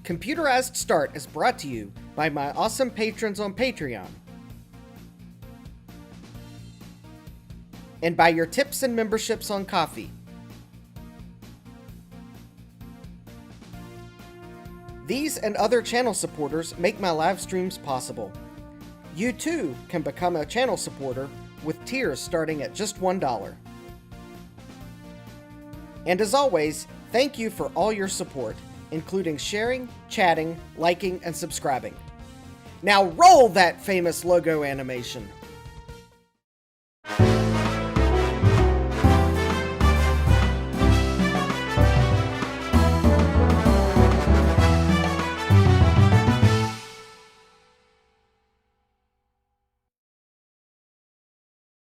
Computerized Start is brought to you by my awesome patrons on Patreon, and by your tips and memberships on Ko-fi. These and other channel supporters make my live streams possible. You too can become a channel supporter with tiers starting at just $1. And as always, thank you for all your support, including sharing, chatting, liking, and subscribing. Now roll that famous logo animation!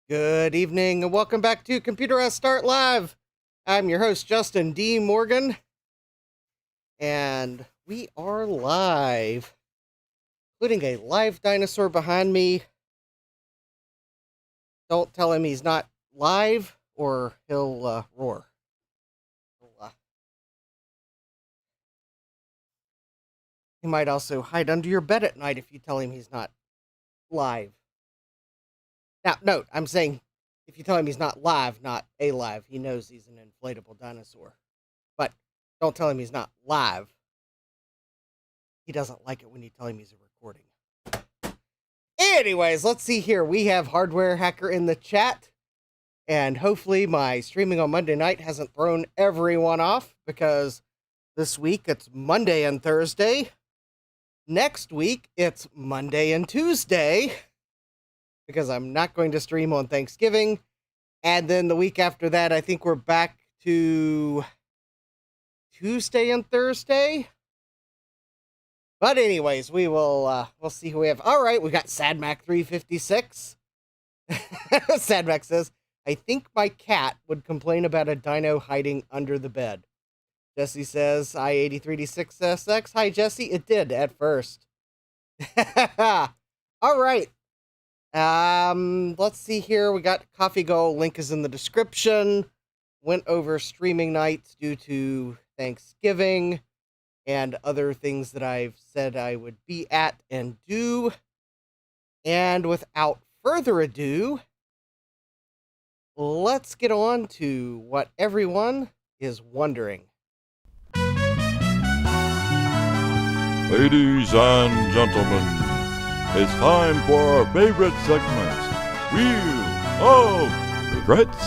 Good evening and welcome back to Computerized Start Live. I'm your host, Justin D. Morgan, and we are live, including a live dinosaur behind me. Don't tell him he's not live or he'll roar. He might also hide under your bed at night if you tell him he's not live. Now, note, I'm saying if you tell him he's not live, not alive, he knows he's an inflatable dinosaur. But don't tell him he's not live. He doesn't like it when you tell him he's a recording. Anyways, let's see here. We have Hardware Hacker in the chat. And hopefully my streaming on Monday night hasn't thrown everyone off, because this week it's Monday and Thursday. Next week it's Monday and Tuesday, because I'm not going to stream on Thanksgiving. And then the week after that, I think we're back to Tuesday and Thursday. But anyways, we'll see who we have. All right, we got SadMac 356. SadMac says, I think my cat would complain about a dino hiding under the bed. Jesse says, I83D6SX. Hi, Jesse. It did at first. All right. Let's see here. We got Coffee Go. Link is in the description. Went over streaming nights due to Thanksgiving and other things that I've said I would be at and do. And without further ado, let's get on to what everyone is wondering. Ladies and gentlemen, it's time for our favorite segment, Wheel of Regrets.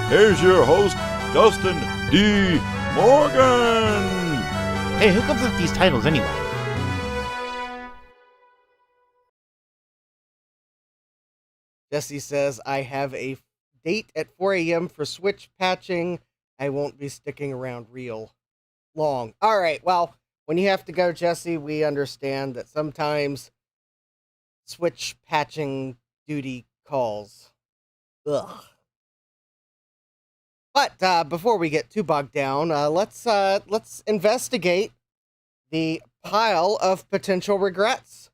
Here's your host, Justin D. Morgan. Hey, who comes up with these titles anyway? Jesse says, I have a date at 4 a.m. for switch patching. I won't be sticking around real long. All right, well, when you have to go, Jesse, we understand that sometimes switch patching duty calls. Ugh. But before we get too bogged down, let's investigate the pile of potential regrets.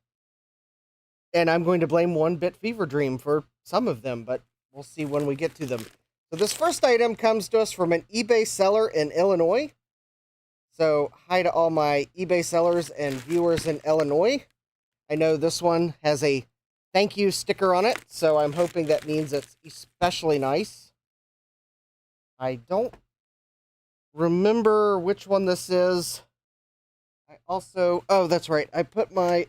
And I'm going to blame 1-Bit Fever Dream for some of them, but we'll see when we get to them. So this first item comes to us from an eBay seller in Illinois. So hi to all my eBay sellers and viewers in Illinois. I know this one has a thank you sticker on it, so I'm hoping that means it's especially nice. I don't remember which one this is. Oh, that's right. I put my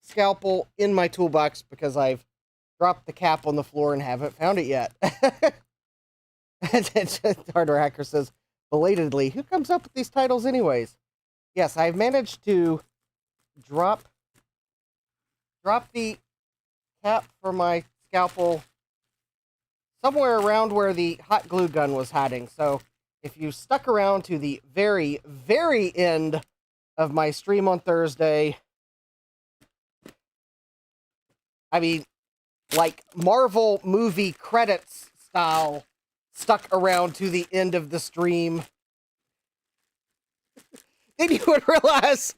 scalpel in my toolbox because I've dropped the cap on the floor and haven't found it yet. Hardware Hacker says, belatedly, who comes up with these titles anyways? Yes, I've managed to drop the cap for my scalpel somewhere around where the hot glue gun was hiding. So if you stuck around to the very, very end of my stream on Thursday, I mean, like Marvel movie credits style, stuck around to the end of the stream, then you would realize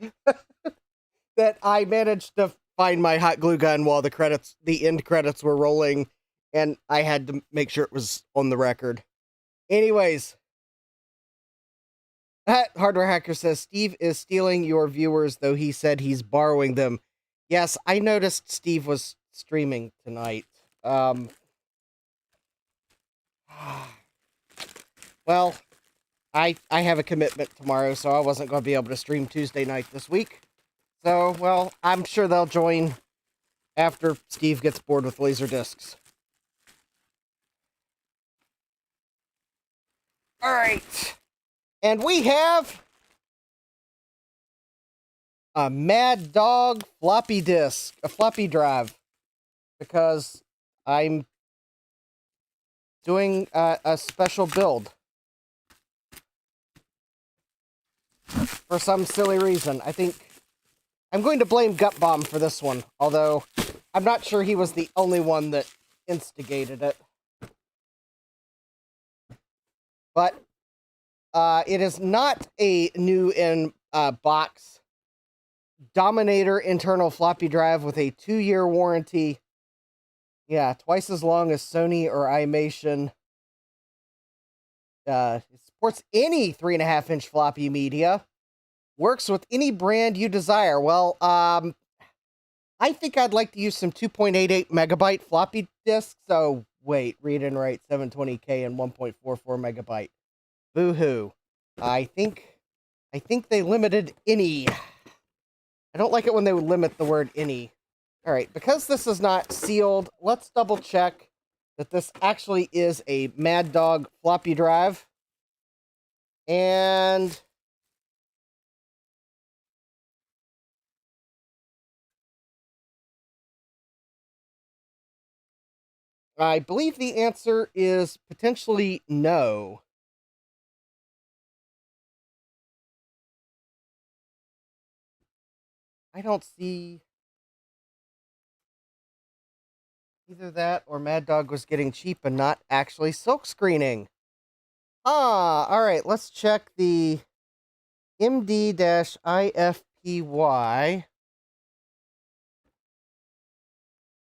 that I managed to find my hot glue gun while the end credits were rolling, and I had to make sure it was on the record. Anyways, Hardware Hacker says, Steve is stealing your viewers, though he said he's borrowing them. Yes, I noticed Steve was streaming tonight. Well, I have a commitment tomorrow, so I wasn't going to be able to stream Tuesday night this week. So, well, I'm sure they'll join after Steve gets bored with laser discs. All right. And we have a Mad Dog floppy disk, a floppy drive, because I'm doing a special build. For some silly reason. I think I'm going to blame Gut Bomb for this one, although I'm not sure he was the only one that instigated it. But it is not a new in box Dominator internal floppy drive with a 2-year warranty. Yeah, twice as long as Sony or iMation. It supports any 3.5-inch floppy media. Works with any brand you desire. Well, I think I'd like to use some 2.88 megabyte floppy disks. So, wait, read and write 720K and 1.44 megabyte. Boo-hoo. I think they limited any. I don't like it when they limit the word any. All right, because this is not sealed, let's double check that this actually is a Mad Dog floppy drive. And I believe the answer is potentially no. I don't see either that or Mad Dog was getting cheap and not actually silk screening. All right, let's check the MD-IFPY.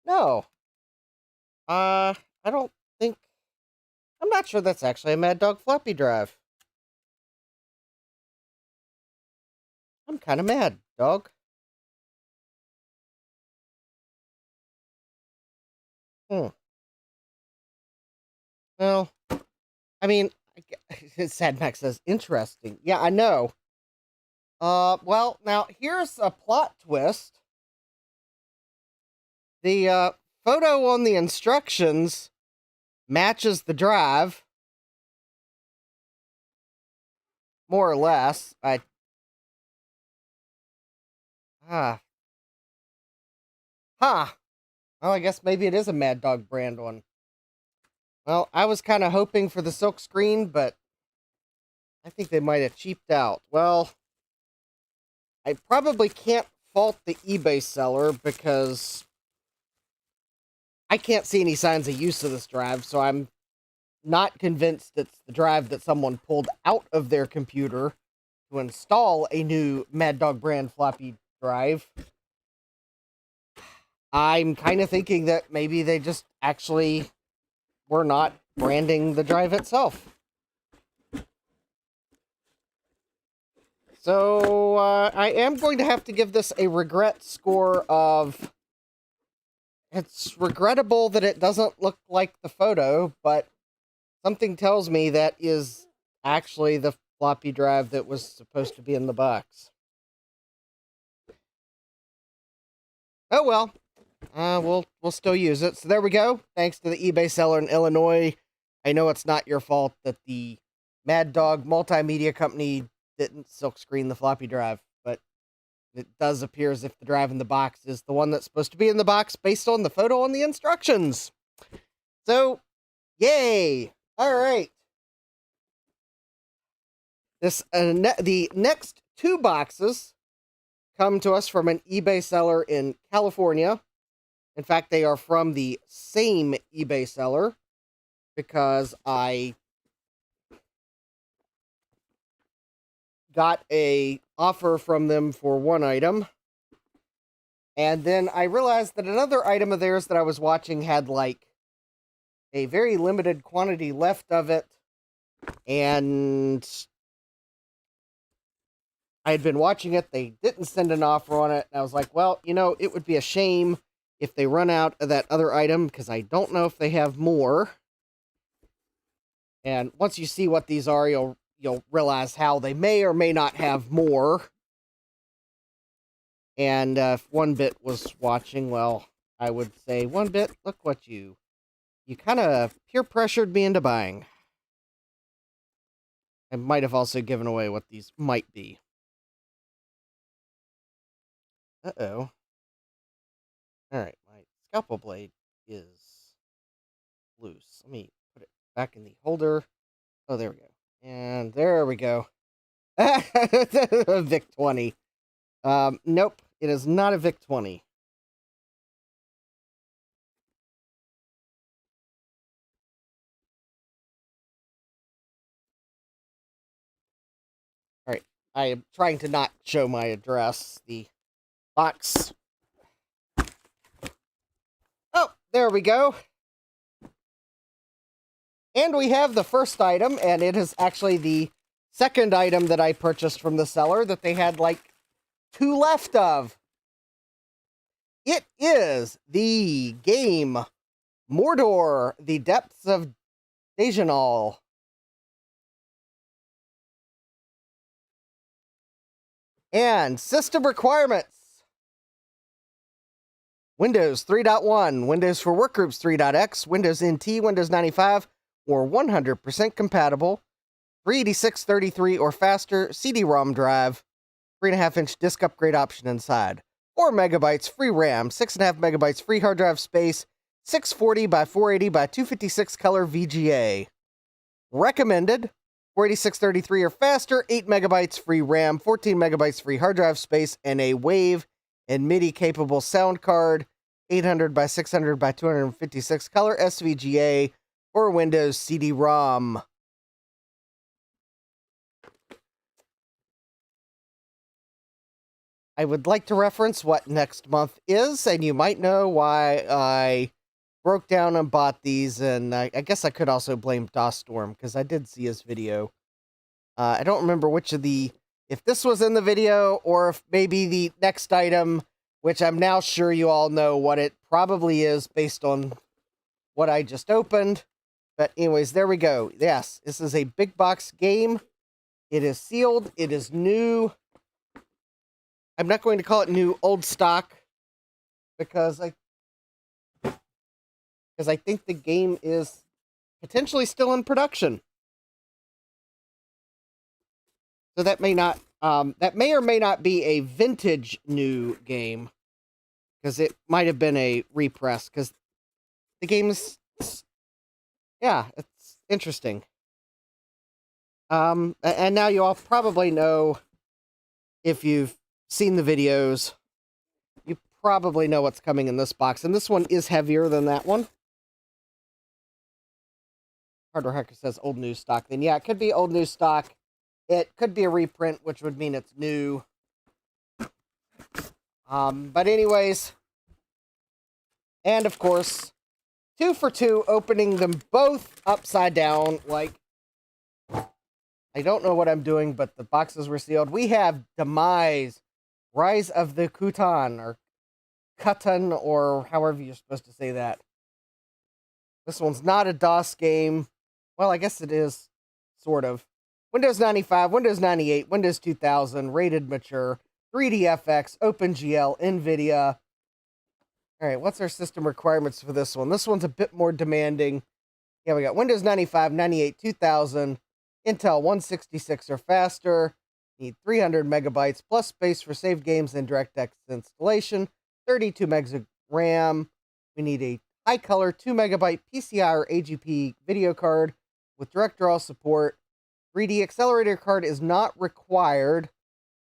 No. I don't think... I'm not sure that's actually a Mad Dog floppy drive. I'm kind of mad, dog. Well, I mean, Sad Max says, interesting. Yeah, I know. Well, now, here's a plot twist. The, photo on the instructions matches the drive. More or less. Huh. Well, I guess maybe it is a Mad Dog brand one. Well, I was kind of hoping for the silk screen, but I think they might have cheaped out. Well, I probably can't fault the eBay seller because I can't see any signs of use of this drive, so I'm not convinced it's the drive that someone pulled out of their computer to install a new Mad Dog brand floppy drive. I'm kind of thinking that maybe they just actually were not branding the drive itself. So, I am going to have to give this a regret score of... It's regrettable that it doesn't look like the photo, but something tells me that is actually the floppy drive that was supposed to be in the box. Oh well. We'll still use it. So there we go. Thanks to the eBay seller in Illinois. I know it's not your fault that the Mad Dog multimedia company didn't silk screen the floppy drive, but it does appear as if the drive in the box is the one that's supposed to be in the box based on the photo on the instructions. So, yay! All right. The next 2 boxes come to us from an eBay seller in California. In fact, they are from the same eBay seller because I got a offer from them for one item. And then I realized that another item of theirs that I was watching had like a very limited quantity left of it. And I had been watching it. They didn't send an offer on it. And I was like, well, you know, it would be a shame if they run out of that other item, because I don't know if they have more. And once you see what these are, you'll realize how they may or may not have more. And if 1-bit was watching, well, I would say, 1-bit, look what you kind of peer pressured me into buying. I might have also given away what these might be. Uh-oh. Alright, my scalpel blade is loose. Let me put it back in the holder. Oh, there we go. And there we go. VIC-20. Nope, it is not a VIC-20. Alright, I am trying to not show my address. The box. Oh, there we go. And we have the first item, and it is actually the second item that I purchased from the seller that they had like 2 left of. It is the game Mordor, The Depths of Dejanol. And system requirements. Windows 3.1, Windows for Workgroups 3.x, Windows NT, Windows 95, or 100% compatible, 386-33 or faster CD-ROM drive, 3.5-inch disk upgrade option inside, 4 megabytes free RAM, 6.5 megabytes free hard drive space, 640 by 480 by 256 color VGA. Recommended, 486-33 or faster, 8 megabytes free RAM, 14 megabytes free hard drive space, and a WAV and MIDI capable sound card, 800 by 600 by 256 color SVGA for Windows CD-ROM. I would like to reference what next month is, and you might know why I broke down and bought these, and I guess I could also blame DOSStorm, because I did see his video. I don't remember which of if this was in the video, or if maybe the next item, which I'm now sure you all know what it probably is based on what I just opened. But anyways, there we go. Yes, this is a big box game. It is sealed. It is new. I'm not going to call it new old stock because I think the game is potentially still in production. So that may not that may or may not be a vintage new game, because it might have been a repress, because the game is, yeah, it's interesting. And now you all probably know, if you've seen the videos, you probably know what's coming in this box. And this one is heavier than that one. Hardware Hacker says old news stock. Then yeah, it could be old news stock. It could be a reprint, which would mean it's new. But anyways, and of course, 2 for 2, opening them both upside down. Like, I don't know what I'm doing, but the boxes were sealed. We have Demise, Rise of the Kutan, or Kutan, or however you're supposed to say that. This one's not a DOS game. Well, I guess it is, sort of. Windows 95, Windows 98, Windows 2000, rated mature, 3DFX, OpenGL, NVIDIA. All right, what's our system requirements for this one? This one's a bit more demanding. Yeah, we got Windows 95, 98, 2000, Intel 166 or faster. Need 300 megabytes plus space for saved games and DirectX installation. 32 megs of RAM. We need a high color 2 megabyte PCI or AGP video card with direct draw support. 3D accelerator card is not required.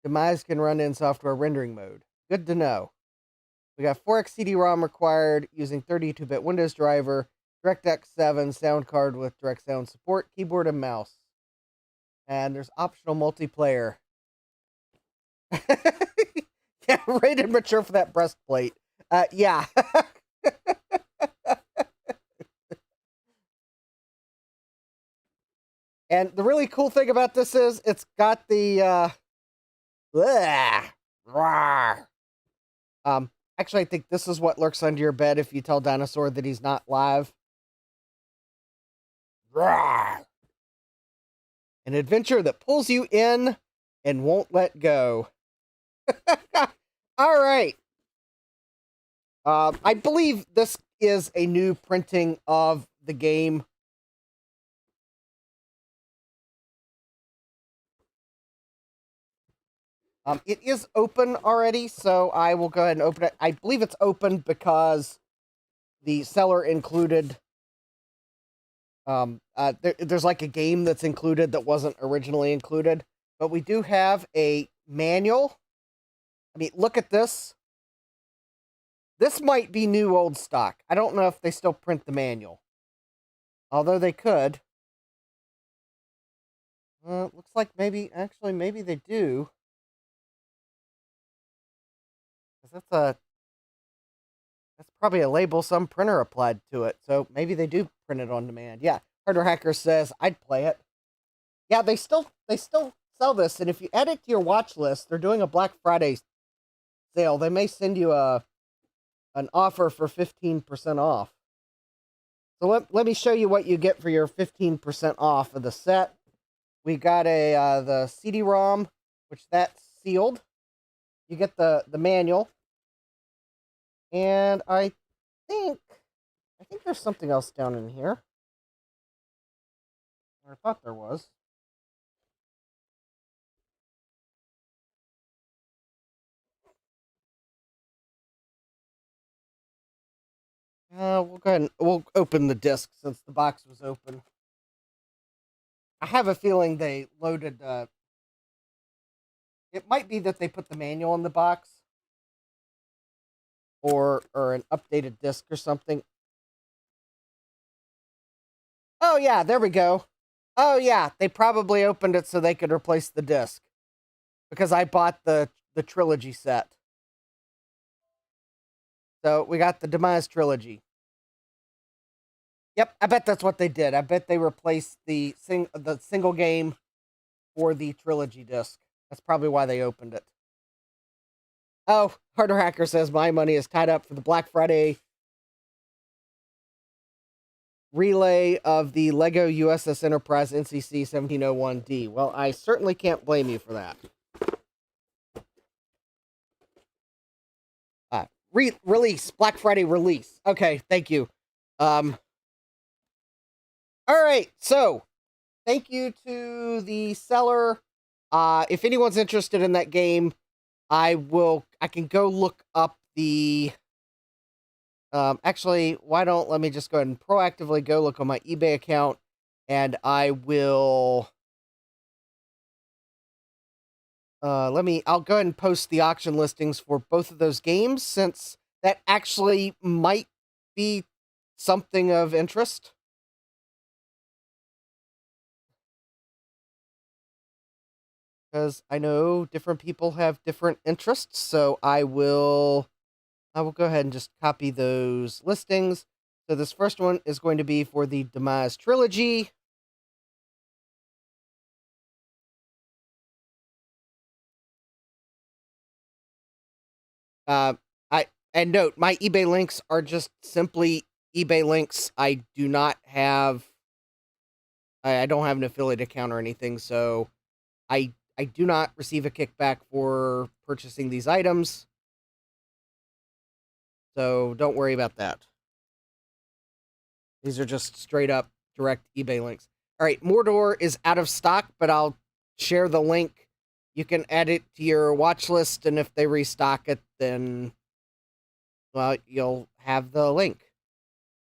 Demise can run in software rendering mode. Good to know. We got 4x CD-ROM required using 32-bit Windows driver, DirectX 7 sound card with direct sound support, keyboard and mouse. And there's optional multiplayer. Yeah, rated mature for that breastplate. Yeah. And the really cool thing about this is it's got the Blah. Rawr. Actually, I think this is what lurks under your bed if you tell Dinosaur that he's not live. Rawr. An adventure that pulls you in and won't let go. All right. I believe this is a new printing of the game. It is open already, so I will go ahead and open it. I believe it's open because the seller included... there's like a game that's included that wasn't originally included. But we do have a manual. I mean, look at this. This might be new old stock. I don't know if they still print the manual. Although they could. Looks like maybe they do. That's probably a label some printer applied to it. So maybe they do print it on demand. Yeah, Harder Hacker says I'd play it. Yeah, they still sell this, and if you add it to your watch list, they're doing a Black Friday sale. They may send you an offer for 15% off. So let me show you what you get for your 15% off of the set. We got the CD-ROM, which that's sealed. You get the manual. And I think there's something else down in here. I thought there was. We'll go ahead and we'll open the disc since the box was open. I have a feeling they loaded. It might be that they put the manual in the box, or an updated disc or something. Oh yeah, there we go. Oh yeah, they probably opened it so they could replace the disc, because I bought the trilogy set. So we got the Demise trilogy. Yep, I bet that's what they did. I bet they replaced the single game for the trilogy disc. That's probably why they opened it. Oh, Harder Hacker says my money is tied up for the Black Friday relay of the Lego USS Enterprise NCC 1701D. Well, I certainly can't blame you for that. Release. Black Friday release. Okay, thank you. All right, so thank you to the seller. If anyone's interested in that game, I can go look up the... actually, let me just go ahead and proactively go look on my eBay account, and I will... I'll go ahead and post the auction listings for both of those games, since that actually might be something of interest. Because I know different people have different interests, so I will go ahead and just copy those listings. So this first one is going to be for the Demise trilogy. And note, my eBay links are just simply eBay links. I don't have an affiliate account or anything, so I do not receive a kickback for purchasing these items. So don't worry about that. These are just straight up direct eBay links. All right, Mordor is out of stock, but I'll share the link. You can add it to your watch list, and if they restock it, then, well, you'll have the link.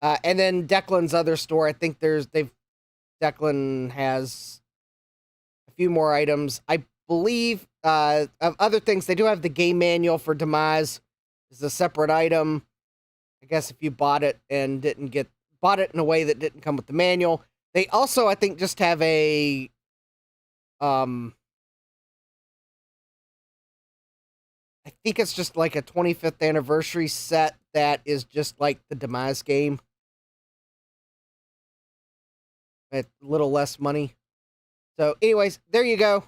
And then Declan's other store, I think Declan has a few more items. I believe, of other things, they do have the game manual for Demise. It's a separate item. I guess if you bought it and bought it in a way that didn't come with the manual. They also, I think, just have a, I think it's just like a 25th anniversary set that is just like the Demise game. At a little less money. So anyways, there you go.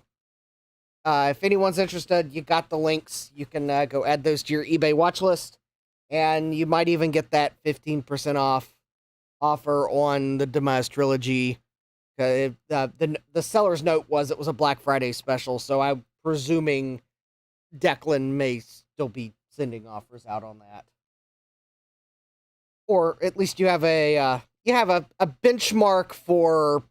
If anyone's interested, you got the links. You can go add those to your eBay watch list, and you might even get that 15% off offer on the Demise Trilogy. The seller's note was it was a Black Friday special, so I'm presuming Declan may still be sending offers out on that, or at least you have a benchmark for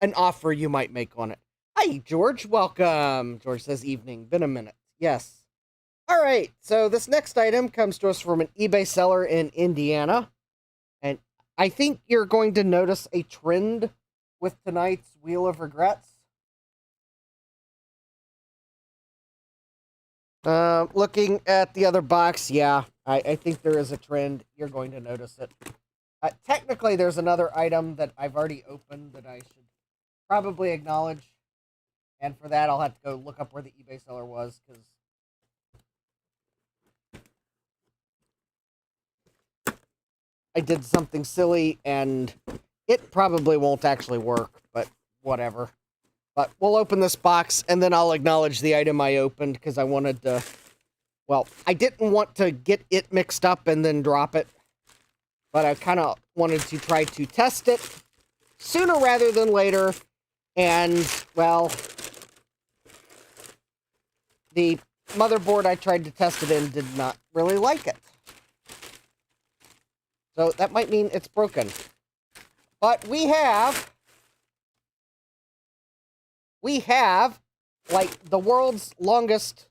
an offer you might make on it. Hi, George. Welcome. George says evening. Been a minute. Yes. All right. So this next item comes to us from an eBay seller in Indiana, and I think you're going to notice a trend with tonight's Wheel of Regrets. Looking at the other box, yeah, I think there is a trend. You're going to notice it. Technically, there's another item that I've already opened that I should probably acknowledge. And for that, I'll have to go look up where the eBay seller was, because I did something silly, and it probably won't actually work, but whatever. But we'll open this box, and then I'll acknowledge the item I opened, because I wanted to... Well, I didn't want to get it mixed up and then drop it, but I kind of wanted to try to test it sooner rather than later, and, well, the motherboard I tried to test it in did not really like it. So that might mean it's broken. But we have, like, the world's longest...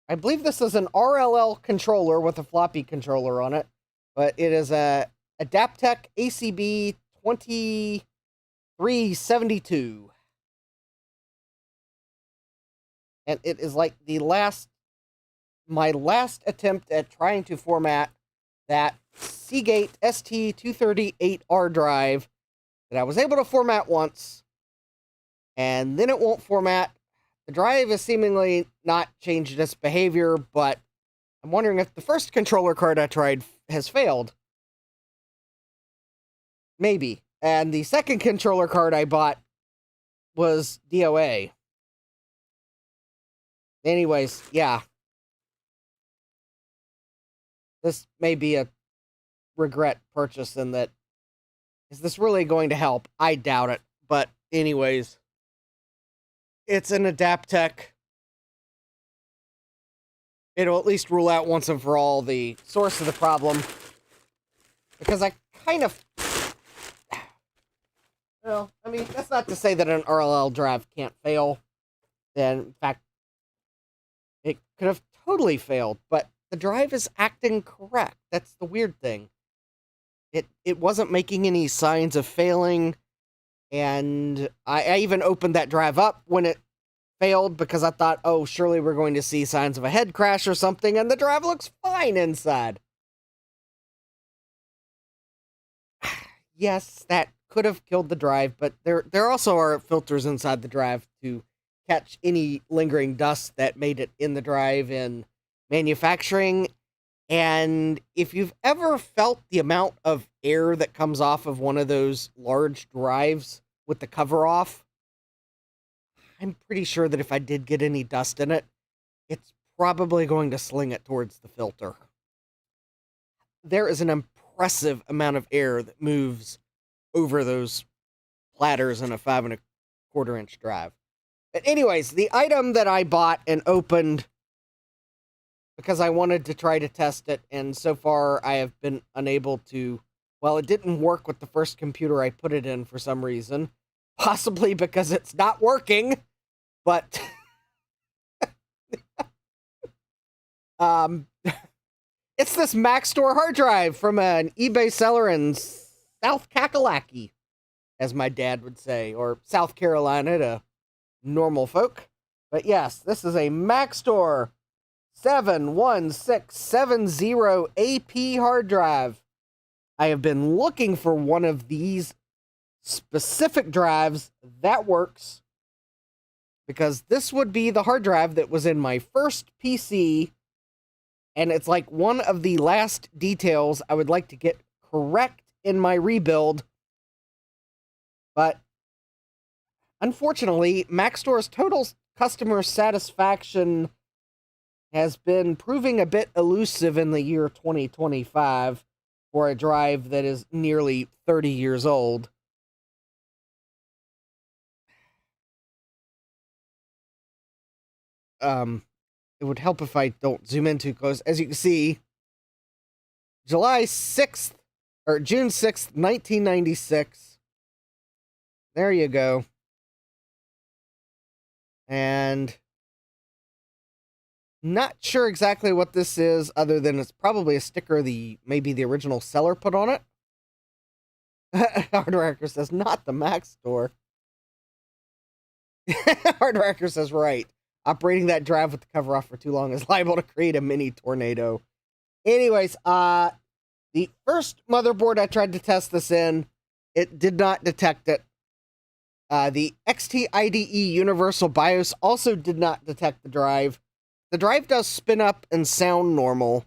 I believe this is an RLL controller with a floppy controller on it, but it is a Adaptec ACB 2372. And it is like my last attempt at trying to format that Seagate ST238R drive that I was able to format once, and then it won't format. The drive is seemingly not changed its behavior, but I'm wondering if the first controller card I tried has failed. Maybe. And the second controller card I bought was DOA. Anyways, yeah. This may be a regret purchase in that, is this really going to help? I doubt it. But anyways, it's an Adaptec. It'll at least rule out once and for all the source of the problem. Because I kind of... Well, I mean, that's not to say that an RLL drive can't fail. And in fact, it could have totally failed, but the drive is acting correct. That's the weird thing. It wasn't making any signs of failing, and I even opened that drive up when it failed because I thought, oh, surely we're going to see signs of a head crash or something, and the drive looks fine inside. Yes, that could have killed the drive, but there also are filters inside the drive to catch any lingering dust that made it in the drive in manufacturing. And if you've ever felt the amount of air that comes off of one of those large drives with the cover off, I'm pretty sure that if I did get any dust in it, it's probably going to sling it towards the filter. There is an impressive amount of air that moves over those platters in a 5¼ inch drive. But anyways, the item that I bought and opened because I wanted to try to test it, and so far I have been unable to... Well, it didn't work with the first computer I put it in for some reason. Possibly because it's not working, but... It's this Maxtor hard drive from an eBay seller in South Kakalaki, as my dad would say, or South Carolina to normal folk. But yes, this is a Maxtor 71670 AP hard drive. I have been looking for one of these specific drives that works, because this would be the hard drive that was in my first PC, and it's like one of the last details I would like to get correct in my rebuild. But Unfortunately, Mac Store's total customer satisfaction has been proving a bit elusive in the year 2025 for a drive that is nearly 30 years old. It would help if I don't zoom in too close. As you can see, July 6th, or June 6th, 1996. There you go. And not sure exactly what this is, other than it's probably a sticker maybe the original seller put on it. Hardware Hacker says, not the Mac Store. Hardware Hacker says, right. Operating that drive with the cover off for too long is liable to create a mini tornado. Anyways, the first motherboard I tried to test this in, it did not detect it. The XT IDE Universal BIOS also did not detect the drive. The drive does spin up and sound normal.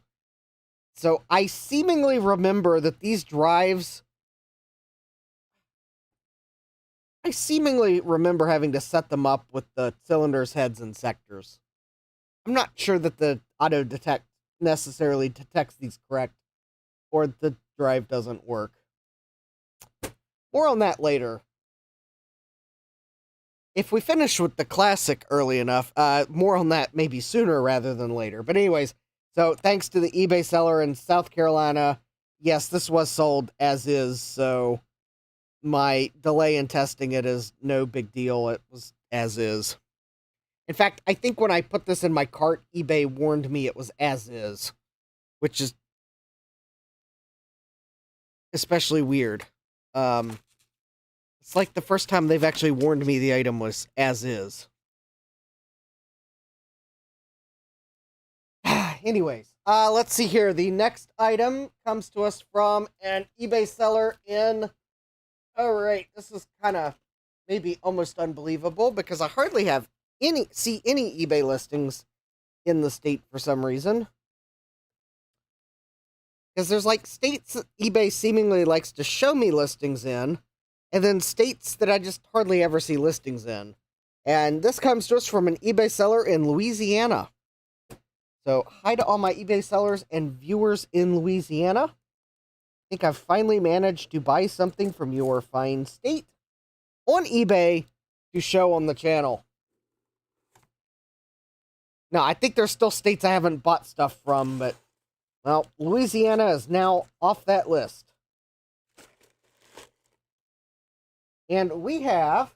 So I seemingly remember that these drives... I seemingly remember having to set them up with the cylinders, heads, and sectors. I'm not sure that the auto detect necessarily detects these correct, or the drive doesn't work. More on that later. If we finish with the Classic early enough, more on that maybe sooner rather than later. But anyways, so thanks to the eBay seller in South Carolina, yes, this was sold as is, so my delay in testing it is no big deal. It was as is. In fact, I think when I put this in my cart, eBay warned me it was as is, which is especially weird. It's like the first time they've actually warned me the item was as is. Anyways, let's see here. The next item comes to us from an eBay seller in... Alright, this is kind of maybe almost unbelievable because I hardly have see any eBay listings in the state for some reason. Because there's like states that eBay seemingly likes to show me listings in, and then states that I just hardly ever see listings in. And this comes to us from an eBay seller in Louisiana. So, hi to all my eBay sellers and viewers in Louisiana. I think I've finally managed to buy something from your fine state on eBay to show on the channel. Now, I think there's still states I haven't bought stuff from, but, well, Louisiana is now off that list. And we have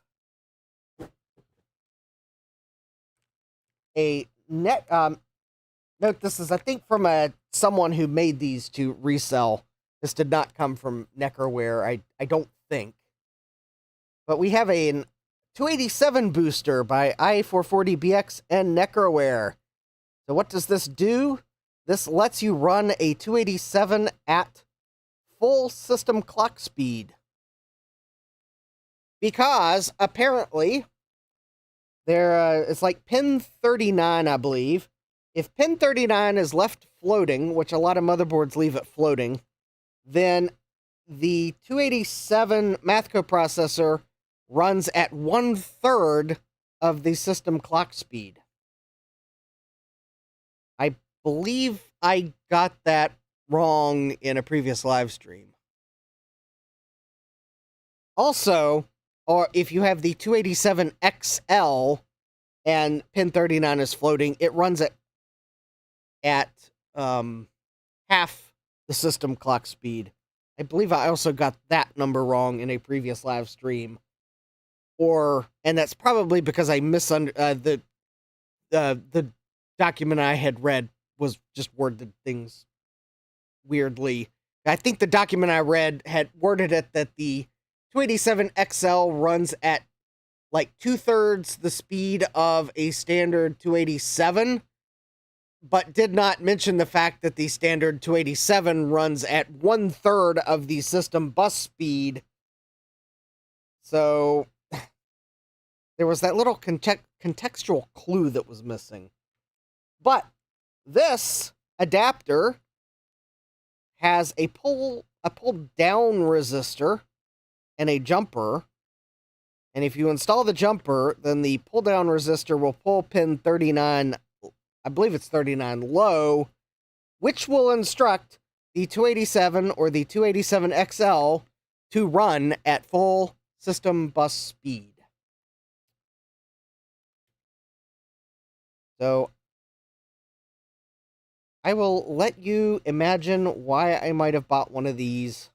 a note this is, I think, from someone who made these to resell. This did not come from Necroware, I don't think. But we have a 287 booster by i440BX and Necroware. So what does this do? This lets you run a 287 at full system clock speed. Because, apparently, it's like pin 39, I believe. If pin 39 is left floating, which a lot of motherboards leave it floating, then the 287 math coprocessor runs at 1/3 of the system clock speed. I believe I got that wrong in a previous live stream. Also, or if you have the 287 XL and pin 39 is floating, it runs at half the system clock speed. I believe I also got that number wrong in a previous live stream. And that's probably because I the document I had read was just worded things weirdly. I think the document I read had worded it that the 287 XL runs at like 2/3 the speed of a standard 287, but did not mention the fact that the standard 287 runs at 1/3 of the system bus speed. So there was that little contextual clue that was missing. But this adapter has a pull down resistor and a jumper, And if you install the jumper, then the pull-down resistor will pull pin 39, I believe it's 39 low, which will instruct the 287 or the 287XL to run at full system bus speed. So I will let you imagine why I might have bought one of these.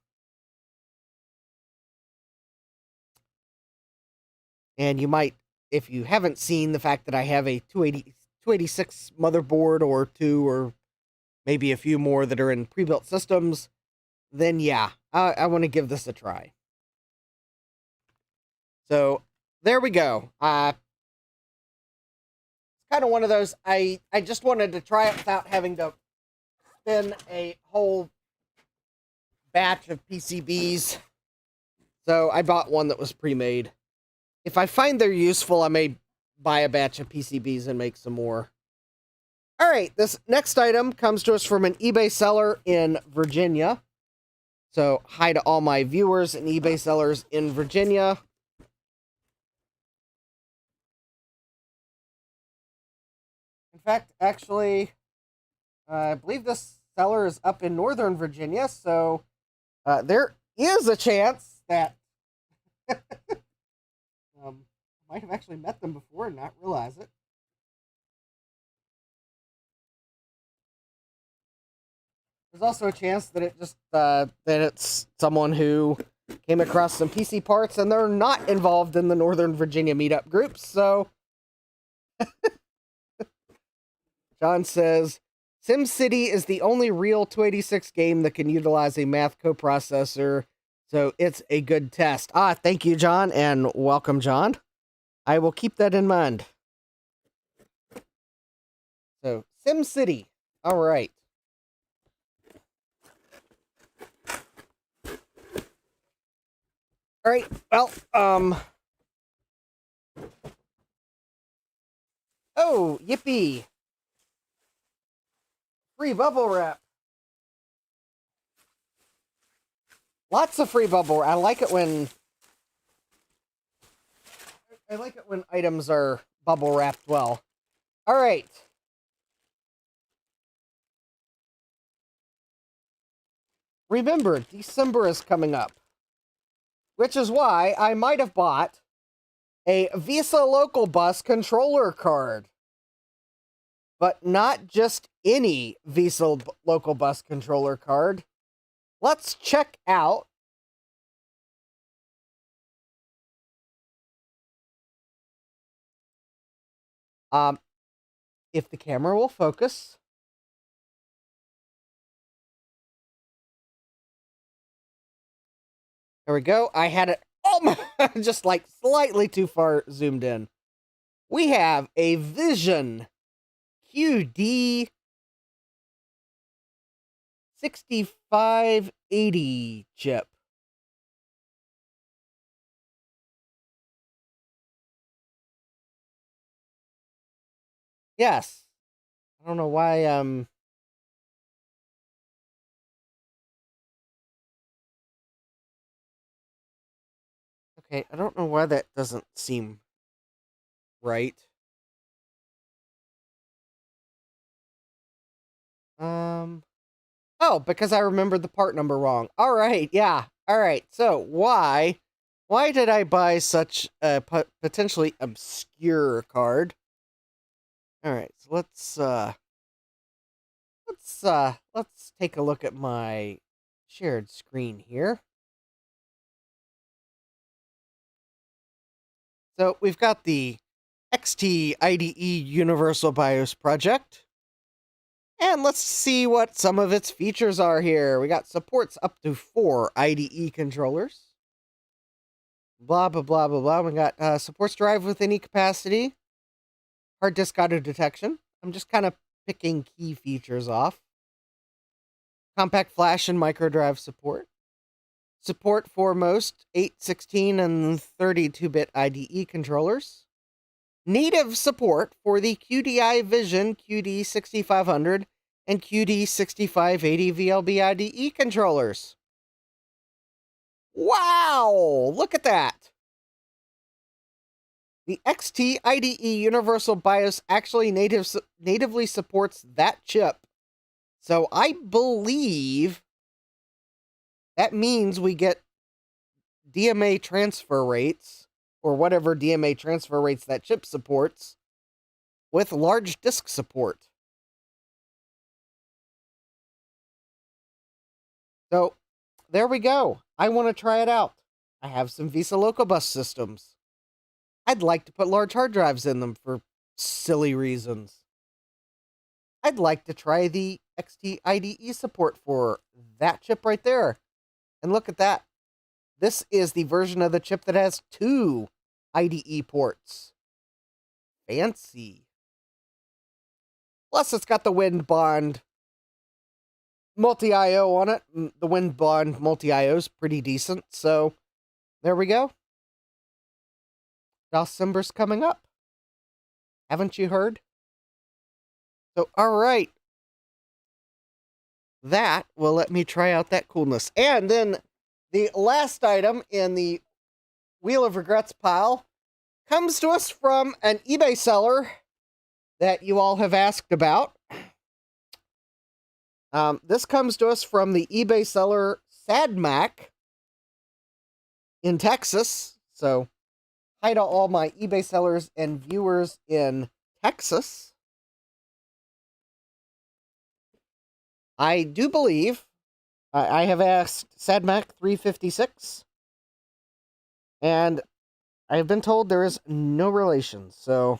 And you might, if you haven't seen the fact that I have a 286 motherboard or two, or maybe a few more that are in pre-built systems, then yeah, I want to give this a try. So there we go. It's kind of one of those, I just wanted to try it without having to spin a whole batch of PCBs. So I bought one that was pre-made. If I find they're useful, I may buy a batch of PCBs and make some more. All right, this next item comes to us from an eBay seller in Virginia. So hi to all my viewers and eBay sellers in Virginia. In fact, actually, I believe this seller is up in Northern Virginia, so there is a chance that I might have actually met them before and not realize it. There's also a chance that it just that it's someone who came across some PC parts and they're not involved in the Northern Virginia meetup groups. So John says, SimCity is the only real 286 game that can utilize a math coprocessor, so it's a good test. Thank you, John, and welcome, John. I will keep that in mind. So, SimCity. All right. All right, well, oh, yippee. Free bubble wrap. Lots of free bubble wrap. I like it when items are bubble wrapped well. All right. Remember, December is coming up, which is why I might have bought a Visa Local Bus controller card. But not just any Visa Local Bus controller card. Let's check out if the camera will focus. There we go. I had it just like slightly too far zoomed in. We have a Vision QD 6580 chip. Yes. I don't know why, okay, I don't know why that doesn't seem right. Oh, because I remembered the part number wrong. All right, yeah. All right. So why did I buy such a potentially obscure card? All right. So let's take a look at my shared screen here. So we've got the XT IDE Universal BIOS project. And let's see what some of its features are here. We got supports up to 4 IDE controllers. Blah, blah, blah, blah, blah. We got supports drive with any capacity. Hard disk auto detection. I'm just kind of picking key features off. Compact flash and micro drive support. Support for most 8, 16, and 32-bit IDE controllers. Native support for the QDI Vision QD6500 and QD6580 VLB IDE controllers. Wow! Look at that! The XT IDE Universal BIOS actually natively supports that chip. So I believe that means we get DMA transfer rates, or whatever DMA transfer rates that chip supports, with large disk support. So there we go. I want to try it out. I have some Visa Locobus systems. I'd like to put large hard drives in them for silly reasons. I'd like to try the XT IDE support for that chip right there. And look at that. This is the version of the chip that has 2 IDE ports. Fancy. Plus, it's got the WinBond multi-IO on it. The WinBond multi-IO is pretty decent, so there we go. December's coming up. Haven't you heard? So, alright. That will let me try out that coolness. And then the last item in the Wheel of Regrets pile comes to us from an eBay seller that you all have asked about. This comes to us from the eBay seller SadMac in Texas. So, hi to all my eBay sellers and viewers in Texas. I do believe I have asked SadMac 356, and I have been told there is no relation, so...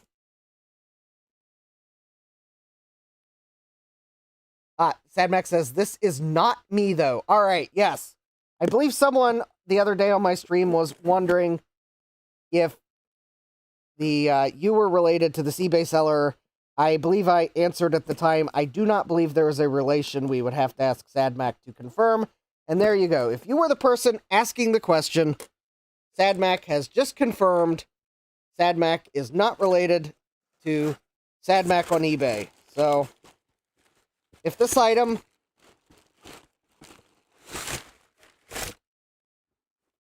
SadMac says, this is not me, though. All right, yes. I believe someone the other day on my stream was wondering if you were related to this eBay seller. I believe I answered at the time, I do not believe there is a relation. We would have to ask SadMac to confirm. And there you go. If you were the person asking the question, SadMac has just confirmed SadMac is not related to SadMac on eBay. So, if this item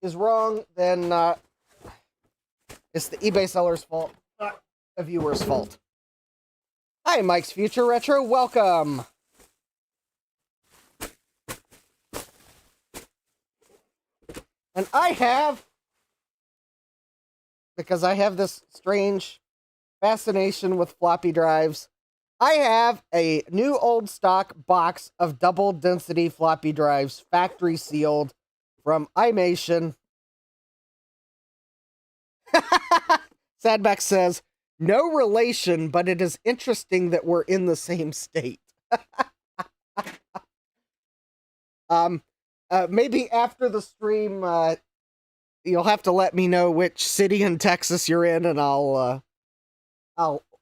is wrong, then it's the eBay seller's fault, not the viewer's fault. Hi, Mike's Future Retro. Welcome. And I have, because I have this strange fascination with floppy drives, I have a new old stock box of double density floppy drives, factory sealed, from iMation. Sadback says, no relation, but it is interesting that we're in the same state. Maybe after the stream, you'll have to let me know which city in Texas you're in, and I'll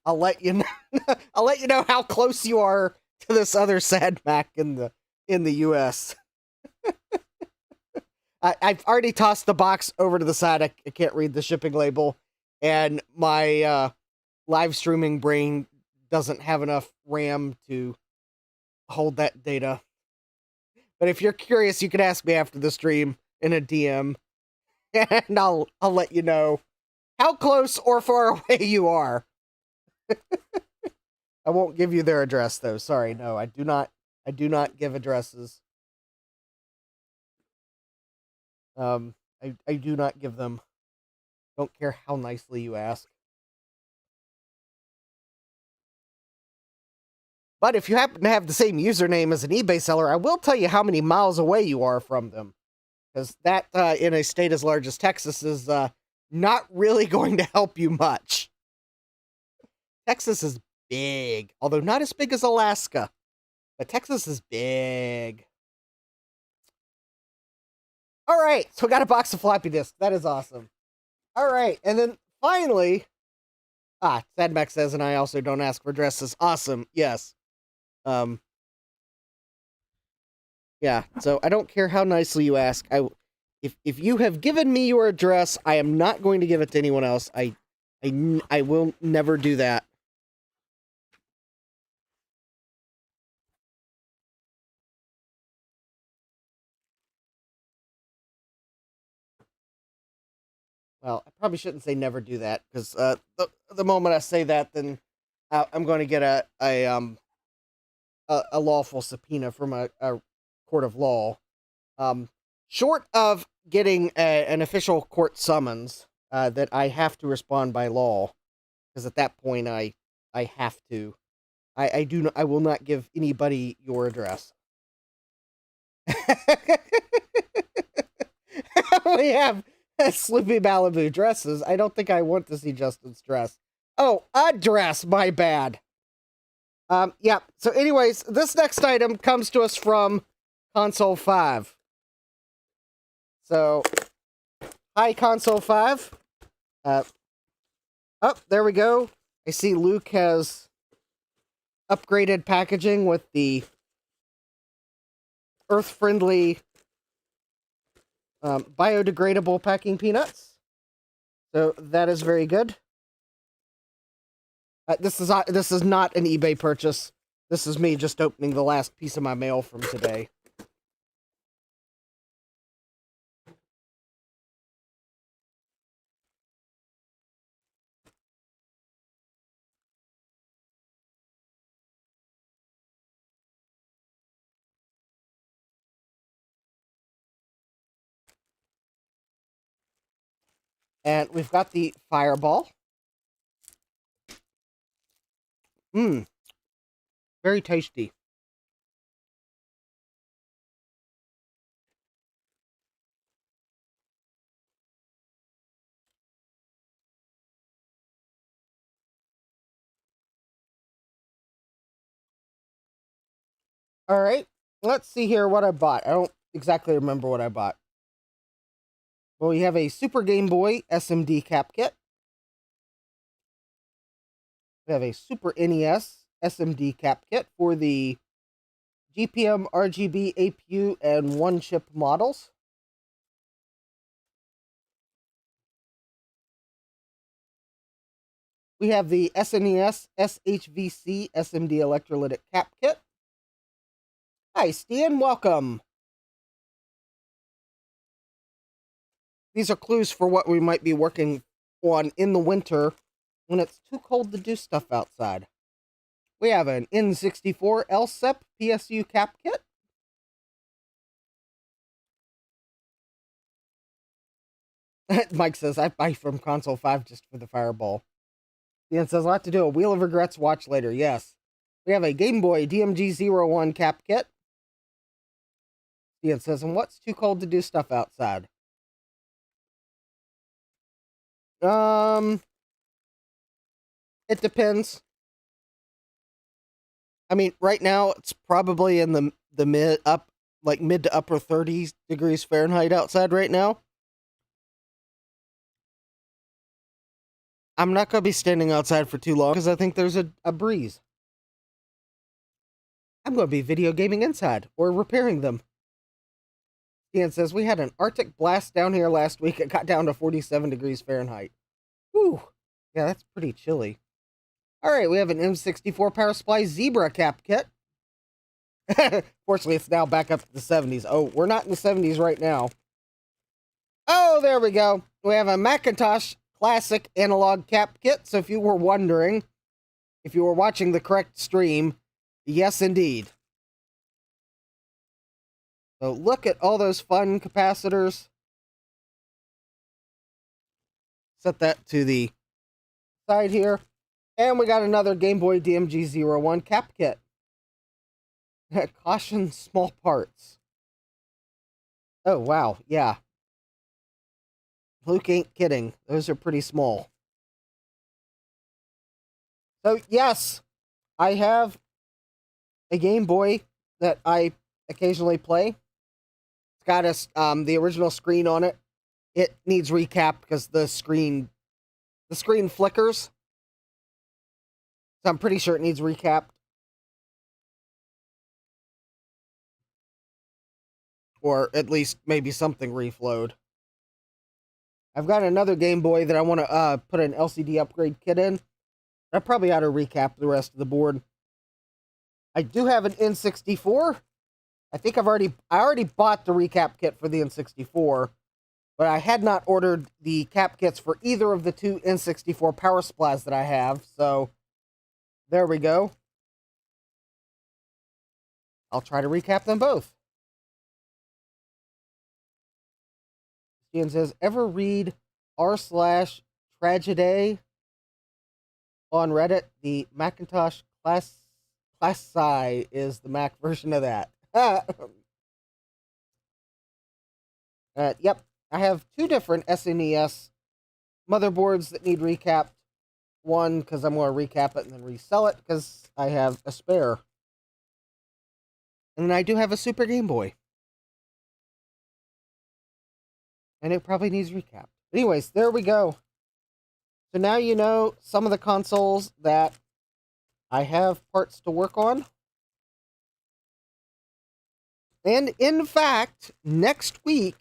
let you know. I'll let you know how close you are to this other SadMac in the U.S. I've already tossed the box over to the side. I can't read the shipping label, and my live streaming brain doesn't have enough RAM to hold that data. But if you're curious, you can ask me after the stream in a DM, and I'll let you know how close or far away you are. I won't give you their address, though. Sorry, no, I do not give addresses. I do not give them. Don't care how nicely you ask. But if you happen to have the same username as an eBay seller, I will tell you how many miles away you are from them. Because that, in a state as large as Texas, is not really going to help you much. Texas is big, although not as big as Alaska. But Texas is big. All right, so we got a box of floppy disks. That is awesome. All right, and then finally... Sadmac says, and I also don't ask for addresses. Awesome, yes. Yeah, so I don't care how nicely you ask. If you have given me your address, I am not going to give it to anyone else. I will never do that. Well, I probably shouldn't say never do that, because the moment I say that, then I'm going to get a lawful subpoena from a court of law. Short of getting an official court summons, that I have to respond by law, because at that point I have to. I will not give anybody your address. We have Sleepy Malibu dresses. I don't think I want to see Justin's dress. Oh, a dress. My bad. Yeah. So, anyways, this next item comes to us from Console 5. So, hi, Console 5. Oh, there we go. I see Luke has upgraded packaging with the earth-friendly biodegradable packing peanuts. So that is very good. This is not an eBay purchase. This is me just opening the last piece of my mail from today. And we've got the Fireball. Mmm. Very tasty. Alright. Let's see here what I bought. I don't exactly remember what I bought. Well, we have a Super Game Boy SMD cap kit. We have a Super NES SMD cap kit for the GPM, RGB, APU, and one-chip models. We have the SNES SHVC SMD electrolytic cap kit. Hi, Stan. Welcome. These are clues for what we might be working on in the winter when it's too cold to do stuff outside. We have an N64 LSEP PSU cap kit. Mike says, I buy from Console 5 just for the Fireball. Ian says, I'll have to do a Wheel of Regrets watch later. Yes. We have a Game Boy DMG-01 cap kit. Ian says, and what's too cold to do stuff outside? It depends. I mean, right now it's probably in the mid to upper 30s degrees Fahrenheit outside right now. I'm not going to be standing outside for too long because I think there's a breeze. I'm going to be video gaming inside or repairing them. Ian says, we had an Arctic blast down here last week. It got down to 47 degrees Fahrenheit. Whew. Yeah, that's pretty chilly. Alright, we have an M64 Power Supply Zebra cap kit. Fortunately, it's now back up to the 70s. Oh, we're not in the 70s right now. Oh, there we go. We have a Macintosh Classic analog cap kit. So if you were wondering, if you were watching the correct stream, yes, indeed. So look at all those fun capacitors. Set that to the side here. And we got another Game Boy DMG-01 cap kit. Caution, small parts. Oh, wow. Yeah. Luke ain't kidding. Those are pretty small. So, yes, I have a Game Boy that I occasionally play. It's got the original screen on it. It needs recapped because the screen flickers. So I'm pretty sure it needs recapped. Or at least maybe something reflowed. I've got another Game Boy that I want to put an LCD upgrade kit in. I probably ought to recap the rest of the board. I do have an N64. I think I already bought the recap kit for the N64. But I had not ordered the cap kits for either of the two N64 power supplies that I have, so there we go. I'll try to recap them both. Ian says, ever read r/tragedy on Reddit? The Macintosh Classic is the Mac version of that. Yep, I have two different SNES motherboards that need recapped. One, because I'm going to recap it and then resell it, because I have a spare. And then I do have a Super Game Boy. And it probably needs recapped. Anyways, there we go. So now you know some of the consoles that I have parts to work on. And in fact, next week,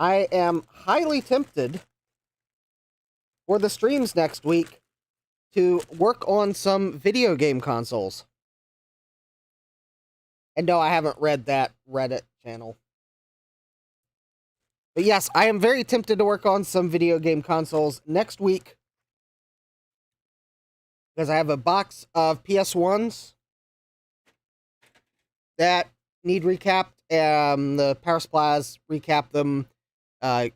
I am highly tempted for the streams next week to work on some video game consoles. And no, I haven't read that Reddit channel. But yes, I am very tempted to work on some video game consoles next week. Because I have a box of PS1s that need recapped. The power supplies, recap them, kind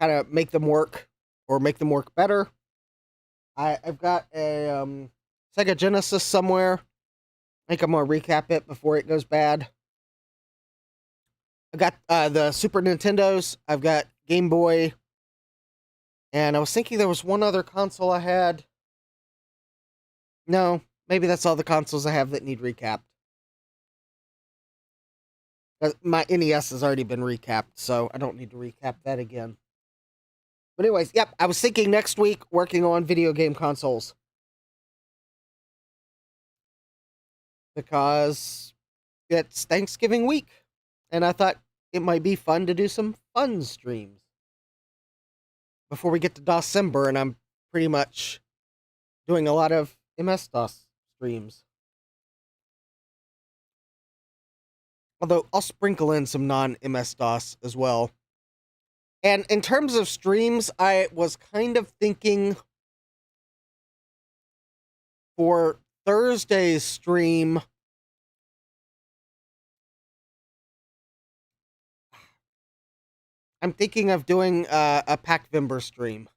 of make them work, or make them work better. I've got a Sega Genesis somewhere. I think I'm going to recap it before it goes bad. I got the Super Nintendos. I've got Game Boy. And I was thinking there was one other console I had. No, maybe that's all the consoles I have that need recapped. My NES has already been recapped, so I don't need to recap that again. But anyways, yep, I was thinking next week working on video game consoles. Because it's Thanksgiving week. And I thought it might be fun to do some fun streams. Before we get to December, and I'm pretty much doing a lot of MS-DOS streams. Although, I'll sprinkle in some non-MS-DOS as well. And in terms of streams, I was kind of thinking for Thursday's stream, I'm thinking of doing a Pac-Vimber stream.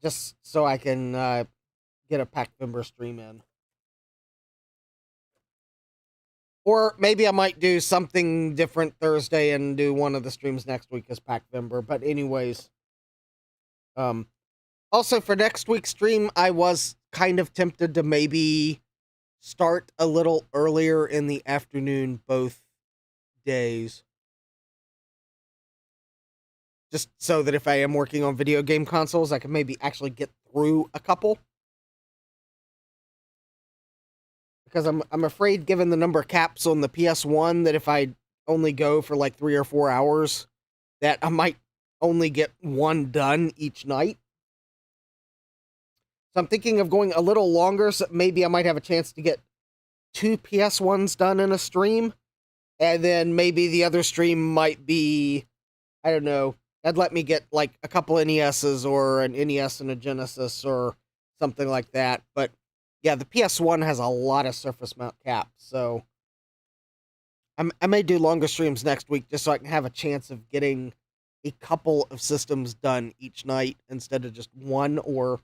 Just so I can get a Pac-Vimber stream in. Or maybe I might do something different Thursday and do one of the streams next week as Pac-Vimber. But anyways. Also, for next week's stream, I was kind of tempted to maybe start a little earlier in the afternoon both days. Just so that if I am working on video game consoles, I can maybe actually get through a couple. Because I'm afraid, given the number of caps on the PS1, that if I only go for like 3 or 4 hours, that I might only get one done each night. So I'm thinking of going a little longer, so maybe I might have a chance to get 2 PS1s done in a stream. And then maybe the other stream might be, I don't know, that'd let me get like a couple NESs or an NES and a Genesis or something like that. But yeah, the PS1 has a lot of surface mount caps, so I may do longer streams next week just so I can have a chance of getting a couple of systems done each night instead of just one, or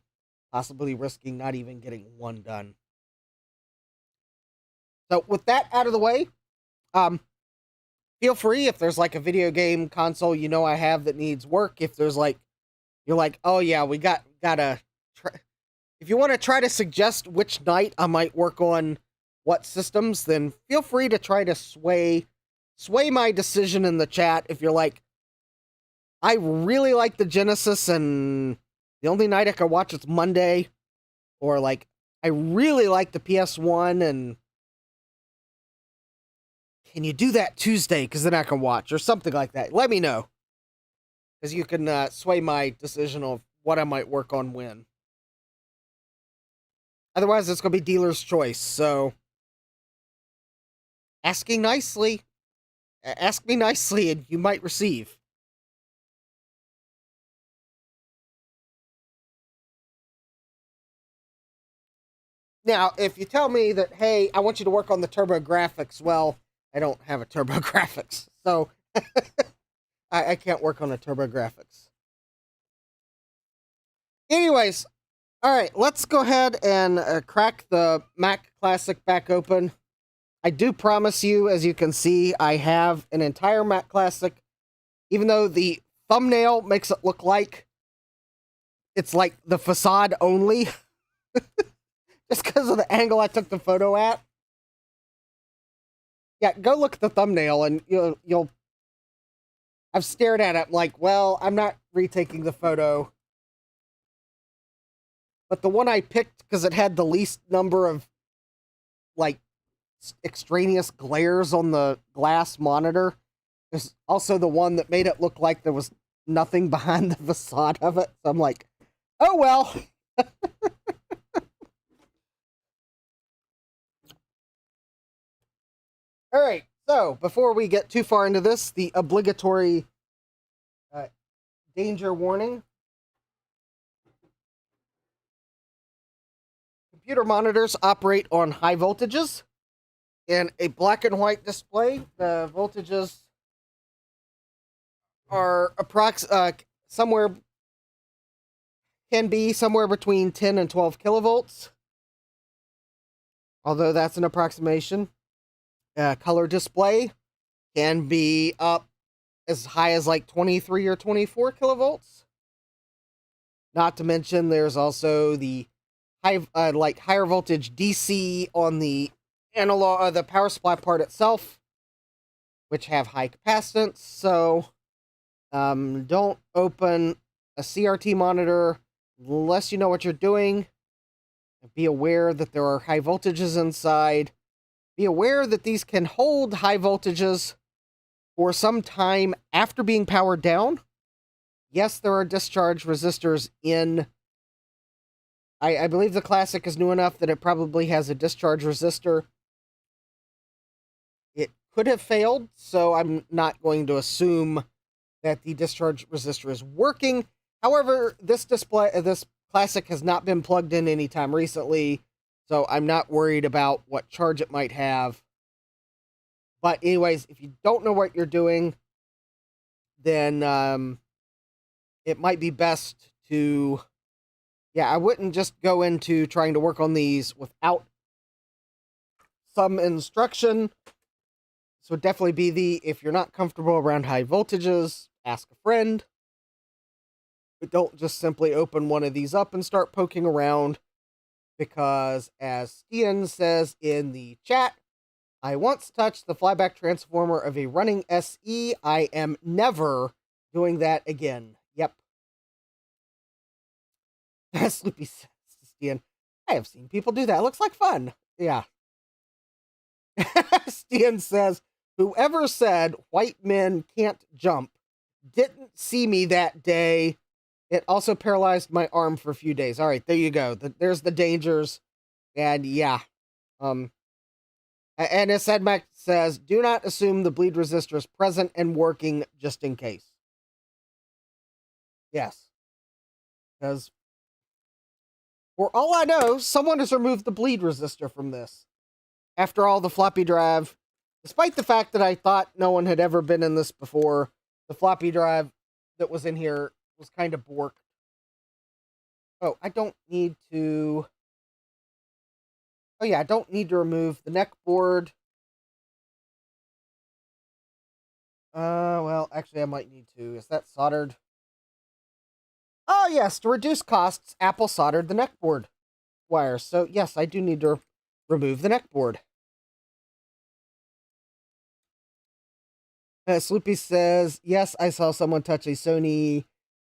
possibly risking not even getting one done. So with that out of the way, feel free, if there's like a video game console you know I have that needs work, if there's like, you're like, oh yeah, we gotta try. If you want to try to suggest which night I might work on what systems, then feel free to try to sway my decision in the chat. If you're like, I really like the Genesis and the only night I can watch it's Monday, or like, I really like the PS1 and can you do that Tuesday because then I can watch, or something like that. Let me know, because you can sway my decision of what I might work on when. Otherwise, it's going to be dealer's choice, so asking nicely. Ask me nicely and you might receive. Now, if you tell me that, hey, I want you to work on the TurboGrafx, well, I don't have a TurboGrafx, so I can't work on a TurboGrafx. Anyways, all right, let's go ahead and crack the Mac Classic back open. I do promise you, as you can see, I have an entire Mac Classic, even though the thumbnail makes it look like it's like the facade only. Just because of the angle I took the photo at. Yeah, go look at the thumbnail and you'll I've stared at it like, well, I'm not retaking the photo. But the one I picked because it had the least number of like extraneous glares on the glass monitor is also the one that made it look like there was nothing behind the facade of it. So I'm like, oh well. All right, so before we get too far into this, the obligatory danger warning. Computer monitors operate on high voltages. In a black and white display, the voltages are can be somewhere between 10 and 12 kilovolts. Although that's an approximation. Color display can be up as high as like 23 or 24 kilovolts. Not to mention there's also the higher voltage DC on the analog, the power supply part itself, which have high capacitance. So don't open a CRT monitor unless you know what you're doing. Be aware that there are high voltages inside. Be aware that these can hold high voltages for some time after being powered down. Yes, there are discharge resistors in. I believe the Classic is new enough that it probably has a discharge resistor. It could have failed, so I'm not going to assume that the discharge resistor is working. However, this Classic has not been plugged in anytime recently, so I'm not worried about what charge it might have. But anyways, if you don't know what you're doing, then it might be best to... Yeah, I wouldn't just go into trying to work on these without some instruction. This would definitely be if you're not comfortable around high voltages, ask a friend. But don't just simply open one of these up and start poking around. Because, as Stian says in the chat, I once touched the flyback transformer of a running SE. I am never doing that again. Yep. Sleepy says to Stian, I have seen people do that. It looks like fun. Yeah. Stian says, whoever said white men can't jump didn't see me that day. It also paralyzed my arm for a few days. All right, there you go. There's the dangers. And yeah. And as Sedmac says, do not assume the bleed resistor is present and working just in case. Yes. Because for all I know, someone has removed the bleed resistor from this. After all, the floppy drive, despite the fact that I thought no one had ever been in this before, the floppy drive that was in here was kind of borked. Oh, I don't need to... Oh yeah, I don't need to remove the neck board. Well, actually I might need to. Is that soldered? Oh yes, to reduce costs, Apple soldered the neck board wires. So yes, I do need to remove the neck board. Sloopy says, yes, I saw someone touch a Sony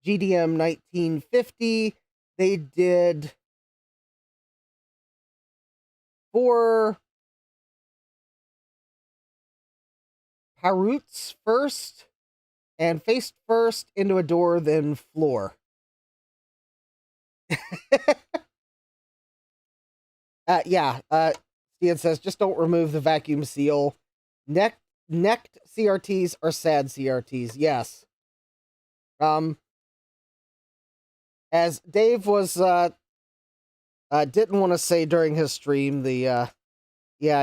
GDM 1950. They did 4 Haruts first and faced first into a door, then floor. Yeah, Stian says, just don't remove the vacuum seal. Neck necked CRTs are sad CRTs. Yes. As Dave was didn't want to say during his stream, yeah,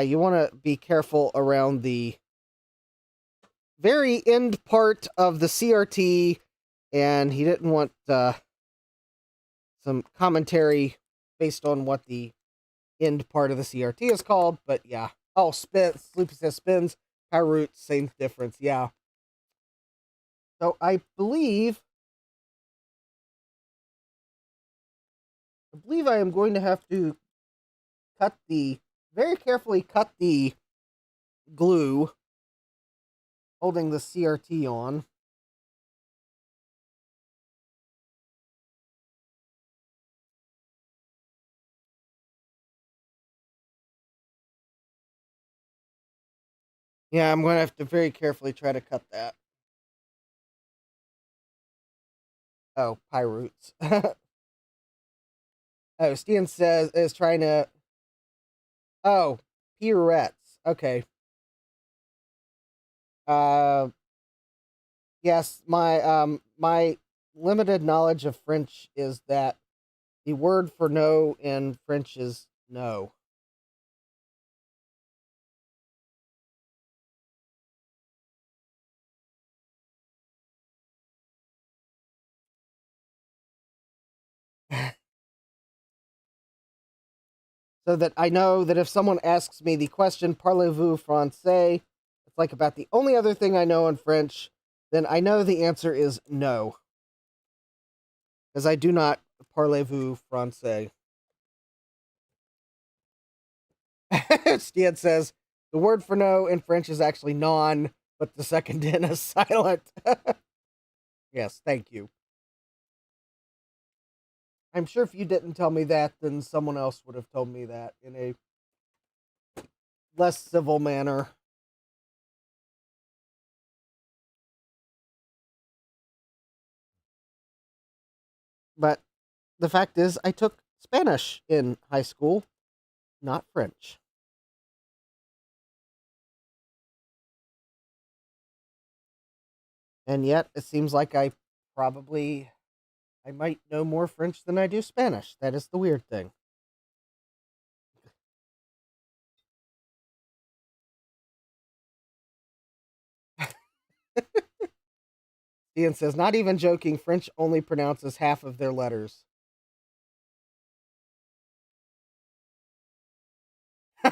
you want to be careful around the very end part of the CRT, and he didn't want some commentary based on what the end part of the CRT is called. But yeah, oh, Sleepy says spins, power roots, same difference. Yeah. So I believe I am going to have to very carefully cut the glue holding the CRT on. Yeah, I'm going to have to very carefully try to cut that. Oh, Pyroots. Oh, Stian is trying to... Oh, pirouettes. Okay. Yes, my limited knowledge of French is that the word for no in French is no. So that I know that if someone asks me the question, parlez-vous français, it's like about the only other thing I know in French, then I know the answer is no. Because I do not parlez-vous français. Stian says, the word for no in French is actually non, but the second N is silent. Yes, thank you. I'm sure if you didn't tell me that, then someone else would have told me that in a less civil manner. But the fact is, I took Spanish in high school, not French. And yet, it seems like I might know more French than I do Spanish. That is the weird thing. Ian says, not even joking, French only pronounces half of their letters. All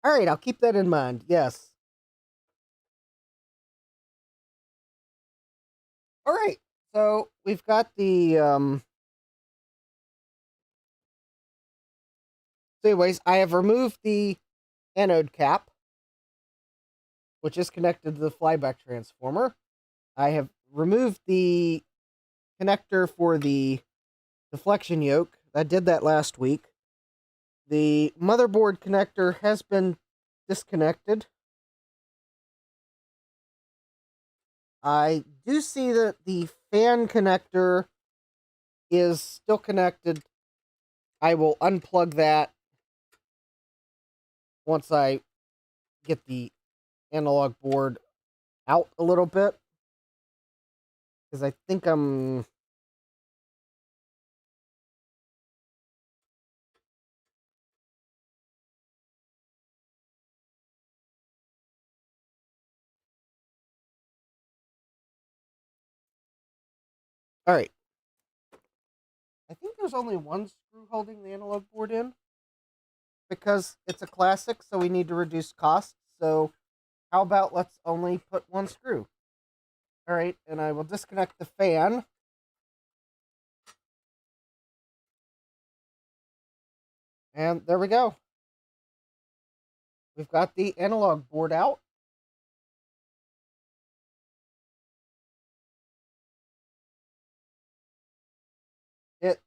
right, I'll keep that in mind. Yes. All right. So we've got the so anyways, I have removed the anode cap, which is connected to the flyback transformer. I have removed the connector for the deflection yoke. I did that last week. The motherboard connector has been disconnected. I do see that the fan connector is still connected. I will unplug that once I get the analog board out a little bit. Because I think I'm... Alright. I think there's only one screw holding the analog board in. Because it's a classic, so we need to reduce costs. So how about let's only put one screw. Alright, and I will disconnect the fan. And there we go. We've got the analog board out. It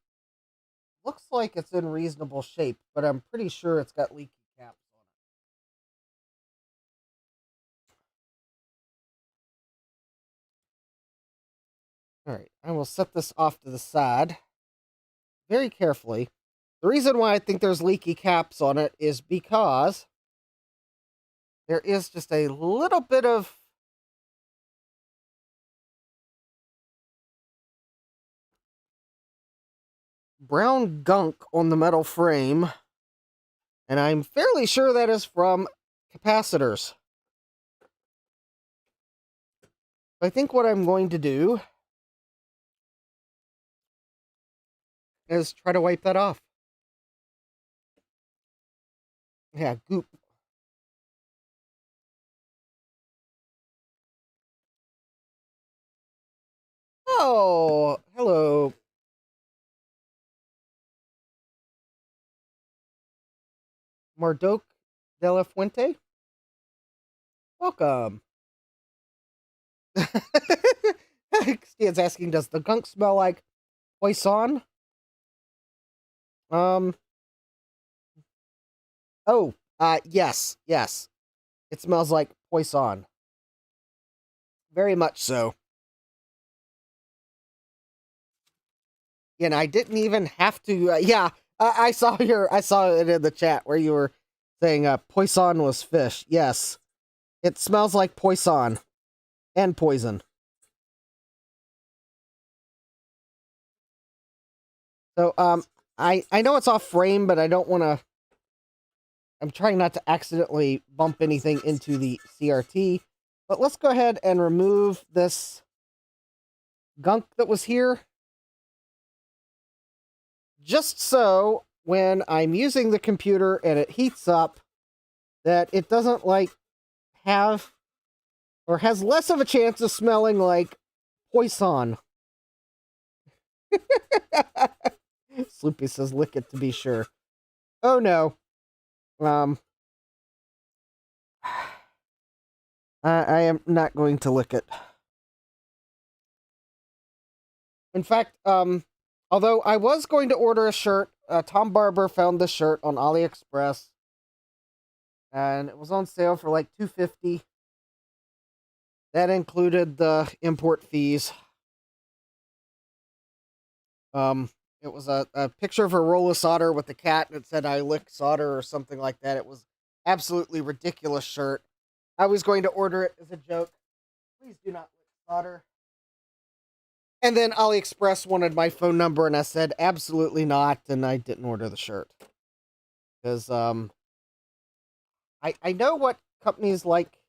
looks like it's in reasonable shape, but I'm pretty sure it's got leaky caps on it. Alright, I will set this off to the side very carefully. The reason why I think there's leaky caps on it is because there is just a little bit of brown gunk on the metal frame, and I'm fairly sure that is from capacitors. I think what I'm going to do is try to wipe that off. Yeah, goop. Oh, hello. Mardoc de la Fuente? Welcome. Stan's asking, does the gunk smell like poison? Yes. It smells like poison. Very much so. And I didn't even have to, I saw it in the chat where you were saying poison was fish. Yes. It smells like poison and poison. So, I know it's off frame, but I don't want to, I'm trying not to accidentally bump anything into the CRT, but let's go ahead and remove this gunk that was here. Just so when I'm using the computer and it heats up, that it doesn't like have or has less of a chance of smelling like poison. Sloopy says lick it to be sure. Oh no. I am not going to lick it. In fact, although I was going to order a shirt, Tom Barber found this shirt on AliExpress, and it was on sale for like $2.50. That included the import fees. It was a picture of a roll of solder with the cat, and it said "I lick solder" or something like that. It was absolutely ridiculous shirt. I was going to order it as a joke. Please do not lick solder. And then AliExpress wanted my phone number, and I said absolutely not, and I didn't order the shirt. Because I know what companies like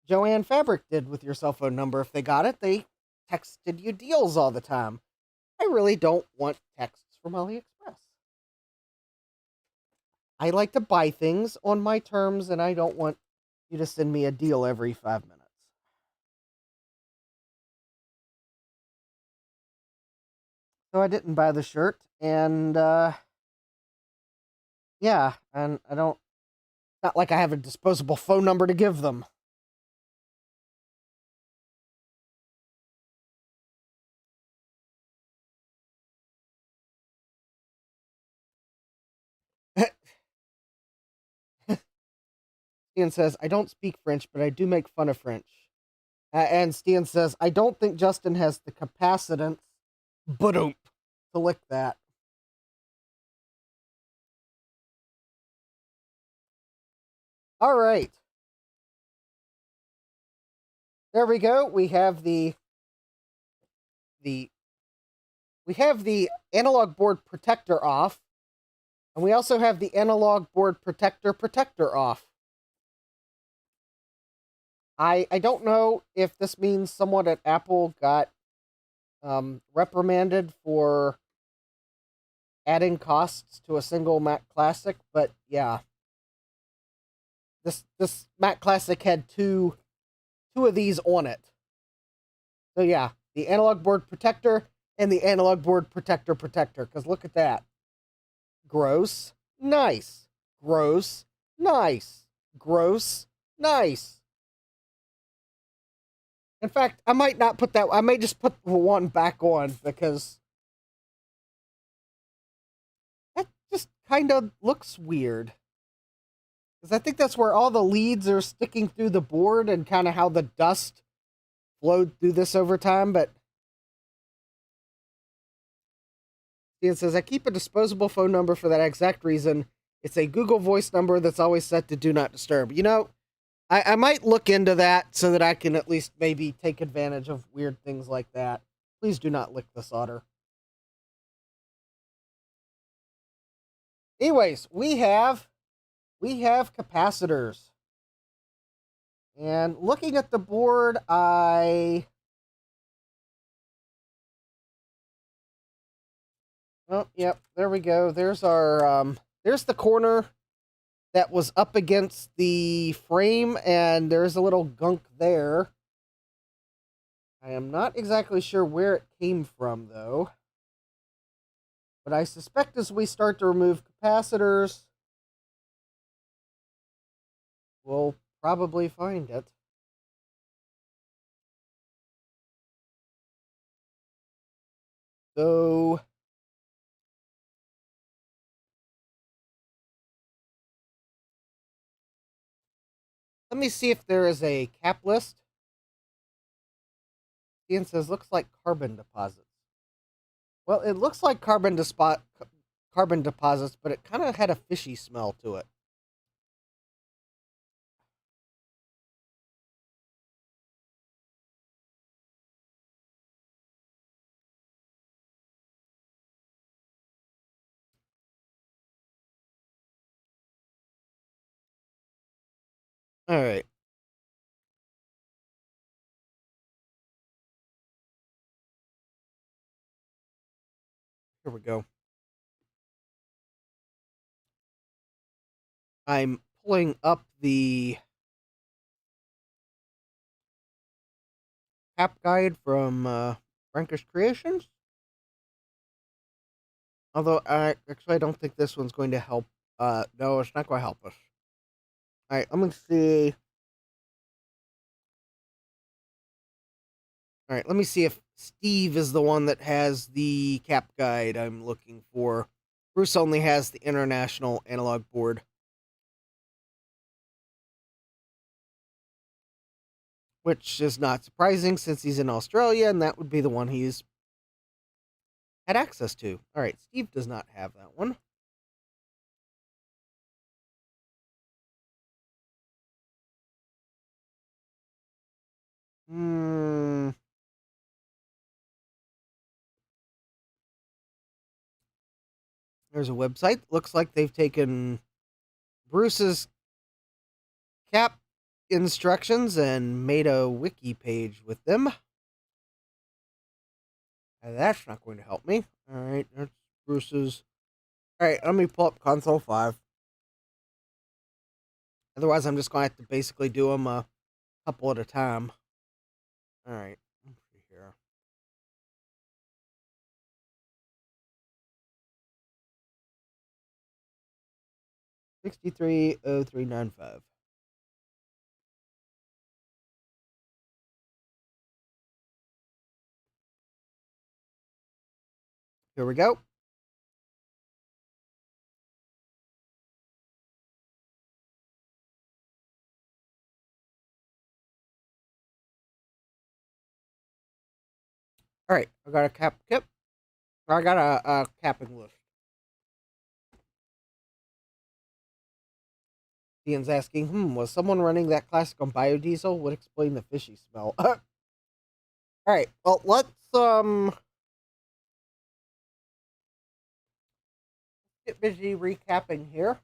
Joanne Fabric did with your cell phone number. If they got it, they texted you deals all the time. I really don't want texts from AliExpress. I like to buy things on my terms, and I don't want you to send me a deal every 5 minutes. So I didn't buy the shirt, and yeah, and I don't, not like I have a disposable phone number to give them. Stian says, I don't speak French, but I do make fun of French. And Stian says, I don't think Justin has the capacitance to lick that. All right. There we go. We have the analog board protector off. And we also have the analog board protector off. I don't know if this means someone at Apple got reprimanded for adding costs to a single Mac Classic, but yeah. This Mac Classic had two of these on it. So yeah, the analog board protector and the analog board protector, because look at that. Gross, nice. Gross, nice. Gross, nice. In fact, I might not put that. I may just put the one back on because that just kind of looks weird. Because I think that's where all the leads are sticking through the board and kind of how the dust flowed through this over time. But Ian says, I keep a disposable phone number for that exact reason. It's a Google Voice number that's always set to Do Not Disturb. You know, I might look into that so that I can at least maybe take advantage of weird things like that. Please do not lick the solder. Anyways, we have capacitors. And looking at the board, oh, yep, there we go. There's our there's the corner that was up against the frame, and there's a little gunk there. I am not exactly sure where it came from, though. But I suspect as we start to remove capacitors, we'll probably find it. So let me see if there is a cap list. Ian says, looks like carbon deposits. Well, it looks like carbon deposits, but it kind of had a fishy smell to it. All right. Here we go. I'm pulling up the cap guide from Frankish Creations. Although I don't think this one's going to help. No, it's not going to help us. All right, let me see. All right, let me see if Steve is the one that has the cap guide I'm looking for. Bruce only has the International Analog Board, which is not surprising since he's in Australia, and that would be the one he's had access to. All right, Steve does not have that one. There's a website. Looks like they've taken Bruce's cap instructions and made a wiki page with them. That's not going to help me. All right, that's Bruce's. All right, let me pull up console 5. Otherwise, I'm just going to have to basically do them a couple at a time. All right, let's see here. $6303.95. Here we go. All right, I got a kit. I got a capping list. Ian's asking, was someone running that classic on biodiesel? Would explain the fishy smell. All right, well, let's get busy recapping here.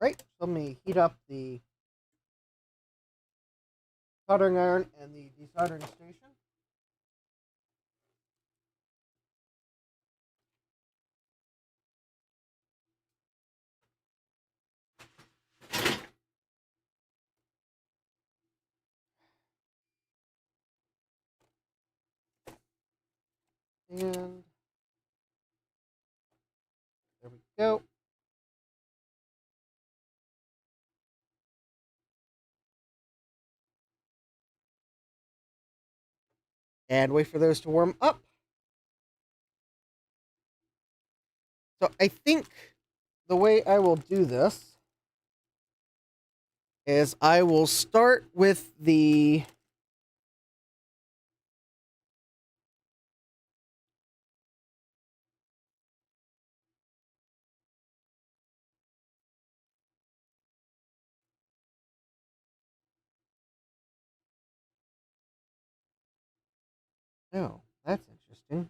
Right, so let me heat up the soldering iron and the desoldering station. And there we go. And wait for those to warm up. So I think the way I will do this is I will start with the oh, that's interesting.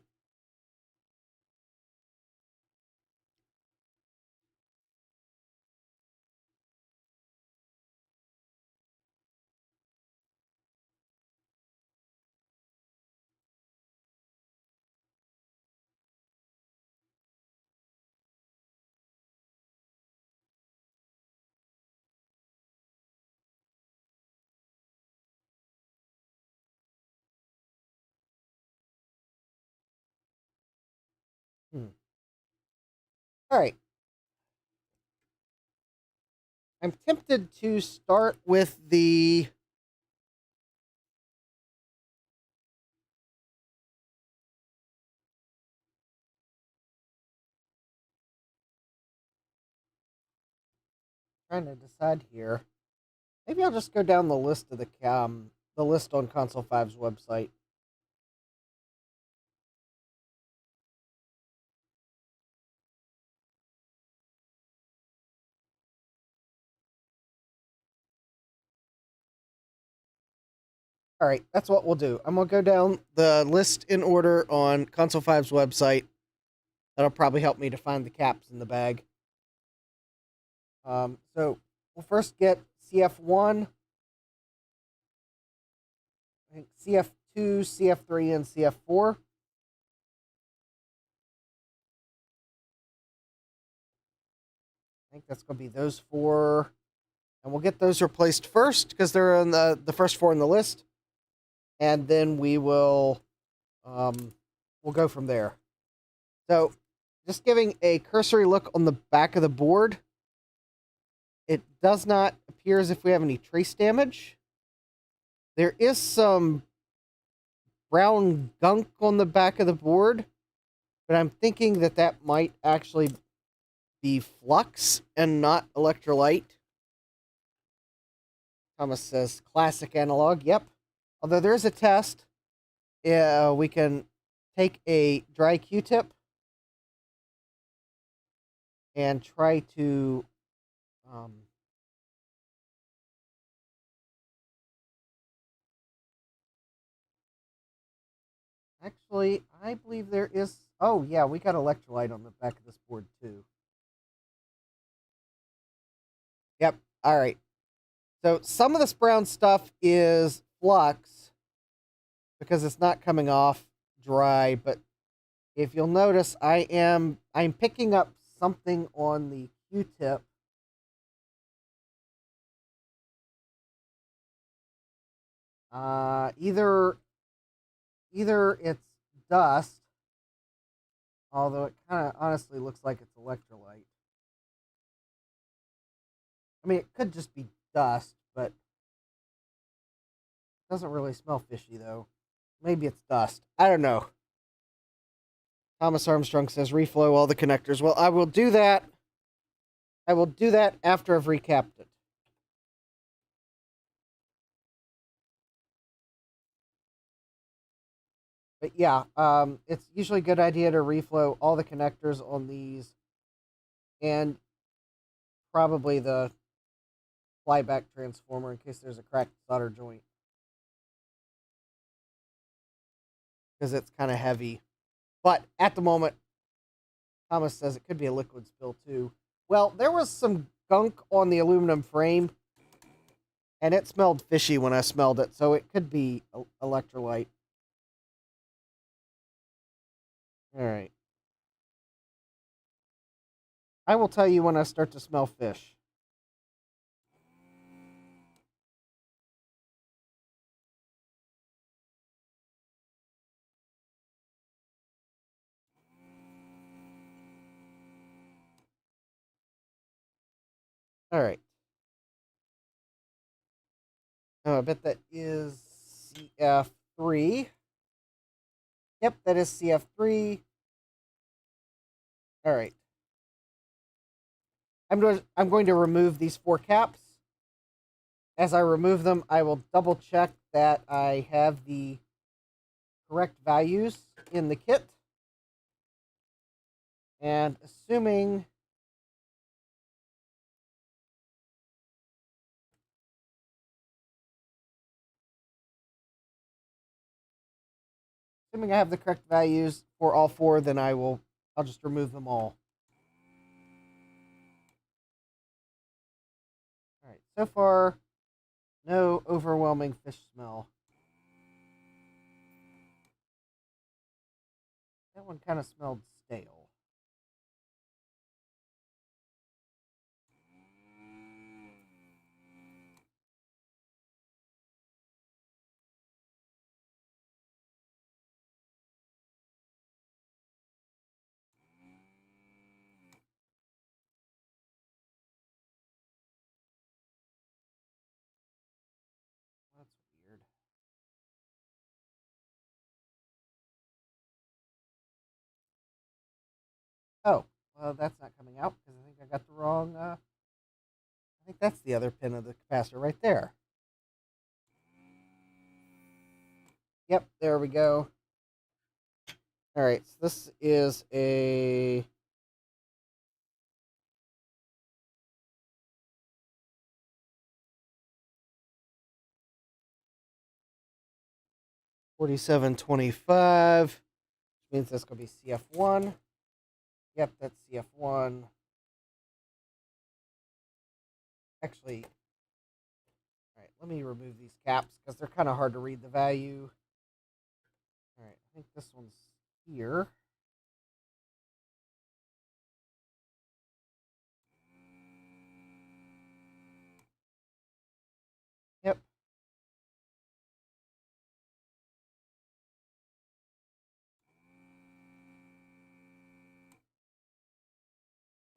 All right. I'm tempted to start with the trying to decide here. Maybe I'll just go down the list of the list on Console 5's website. All right, that's what we'll do. I'm gonna go down the list in order on Console 5's website. That'll probably help me to find the caps in the bag. So we'll first get CF1, I think CF2, CF3, and CF4. I think that's going to be those four. And we'll get those replaced first because they're on the first four on the list. And then we'll go from there. So just giving a cursory look on the back of the board, it does not appear as if we have any trace damage. There is some brown gunk on the back of the board, but I'm thinking that that might actually be flux and not electrolyte. Thomas says classic analog. Yep. Although there is a test, we can take a dry Q-tip and try to actually, I believe there is. Oh, yeah, we got electrolyte on the back of this board, too. Yep. All right. So some of this brown stuff is flux because it's not coming off dry, but if you'll notice, I'm picking up something on the Q-tip. Either it's dust, although it kind of honestly looks like it's electrolyte. I mean, it could just be dust, but it doesn't really smell fishy, though. Maybe it's dust. I don't know. Thomas Armstrong says reflow all the connectors. Well, I will do that. I will do that after I've recapped it. But yeah, it's usually a good idea to reflow all the connectors on these and probably the flyback transformer in case there's a cracked solder joint. Because it's kind of heavy. But at the moment, Thomas says it could be a liquid spill too. Well, there was some gunk on the aluminum frame, and it smelled fishy when I smelled it, so it could be electrolyte. All right. I will tell you when I start to smell fish. All right. Oh, I bet that is CF3. Yep, that is CF3. All right. I'm going to remove these 4 caps. As I remove them, I will double check that I have the correct values in the kit. And assuming I have the correct values for all 4, then I'll just remove them all. All right, so far, no overwhelming fish smell. That one kind of smelled stale. That's weird. Oh, well, that's not coming out because I think I got the wrong. I think that's the other pin of the capacitor right there. Yep, there we go. All right, so this is a 4725, which means that's going to be CF1. Yep, that's CF1. Actually, all right, let me remove these caps because they're kind of hard to read the value. All right, I think this one's here. Yep.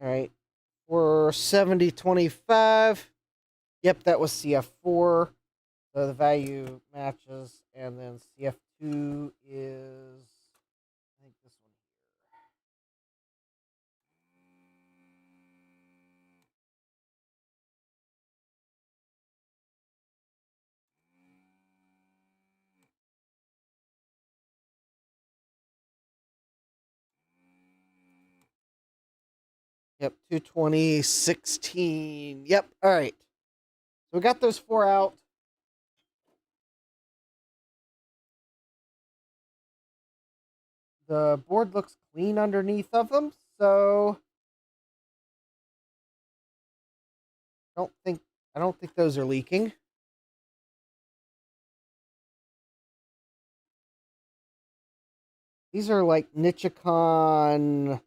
All right, for 7025. Yep, that was CF4. So the value matches, and then CF2 is, I think, this one here. Yep, 22016. Yep, all right. So we got those 4 out. The board looks clean underneath of them, so I don't think those are leaking. These are like Nichicon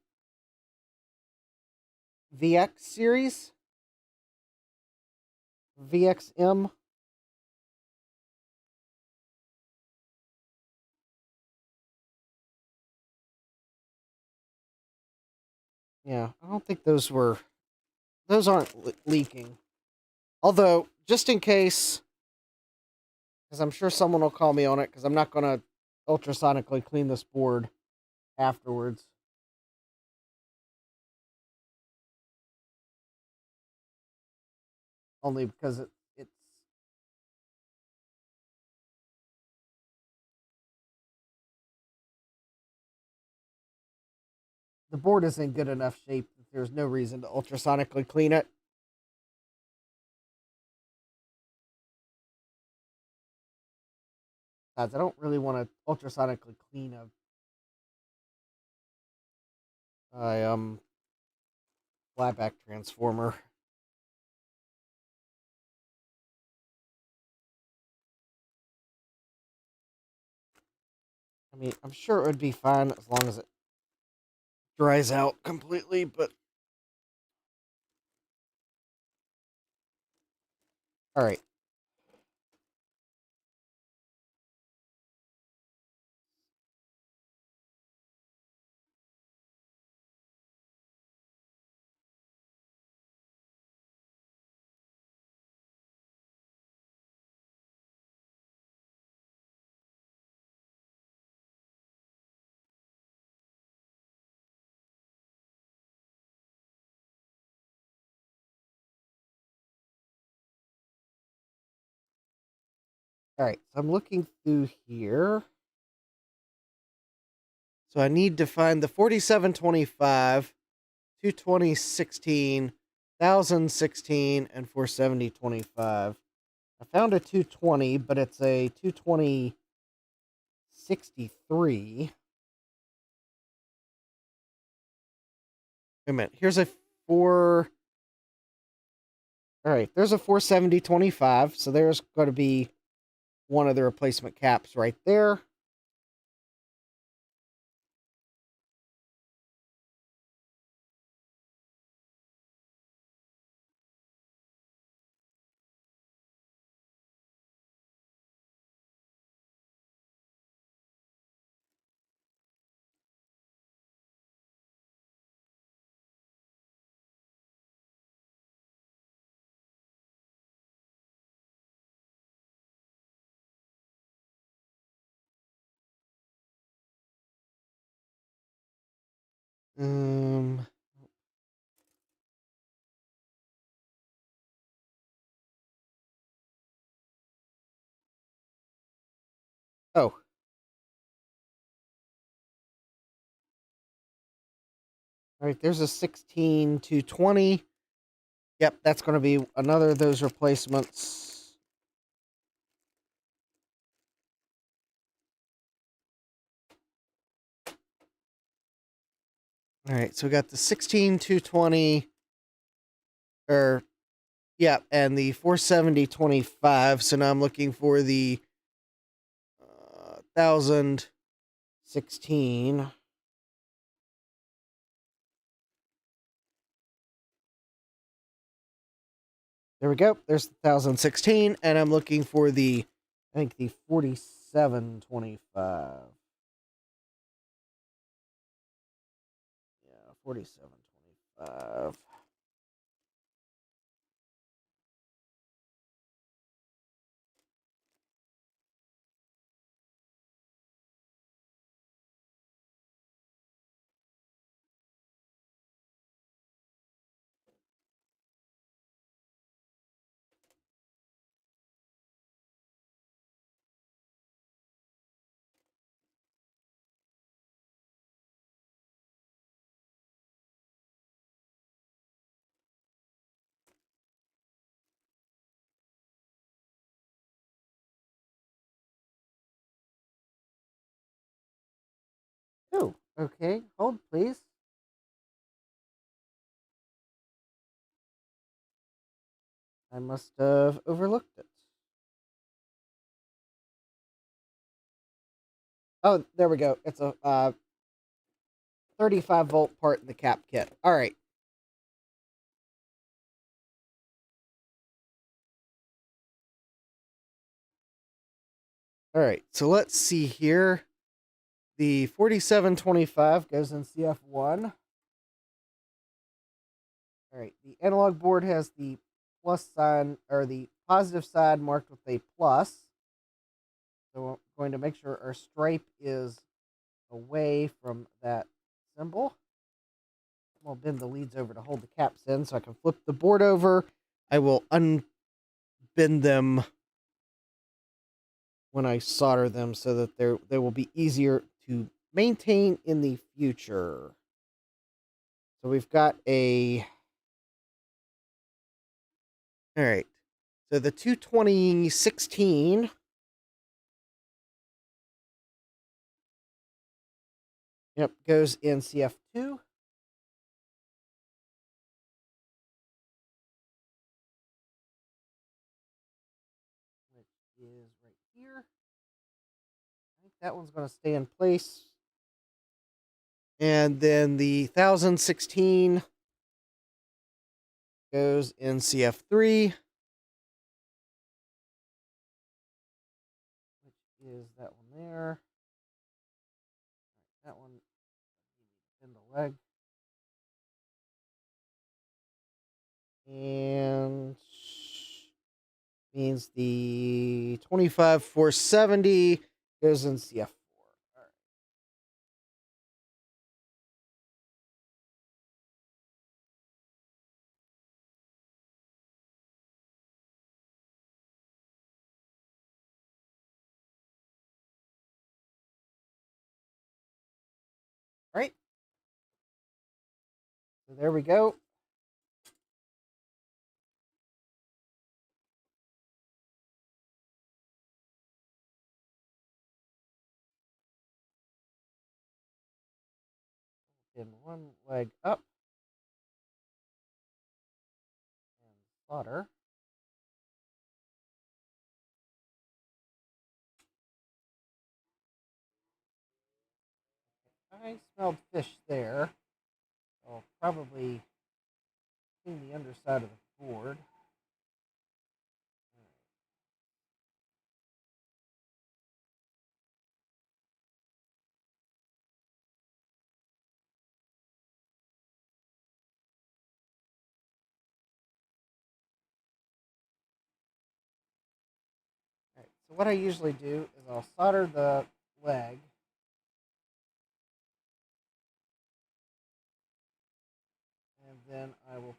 VX series. VXM. Yeah, I don't think those aren't leaking. Although, just in case, because I'm sure someone will call me on it, because I'm not going to ultrasonically clean this board afterwards. Only because it's the board is in good enough shape that there's no reason to ultrasonically clean it. Besides, I don't really want to ultrasonically clean a flatback transformer. I mean, I'm sure it would be fine as long as it dries out completely, but all right. All right, so I'm looking through here. So I need to find the 4725, 22016, 1016, and 47025. I found a 220, but it's a 22063. Wait a minute. Here's a 4. All right, there's a 47025. So there's going to be one of the replacement caps right there. Um. Oh. All right, there's a 16220. Yep, that's going to be another of those replacements. All right, so we got the 16220, or yeah, and the 47025. So now I'm looking for the 1016. There we go. There's the 1016, and I'm looking for the, I think the 4725. Yeah, 4725. Oh, okay. Hold, please. I must have overlooked it. Oh, there we go. It's a 35-volt part in the cap kit. All right. All right. So let's see here. The 4725 goes in CF1. All right. The analog board has the plus sign, or the positive side marked with a plus. So we're going to make sure our stripe is away from that symbol. I'll bend the leads over to hold the caps in so I can flip the board over. I will unbend them when I solder them so that they will be easier to maintain in the future. So we've got a... All right. So the 22016 goes in CF2. Which is right here. I think that one's going to stay in place. And then the 1016 goes in CF3. Which is that one there. That one in the leg. And means the 25470 goes in CF4. All right. So there we go. In one leg up and solder. I smelled fish there. I'll probably clean the underside of the board. Alright, so what I usually do is I'll solder the leg. And then I will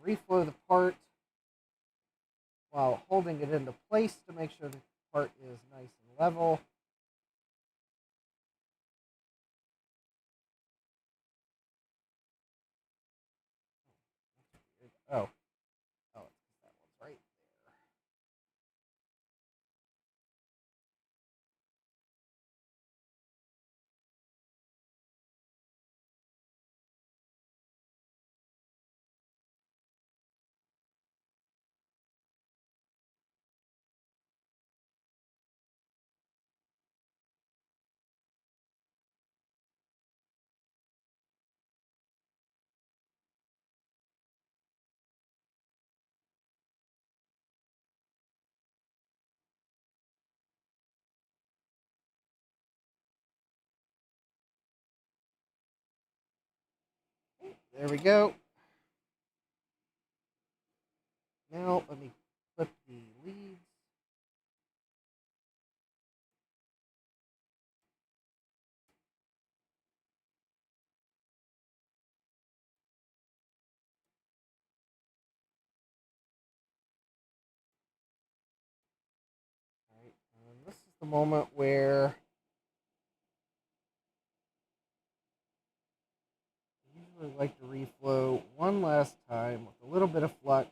reflow the part while holding it into place to make sure the part is nice and level. Oh, that one's right there. There we go. Now let me clip the leads. All right, and this is the moment where I usually like to reflow one last time with a little bit of flux.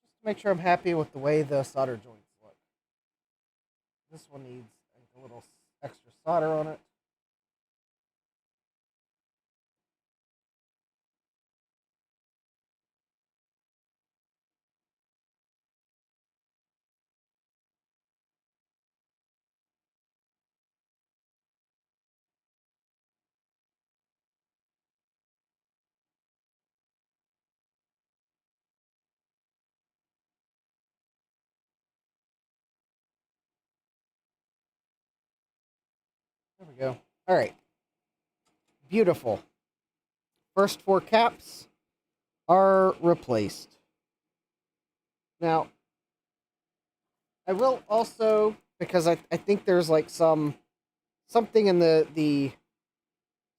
Just to make sure I'm happy with the way the solder joints look. This one needs a little extra solder on it. There we go. All right. Beautiful. First four caps are replaced. Now, I will also, because I think there's like something in the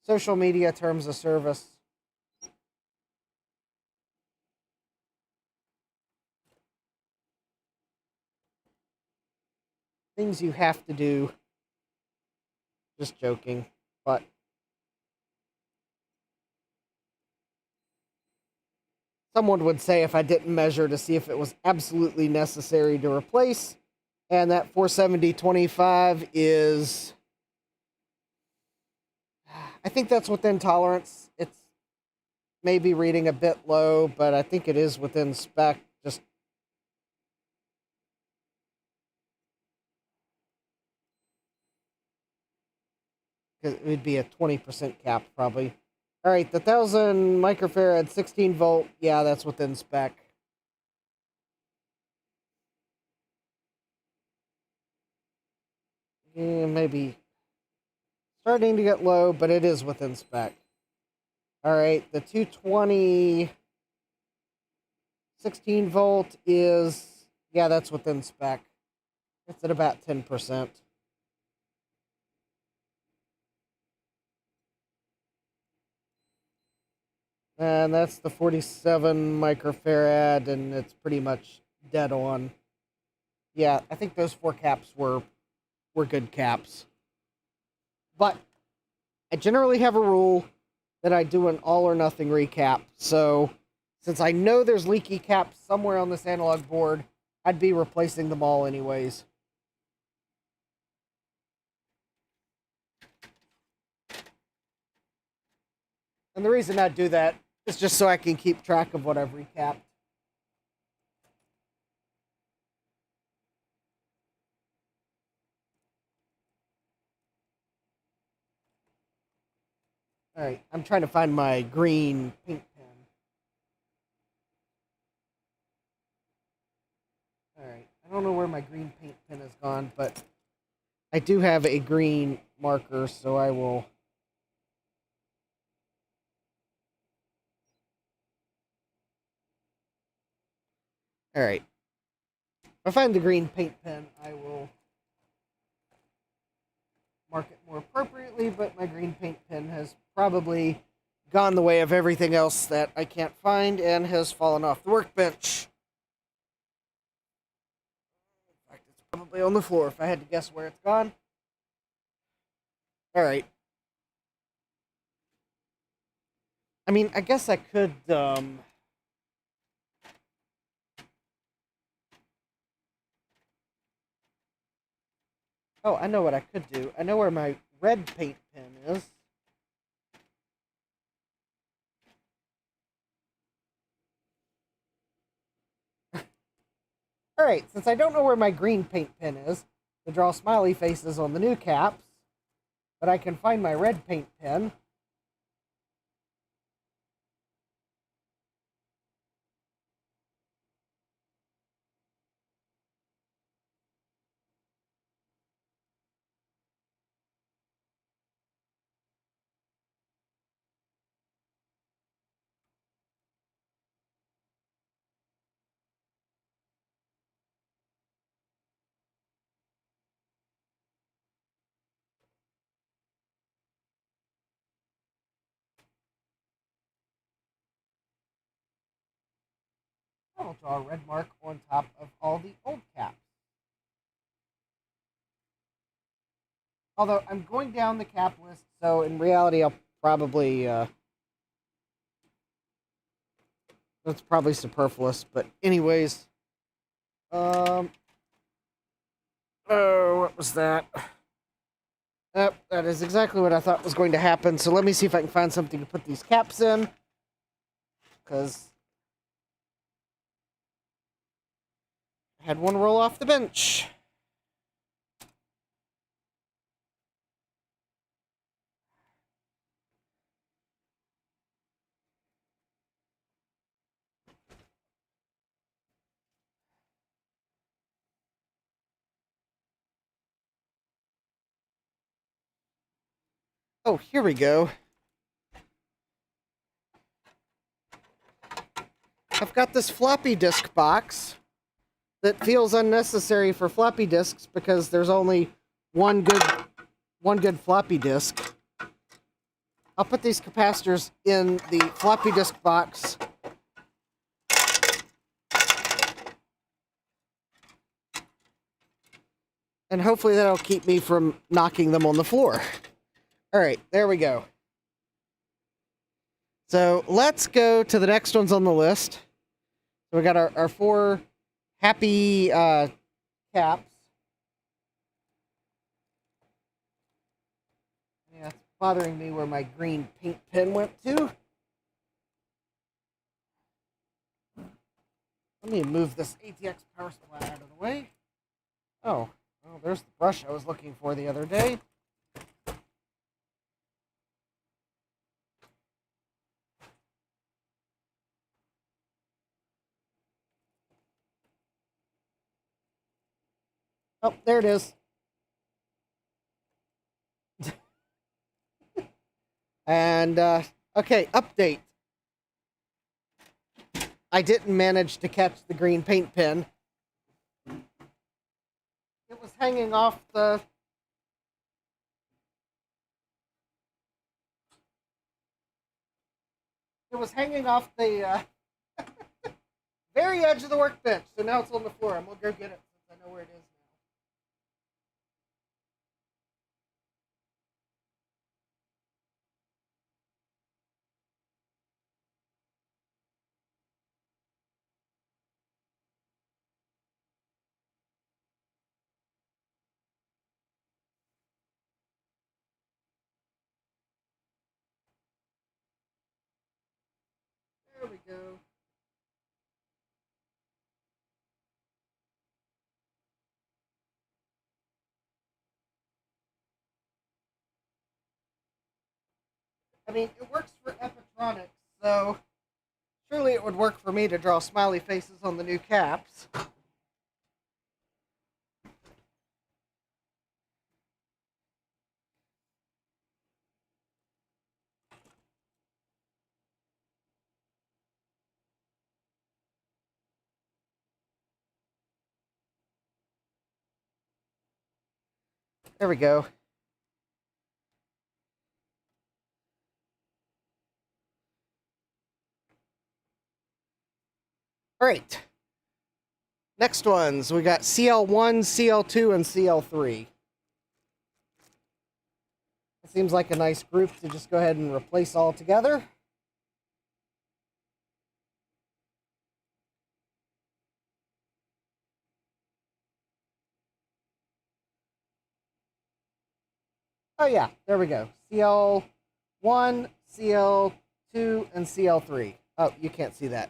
social media terms of service. Things you have to do. Just joking, but someone would say if I didn't measure to see if it was absolutely necessary to replace, and that 470/25 is, I think that's within tolerance. It's maybe reading a bit low, but I think it is within spec. Just it would be a 20% cap probably. All right, the 1000 microfarad 16 volt. Yeah, that's within spec. Yeah, maybe starting to get low, but it is within spec. All right, the 220 16 volt is, yeah, that's within spec. It's at about 10%. And that's the 47 microfarad, and it's pretty much dead on. Yeah, I think those 4 caps were good caps. But I generally have a rule that I do an all or nothing recap. So since I know there's leaky caps somewhere on this analog board, I'd be replacing them all anyways. And the reason I do that is just so I can keep track of what I've recapped. Alright, I'm trying to find my green paint pen. Alright, I don't know where my green paint pen has gone, but I do have a green marker, so I will... Alright. If I find the green paint pen, I will mark it more appropriately, but my green paint pen has probably gone the way of everything else that I can't find and has fallen off the workbench. In fact, it's probably on the floor if I had to guess where it's gone. Alright. I mean, I guess I could, Oh, I know what I could do. I know where my red paint pen is. Alright, since I don't know where my green paint pen is, to draw smiley faces on the new caps, but I can find my red paint pen. I'll draw a red mark on top of all the old caps. Although, I'm going down the cap list, so in reality I'll probably, that's probably superfluous, but anyways. Oh, what was that? Yep, that is exactly what I thought was going to happen, so let me see if I can find something to put these caps in. Because I had one roll off the bench. Oh, here we go. I've got this floppy disk box that feels unnecessary for floppy disks because there's only one good floppy disk. I'll put these capacitors in the floppy disk box. And hopefully that'll keep me from knocking them on the floor. Alright, there we go. So let's go to the next ones on the list. So we got our 4 happy caps. Yeah, it's bothering me where my green paint pen went to. Let me move this ATX power supply out of the way. Oh, well, there's the brush I was looking for the other day. Oh, there it is. And, okay, update. I didn't manage to catch the green paint pen. It was hanging off the... It was hanging off the very edge of the workbench, so now it's on the floor. I'm gonna go get it since I know where it is now. There we go. I mean, it works for electronics, so surely it would work for me to draw smiley faces on the new caps. There we go. All right. Next ones, we got CL1, CL2, and CL3. It seems like a nice group to just go ahead and replace all together. Oh yeah, there we go. CL1, CL2, and CL3. Oh, you can't see that.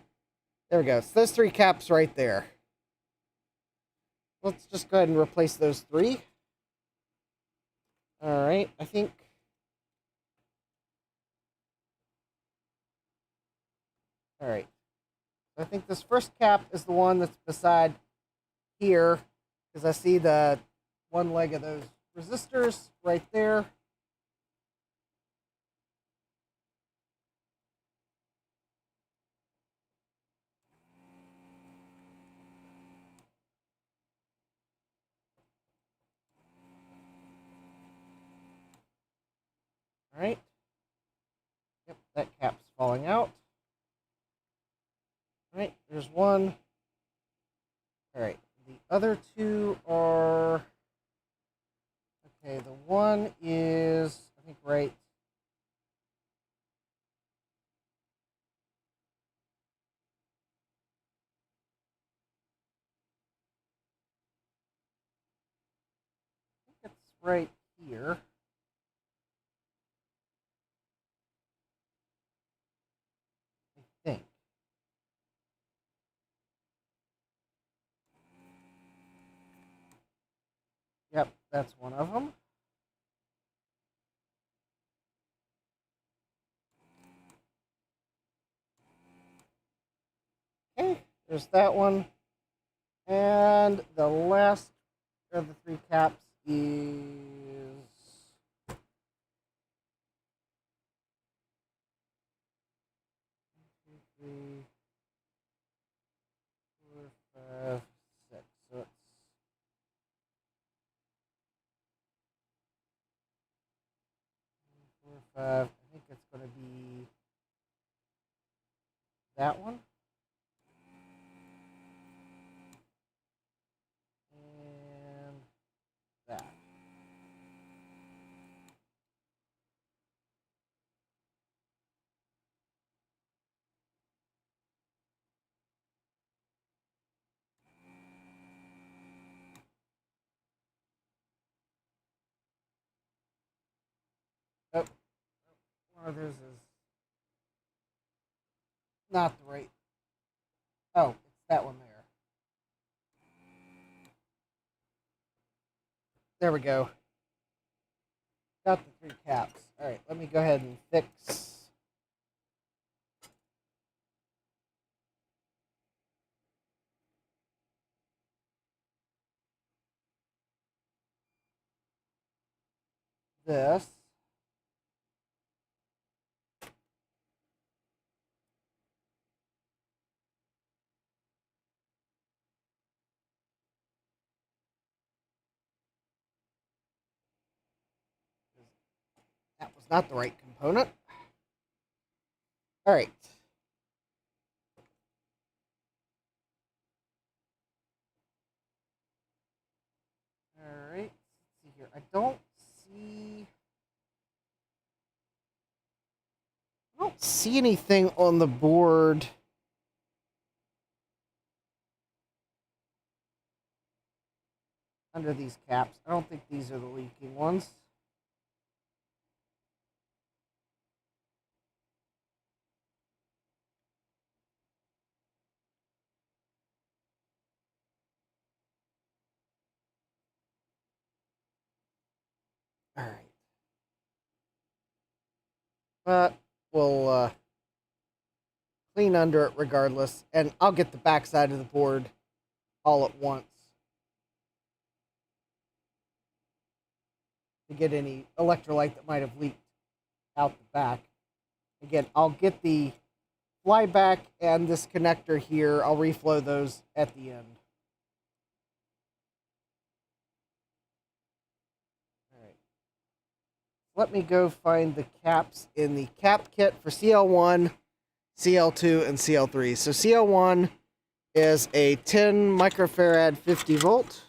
There we go. So those three caps right there. Let's just go ahead and replace those three. All right, I think... All right. I think this first cap is the one that's beside here, because I see the one leg of those resistors right there. All right. Yep, that cap's falling out. All right, there's one. All right, the other two are... Okay, the one is, I think, right... I think it's right here. I think. Yep, that's one of them. Okay, there's that one. And the last of the three caps is... 3, 4, 5, 6. So it's 4, 5. I think it's going to be that one. And that. Oh, one of those is not the right. Oh, it's that one there. There we go. Got the three caps. All right, let me go ahead and fix this. That was not the right component. All right. Alright, let's see here. I don't see anything on the board. Under these caps. I don't think these are the leaking ones. All right. But we'll clean under it regardless, and I'll get the back side of the board all at once to get any electrolyte that might have leaked out the back. Again, I'll get the flyback and this connector here. I'll reflow those at the end. All right. Let me go find the caps in the cap kit for CL1, CL2, and CL3. So CL1 is a 10 microfarad 50 volt.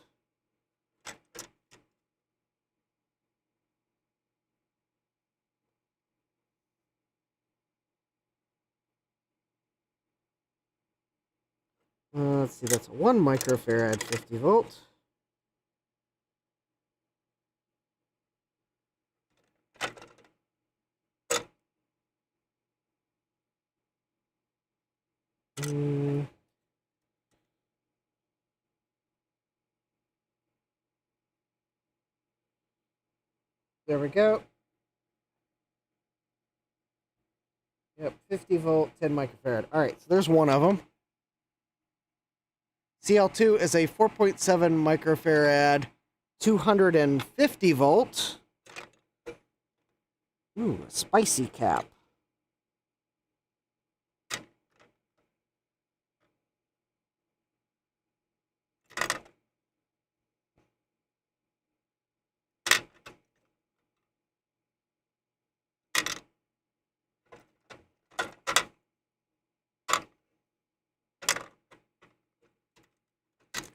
Let's see, that's a 1 microfarad 50 volt. There we go. Yep, 50 volt, 10 microfarad. All right, so there's one of them. CL2 is a 4.7 microfarad, 250 volt. Ooh, a spicy cap.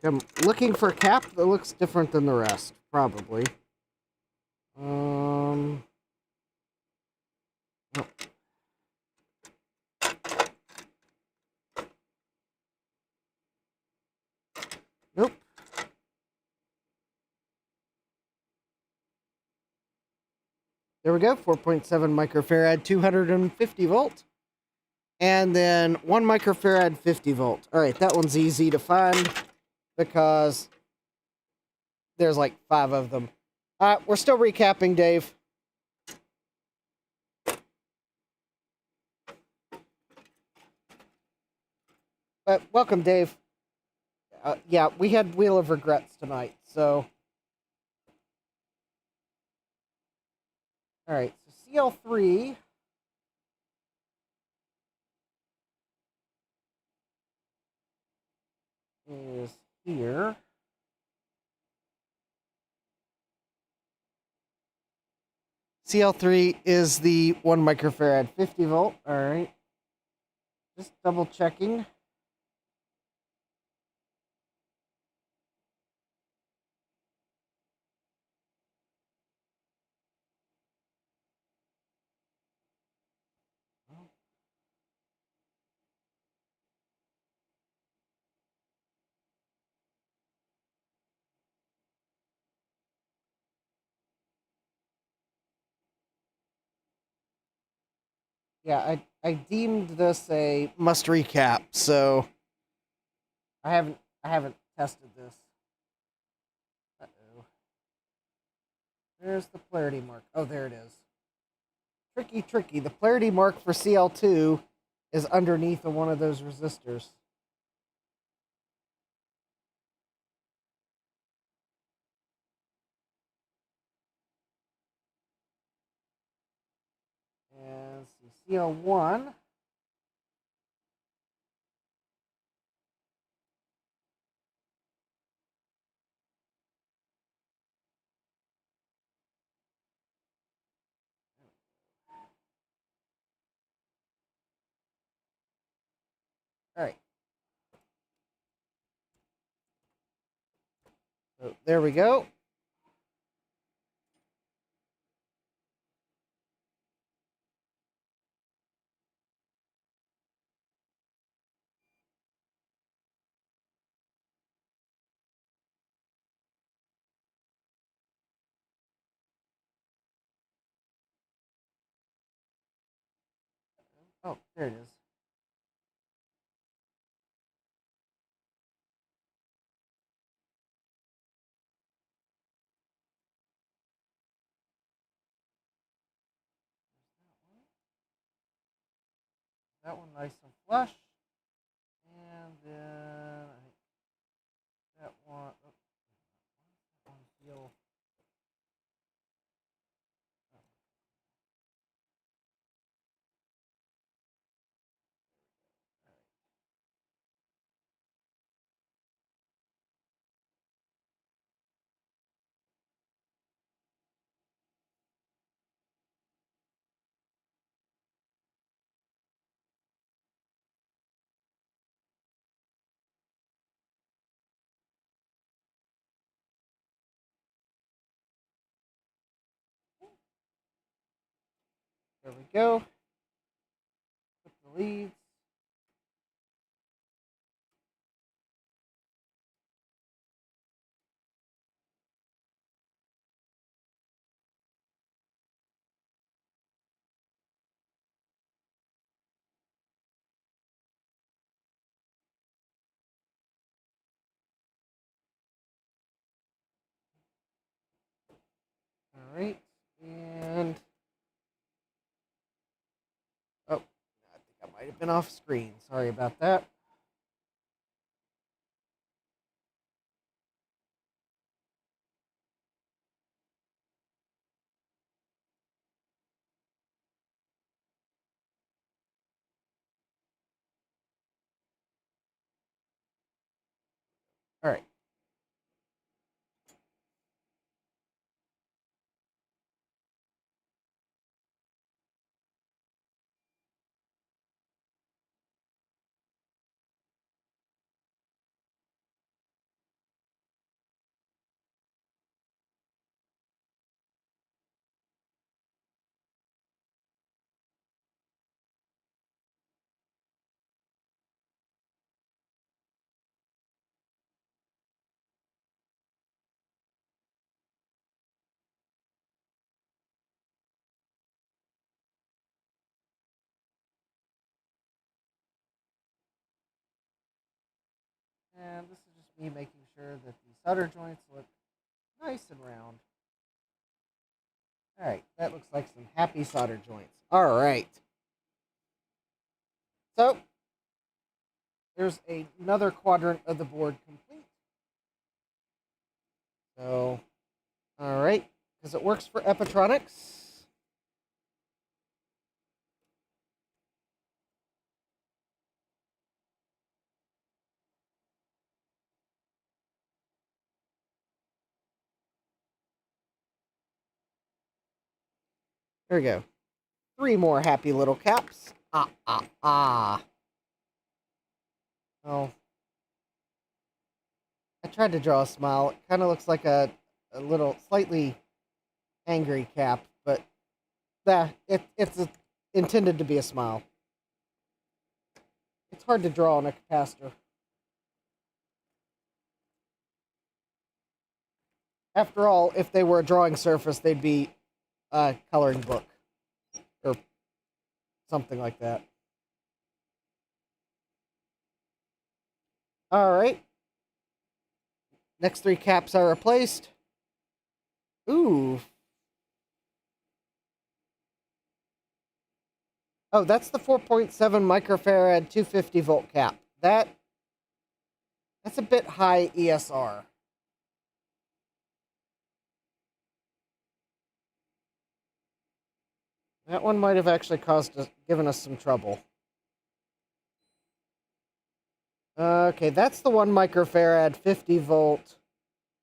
I'm looking for a cap that looks different than the rest, probably. Oh. Nope. There we go, 4.7 microfarad, 250 volt. And then 1 microfarad, 50 volt. All right, that one's easy to find because there's like 5 of them. We're still recapping, Dave. But welcome, Dave. Yeah, we had Wheel of Regrets tonight, so. All right, so CL3 is here. CL3 is the 1 microfarad 50 volt. All right. Just double checking. Yeah, I deemed this a must recap, so I haven't tested this. Uh-oh. There's the polarity mark. Oh, there it is. Tricky. The polarity mark for CL2 is underneath of one of those resistors. And see, CL1. All right. So there we go. Oh, there it is. That one nice and flush. And then I think that one. Oh, that one feel. There we go. Put the leads. All right. And oh, I think I might have been off screen. Sorry about that. All right. And this is just me making sure that the solder joints look nice and round. All right, that looks like some happy solder joints. All right. So, there's another quadrant of the board complete. So, all right, because it works for epitronics. There we go. 3 more happy little caps. Oh. I tried to draw a smile. It kind of looks like a little slightly angry cap, but it's intended to be a smile. It's hard to draw on a capacitor. After all, if they were a drawing surface, they'd be a coloring book or something like that. All right. Next 3 caps are replaced. Ooh. Oh, that's the 4.7 microfarad 250 volt cap. That's a bit high ESR. That one might have actually given us some trouble. Okay, that's the 1 microfarad 50 volt.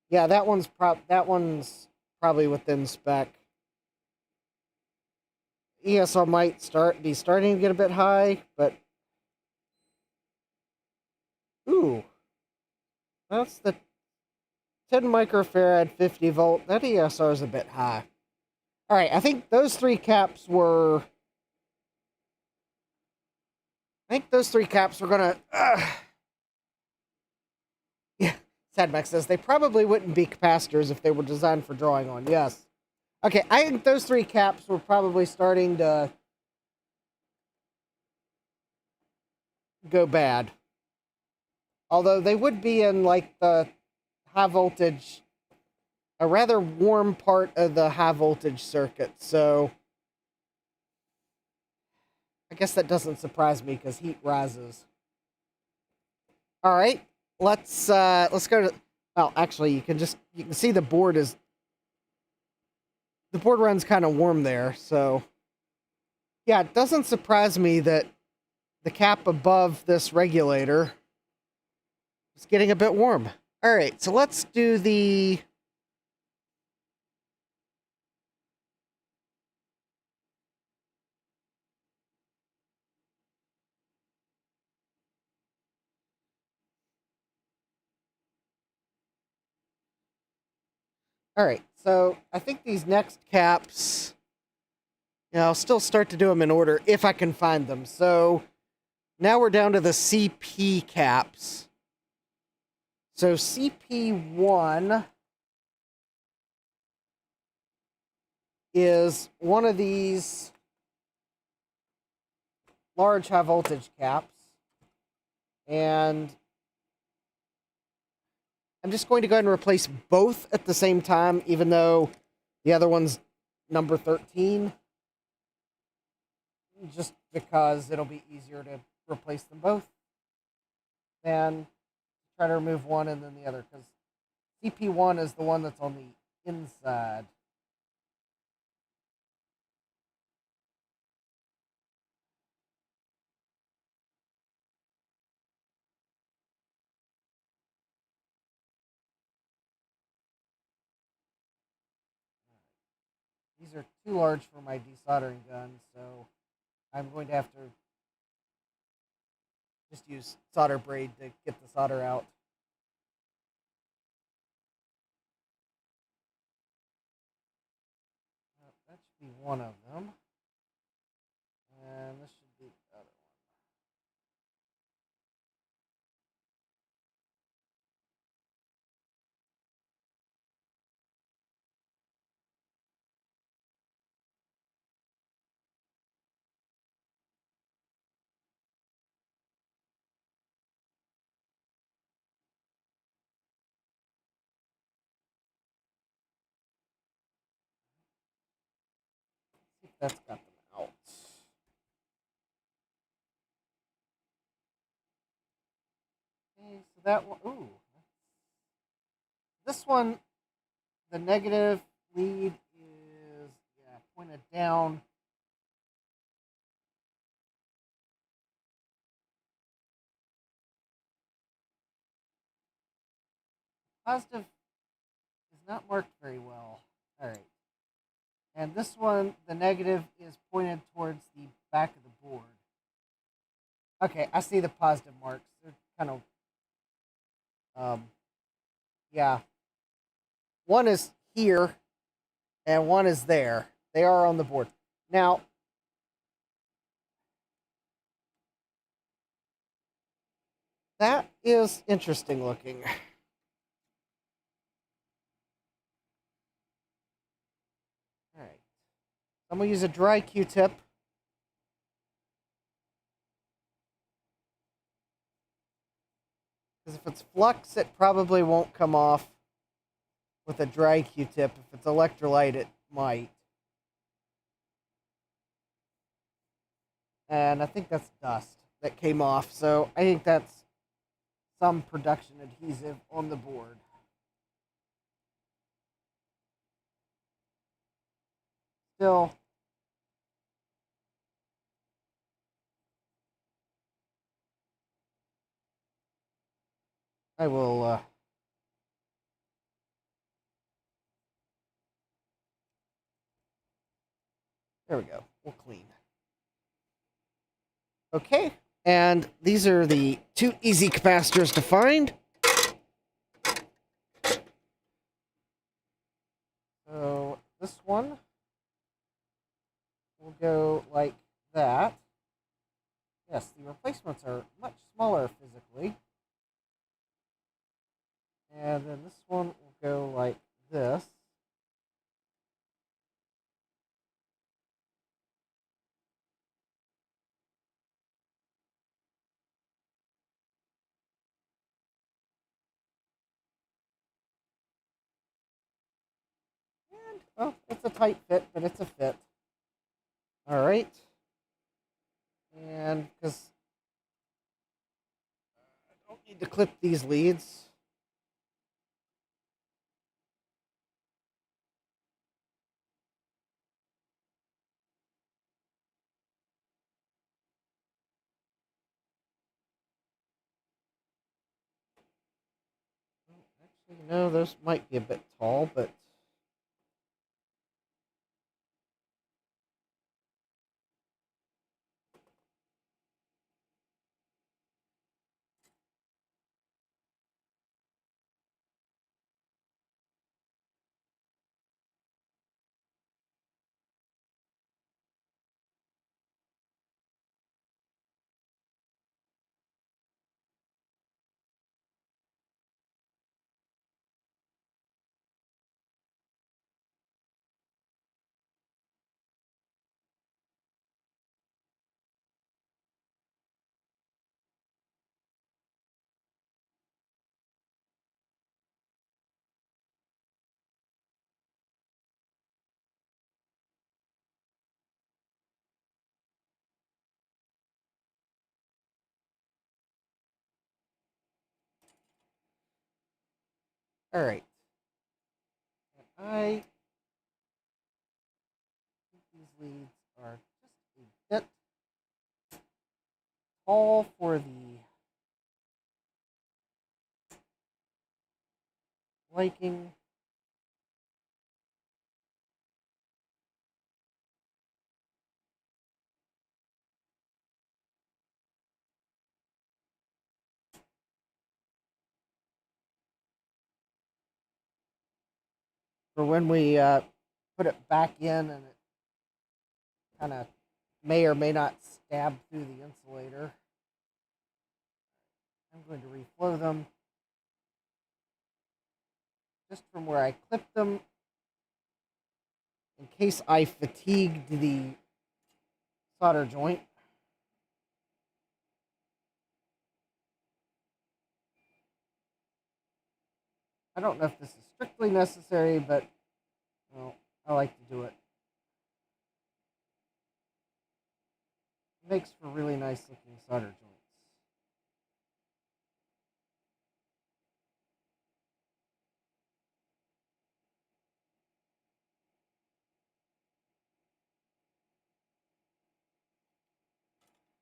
Yeah, that one's probably within spec. ESR might be starting to get a bit high, but ooh, that's the 10 microfarad 50 volt. That ESR is a bit high. All right, I think those 3 caps were. Gonna. Yeah, Sadmax says they probably wouldn't be capacitors if they were designed for drawing on. Yes. Okay, I think those 3 caps were probably starting to. go bad. Although they would be in like the high voltage, a rather warm part of the high voltage circuit. So I guess that doesn't surprise me because heat rises. All right, let's go to. Well, actually, you can see the board runs kind of warm there. So yeah, it doesn't surprise me that the cap above this regulator is getting a bit warm. All right, so let's do the. All right, so I think these next caps, I'll still start to do them in order if I can find them. So now we're down to the CP caps. So CP1 is one of these large high voltage caps. And I'm just going to go ahead and replace both at the same time, even though the other one's number 13. Just because it'll be easier to replace them both than try to remove one and then the other, because CP1 is the one that's on the inside. These are too large for my desoldering gun, so I'm going to have to just use solder braid to get the solder out. That should be one of them. And this should be the other one. See if that's got them out. Okay, so that one, ooh. This one, the negative lead is, pointed down. Positive is not marked very well. All right. And this one, the negative is pointed towards the back of the board. Okay, I see the positive marks. They're kind of, yeah. One is here, and one is there. They are on the board. Now, that is interesting looking. All right. I'm going to use a dry Q-tip. Because if it's flux, it probably won't come off with a dry Q-tip. If it's electrolyte, it might. And I think that's dust that came off. So I think that's some production adhesive on the board. Still, I will, there we go. We'll clean. Okay, and these are the two easy capacitors to find. So this one will go like that. Yes, the replacements are much smaller physically. And then this one will go like this. mind. Well, it's a tight fit, but it's a fit. All right. And because I don't need to clip these leads. Actually, no, those might be a bit tall, but all right. I think these leads are just a bit tall for the liking. For when we put it back in and it kind of may or may not stab through the insulator. I'm going to reflow them just from where I clipped them in case I fatigued the solder joint. I don't know if this is strictly necessary, but well, I like to do it. It makes for really nice looking solder joints.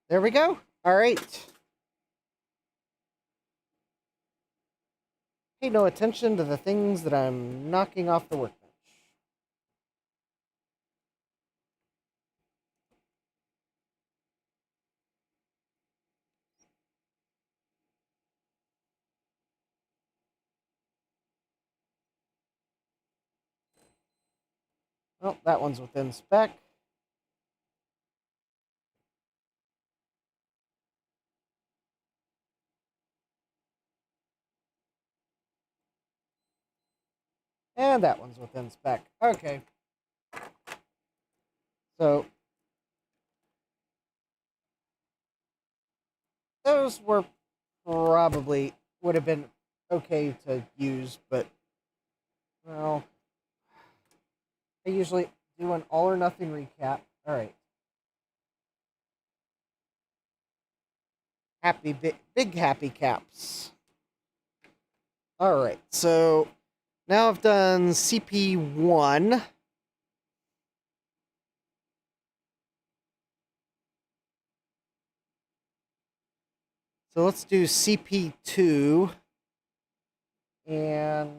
There we go. All right. Pay no attention to the things that I'm knocking off the workbench. Well, that one's within spec. And that one's within spec. Okay. So those were probably would have been okay to use, but well, I usually do an all or nothing recap. All right. Happy big happy caps. All right. So now I've done CP1. So let's do CP2 and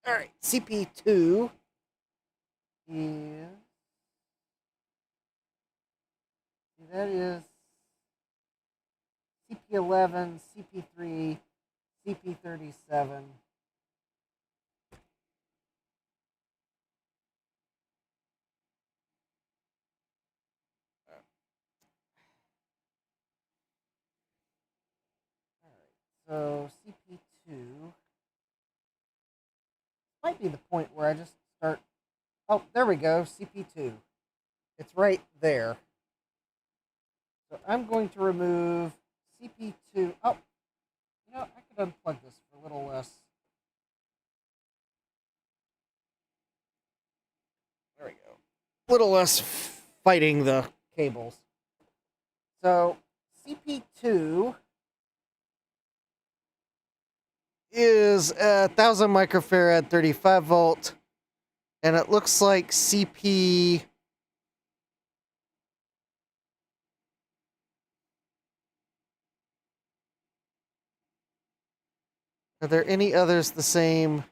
all right, CP2 is that is CP11, CP3, CP37. All right. So CP2 might be the point where I just start. Oh, there we go. CP2. It's right there. So I'm going to remove CP2. Oh, you know, I could unplug this for a little less. There we go. A little less fighting the cables. So CP2 is 1,000 microfarad, 35 volt, and it looks like CP. Are there any others the same?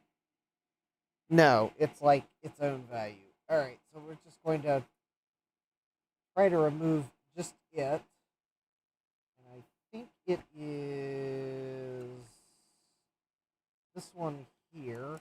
No, it's like its own value. All right, so we're just going to try to remove just it. And I think it is this one here.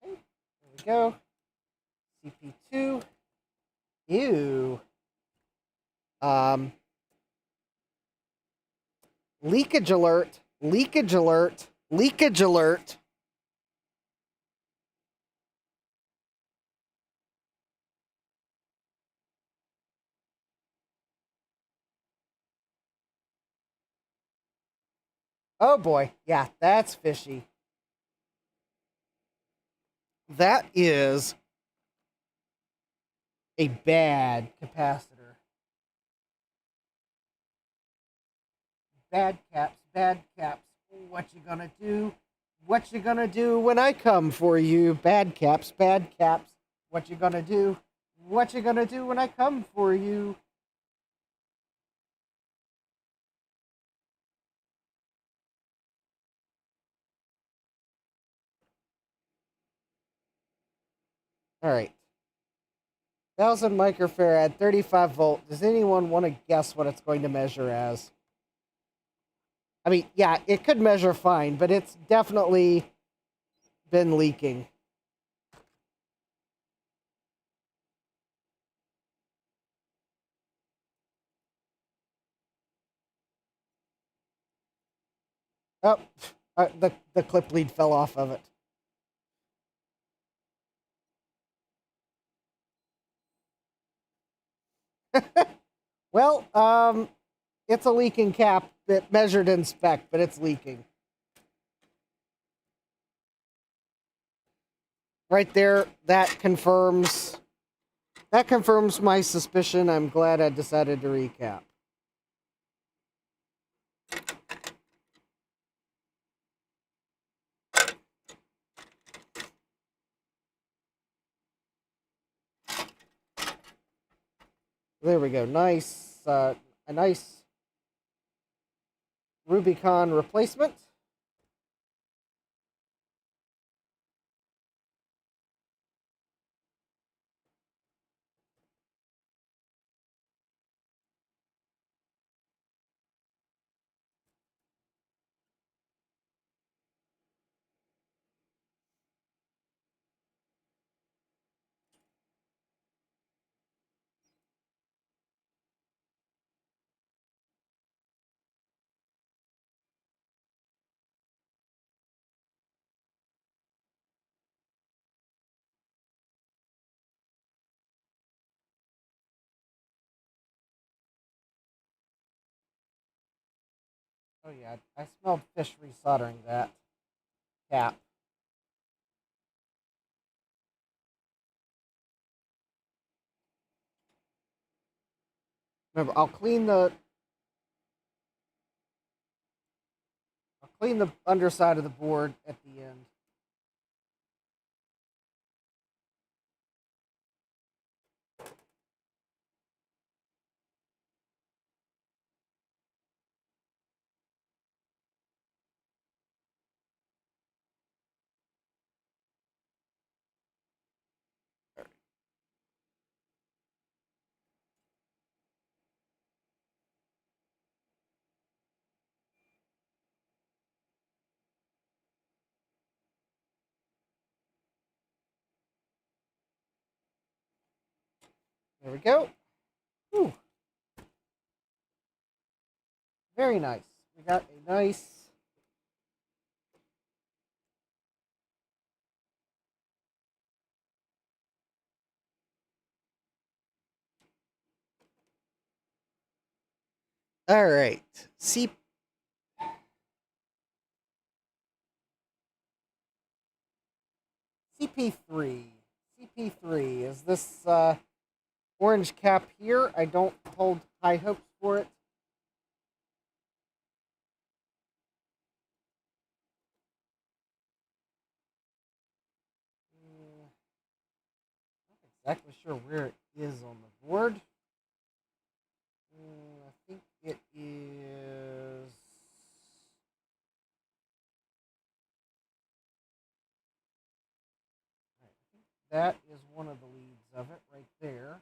Okay, there we go. CP2. Ew. Leakage alert. Leakage alert. Leakage alert. Oh boy. Yeah, that's fishy. That is a bad capacitor. Bad caps, bad caps. What you gonna do? What you gonna do when I come for you? Bad caps, bad caps. What you gonna do? What you gonna do when I come for you? All right. 1,000 microfarad, 35 volt. Does anyone want to guess what it's going to measure as? I mean, yeah, it could measure fine, but it's definitely been leaking. Oh, the clip lead fell off of it. Well, it's a leaking cap. It measured in spec, but it's leaking. Right there, that confirms my suspicion. I'm glad I decided to recap. There we go. Nice, a nice Rubicon replacement. Oh yeah, I smelled fish resoldering that cap. Remember, I'll clean the underside of the board at the end. There we go. Whew. Very nice. We got a nice... All right. CP3. CP3. Is this orange cap here? I don't hold high hopes for it. Not exactly sure where it is on the board. I think it is... That is one of the leads of it right there.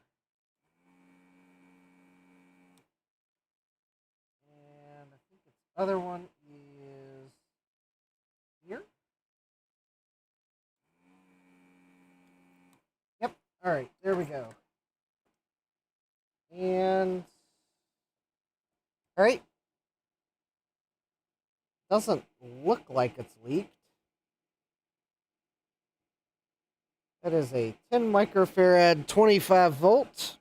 And I think its other one is here. Yep. All right. There we go. And all right. Doesn't look like it's leaked. That is a 10 microfarad, 25 volt.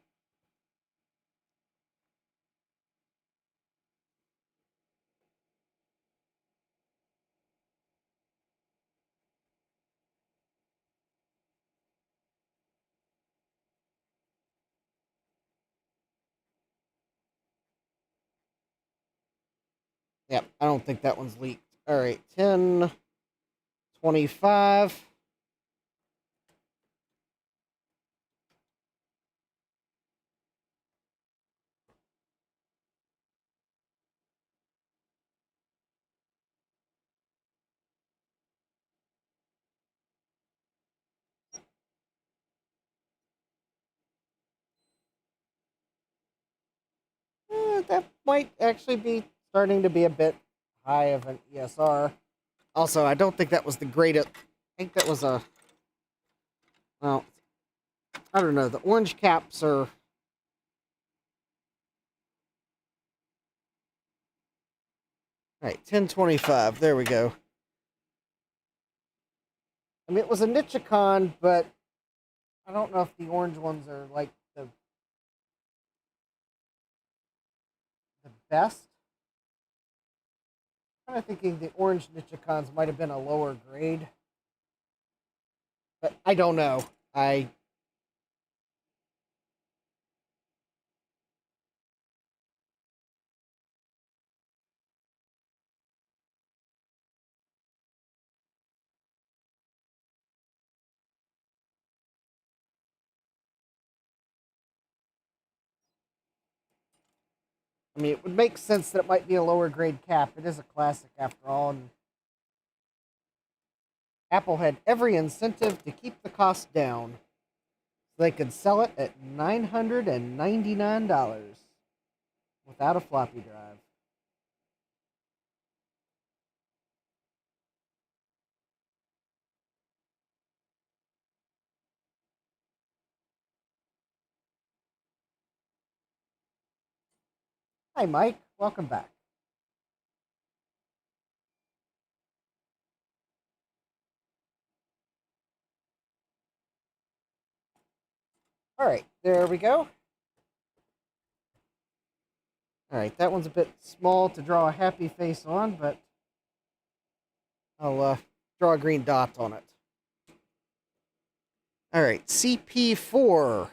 Yep, I don't think that one's leaked. All right, 10, 25. That might actually be starting to be a bit high of an ESR. Also, I don't think that was the greatest. I think that was a... Well, I don't know. The orange caps are... All right, 1025. There we go. I mean, it was a Nichicon, but I don't know if the orange ones are like the best. I'm kind of thinking the orange Nichicons might have been a lower grade, but I don't know. I mean, it would make sense that it might be a lower grade cap. It is a classic after all, and Apple had every incentive to keep the cost down so they could sell it at $999 without a floppy drive. Hi, Mike. Welcome back. All right, there we go. All right, that one's a bit small to draw a happy face on, but I'll draw a green dot on it. All right, CP4 is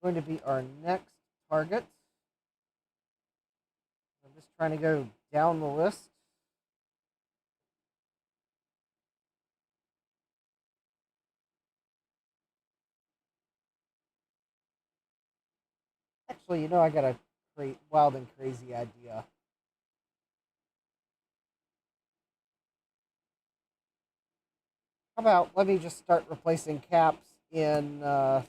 going to be our next target. I'm just trying to go down the list. Actually, you know, I got a wild and crazy idea. How about let me just start replacing caps in the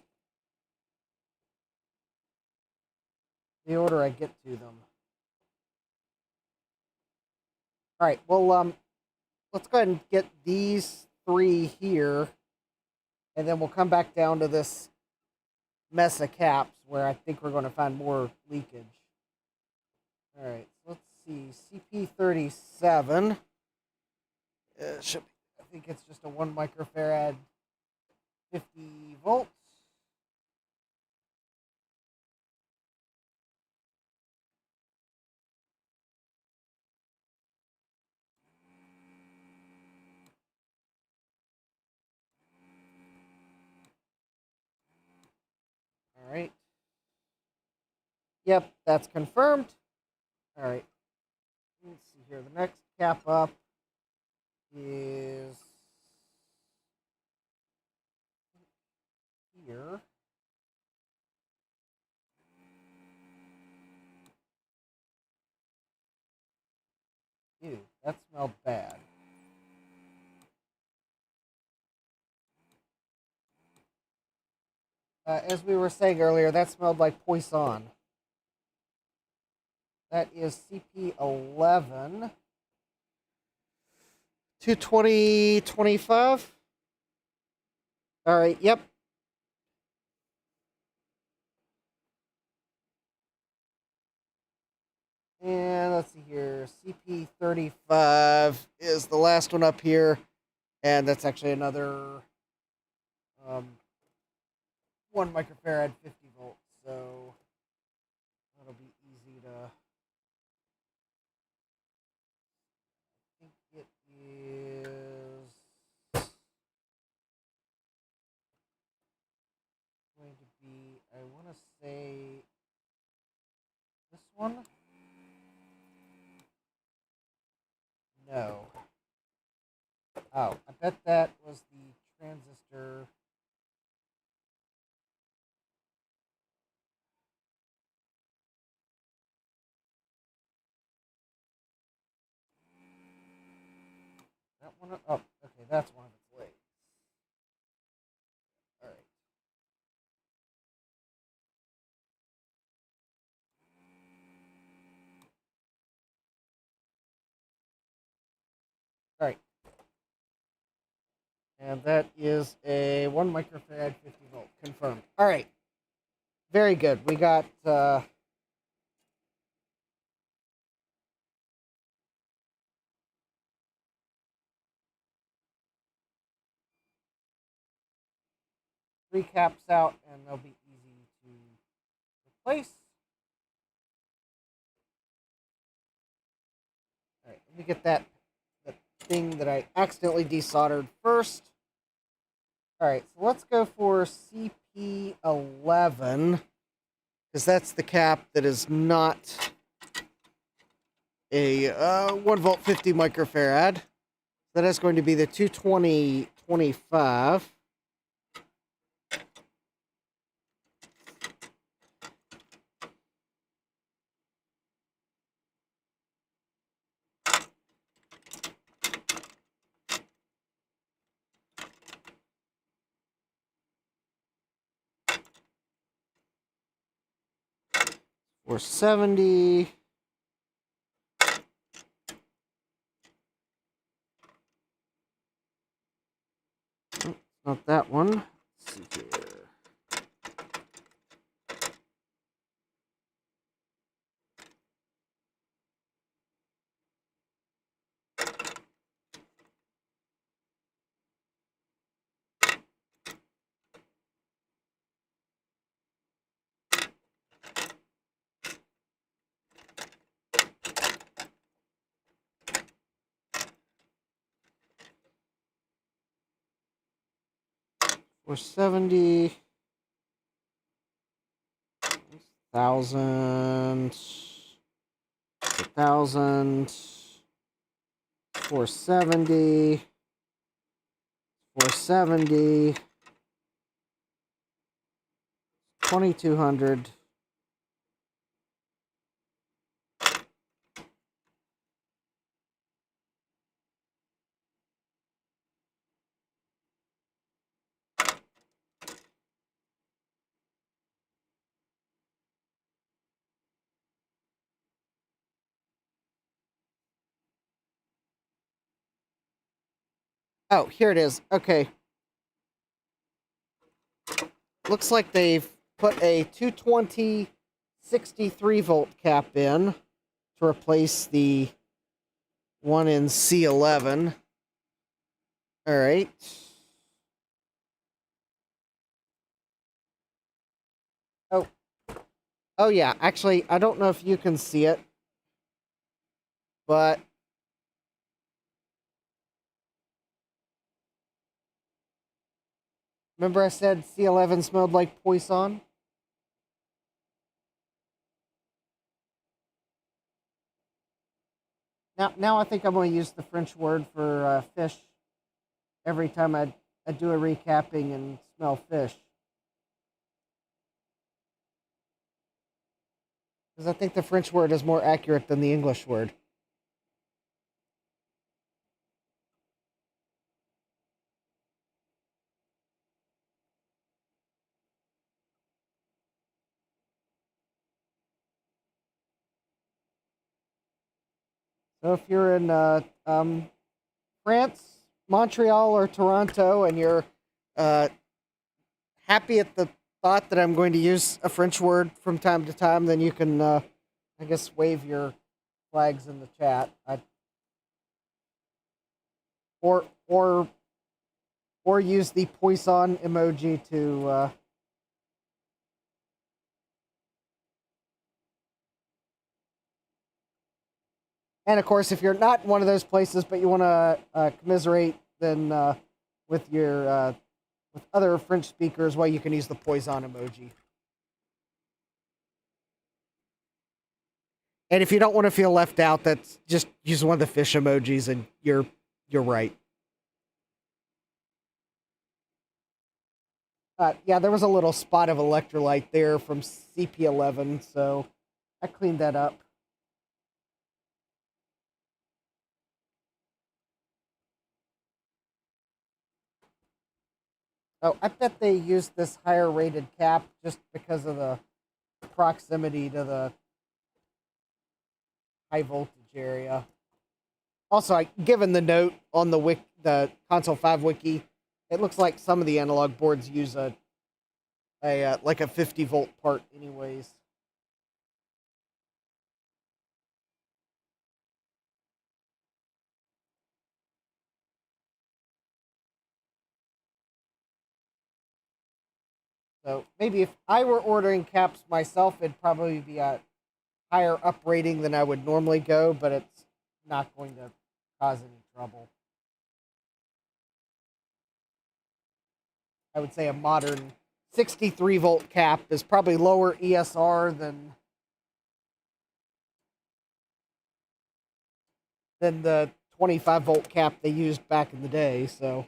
order I get to them. All right, well, let's go ahead and get these three here, and then we'll come back down to this mess of caps where I think we're going to find more leakage. All right, so let's see. CP37. Should be, I think it's just a 1 microfarad, 50 volts. All right. Yep, that's confirmed. All right. Let's see here. The next cap up is here. Ew, that smelled bad. As we were saying earlier, that smelled like poison. That is CP11. 22025. All right, yep. And let's see here. CP35 is the last one up here. And that's actually another 1 microfarad, 50 volts. So that'll be easy to. I think it is going to be, I want to say this one. No. Oh, I bet that was the transistor. That one? Oh, okay, that's one of its legs. All right. All right. And that is a 1 microfarad, 50 volt. Confirmed. All right. Very good. We got 3 caps out, and they'll be easy to replace. All right. Let me get that thing that I accidentally desoldered first. All right. So let's go for CP11, because that's the cap that is not a 1 volt, 50 microfarad. That is going to be the 22025. Or 70. Not that one. Let's see here. Or 70. 1,000. 1,000. 470. 470. 2,200. Oh, here it is. Okay. Looks like they've put a 220 63-volt cap in to replace the one in C11. All right. Oh yeah, actually, I don't know if you can see it, but remember I said C11 smelled like poison? Now I think I'm going to use the French word for fish every time I do a recapping and smell fish. Because I think the French word is more accurate than the English word. So if you're in France, Montreal, or Toronto, and you're uh, happy at the thought that I'm going to use a French word from time to time, then you can, I guess, wave your flags in the chat. Or use the poison emoji to. And of course, if you're not in one of those places, but you want to commiserate, then with your with other French speakers, well, you can use the poison emoji. And if you don't want to feel left out, that's just use one of the fish emojis, and you're right. Yeah, there was a little spot of electrolyte there from CP11, so I cleaned that up. Oh, I bet they used this higher rated cap just because of the proximity to the high voltage area. Also, given the note on the Console 5 wiki, it looks like some of the analog boards use a like a 50-volt part anyways. So maybe if I were ordering caps myself, it'd probably be a higher up rating than I would normally go, but it's not going to cause any trouble. I would say a modern 63-volt cap is probably lower ESR than the 25-volt cap they used back in the day, so.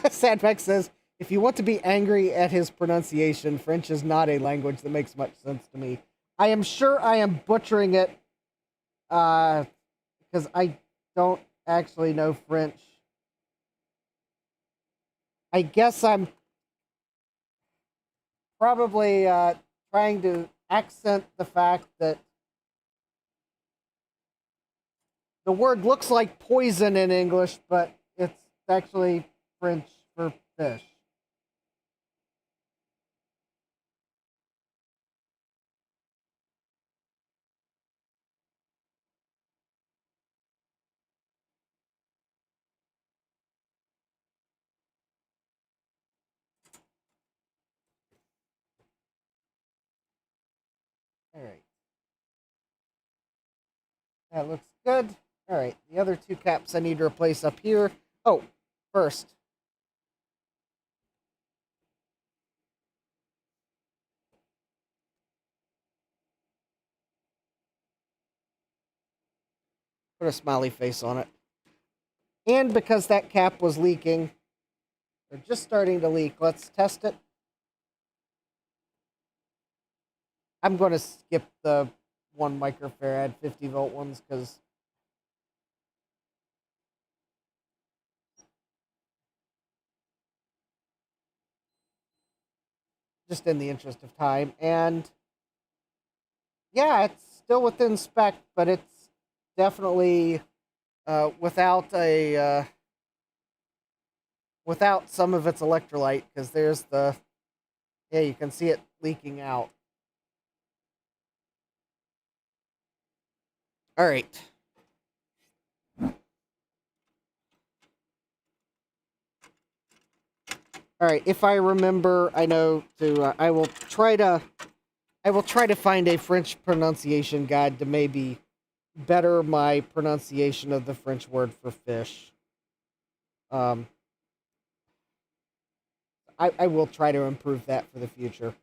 Sadbeck says, if you want to be angry at his pronunciation, French is not a language that makes much sense to me. I am sure I am butchering it because I don't actually know French. I guess I'm probably trying to accent the fact that the word looks like poison in English, but it's actually French for fish. All right. That looks good. All right. The other two caps I need to replace up here. Oh, first. Put a smiley face on it. And because that cap was leaking, they're just starting to leak. Let's test it. I'm going to skip the 1 microfarad 50-volt ones because just in the interest of time. And yeah, it's still within spec, but it's definitely without a without some of its electrolyte, because there's the, yeah, you can see it leaking out. All right. All right, if I remember, I know to I will try to find a French pronunciation guide to maybe better my pronunciation of the French word for fish. Um, I will try to improve that for the future.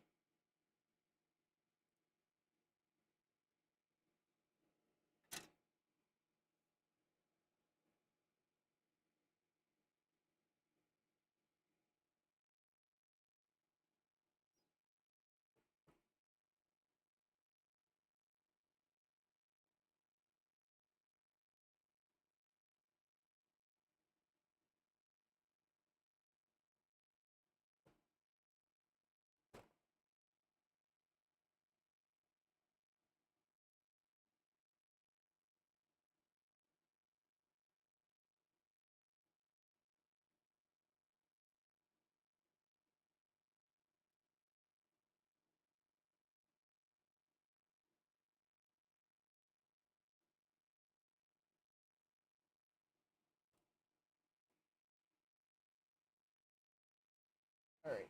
All right,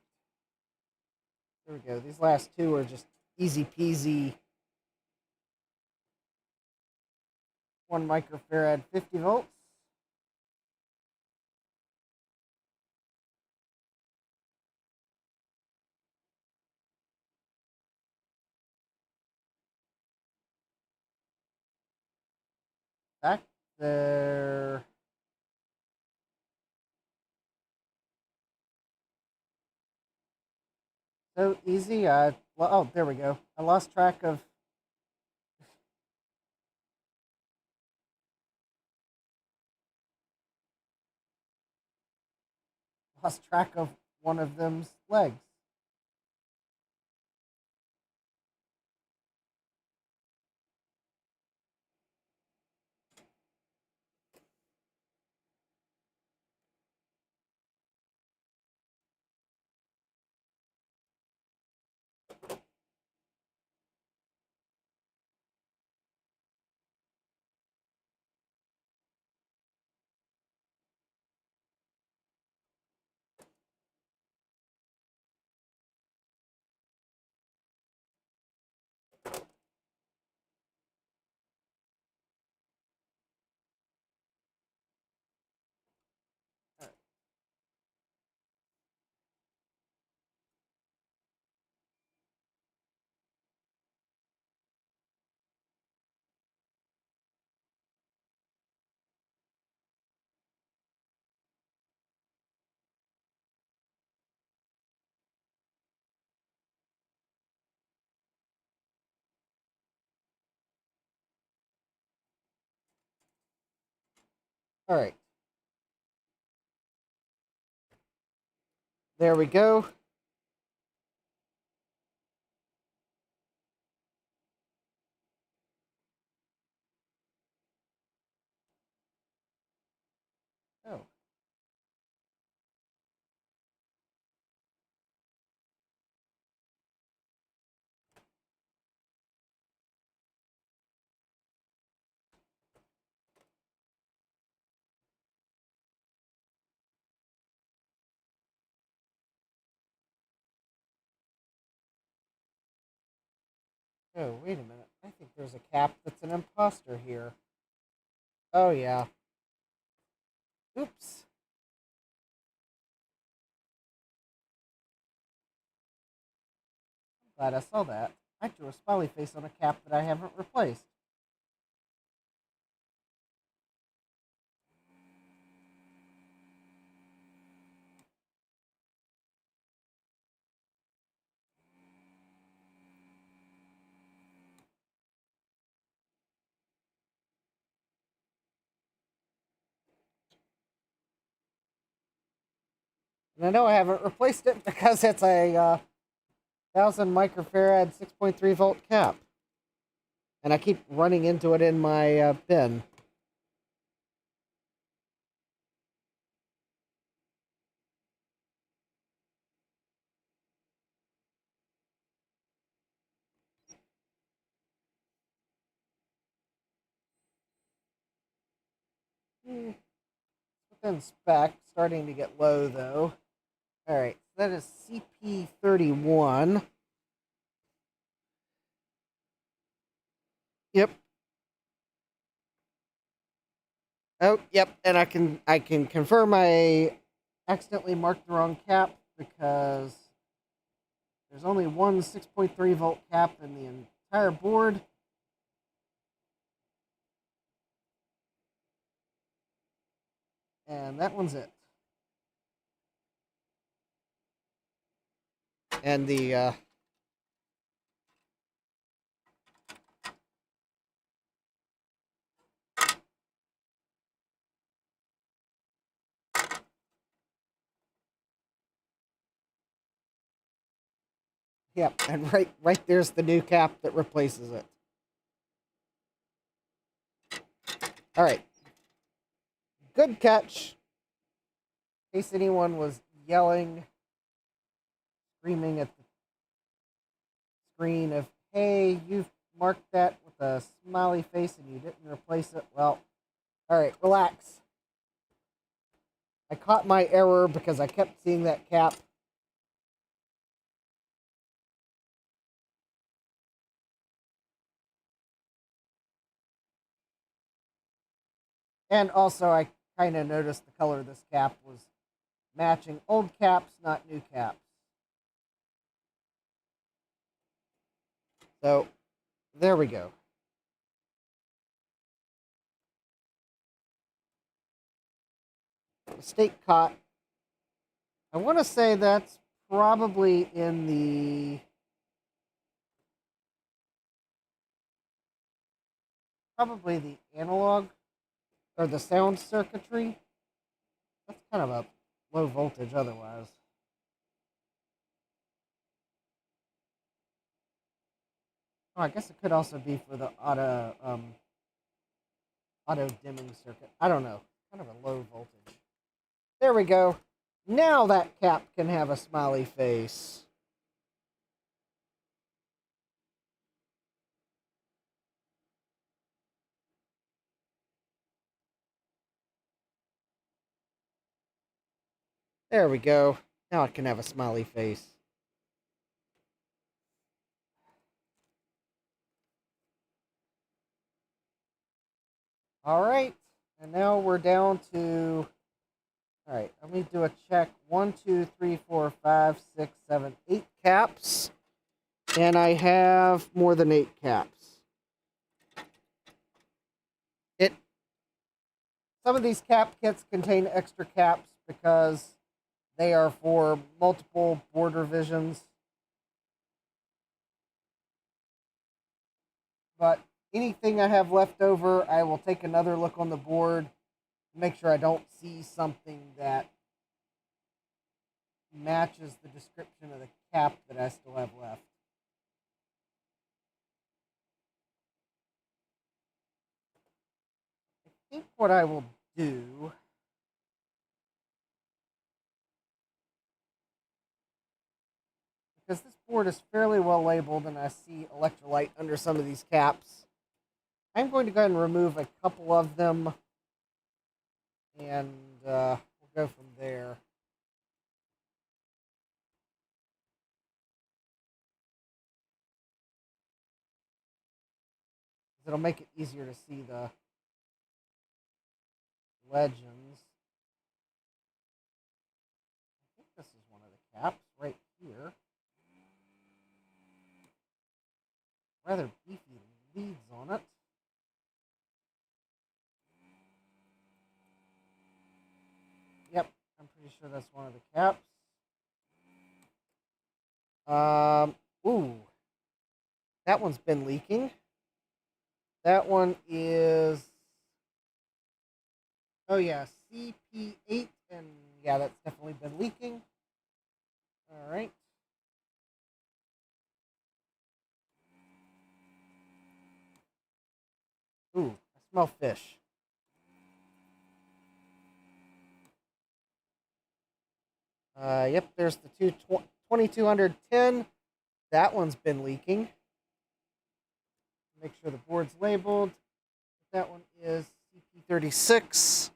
there we go. These last two are just easy peasy. 1 microfarad, 50 volts. Back there. So easy. Oh, there we go. I lost track of one of them's legs. All right. There we go. Oh. Oh, wait a minute. I think there's a cap that's an imposter here. Oh, yeah. Oops. Glad I saw that. I drew a smiley face on a cap that I haven't replaced. And I know I haven't replaced it because it's a 1000 microfarad 6.3 volt cap. And I keep running into it in my bin. Within spec, starting to get low though. Alright, so that is CP31. Yep. Oh, yep, and I can confirm I accidentally marked the wrong cap because there's only one 6.3 volt cap in the entire board. And that one's it. And the yep, and right there's the new cap that replaces it. All right. Good catch. In case anyone was yelling, screaming at the screen of, hey, you've marked that with a smiley face and you didn't replace it. Well, all right, relax. I caught my error because I kept seeing that cap. And also, I kind of noticed the color of this cap was matching old caps, not new caps. So, there we go. Mistake caught. I want to say that's probably in the analog or the sound circuitry. That's kind of a low voltage otherwise. Oh, I guess it could also be for the auto dimming circuit. I don't know. Kind of a low voltage. There we go. Now that cap can have a smiley face. There we go. Now it can have a smiley face. All right. And now we're down to... All right, let me do a check. 1, 2, 3, 4, 5, 6, 7, 8 caps. And I have more than 8 caps. Some of these cap kits contain extra caps because they are for multiple board revisions. But anything I have left over, I will take another look on the board to make sure I don't see something that matches the description of the cap that I still have left. I think what I will do because this board is fairly well labeled and I see electrolyte under some of these caps, I'm going to go ahead and remove a couple of them and we'll go from there. It'll make it easier to see the legends. I think this is one of the caps right here. Rather beefy leads on it. Yep, I'm pretty sure that's one of the caps. Ooh. That one's been leaking. That one is... Oh yeah, CP8, and yeah, that's definitely been leaking. All right. Ooh, I smell fish. Yep, there's the 2210. That one's been leaking. Make sure the board's labeled. That one is CP36.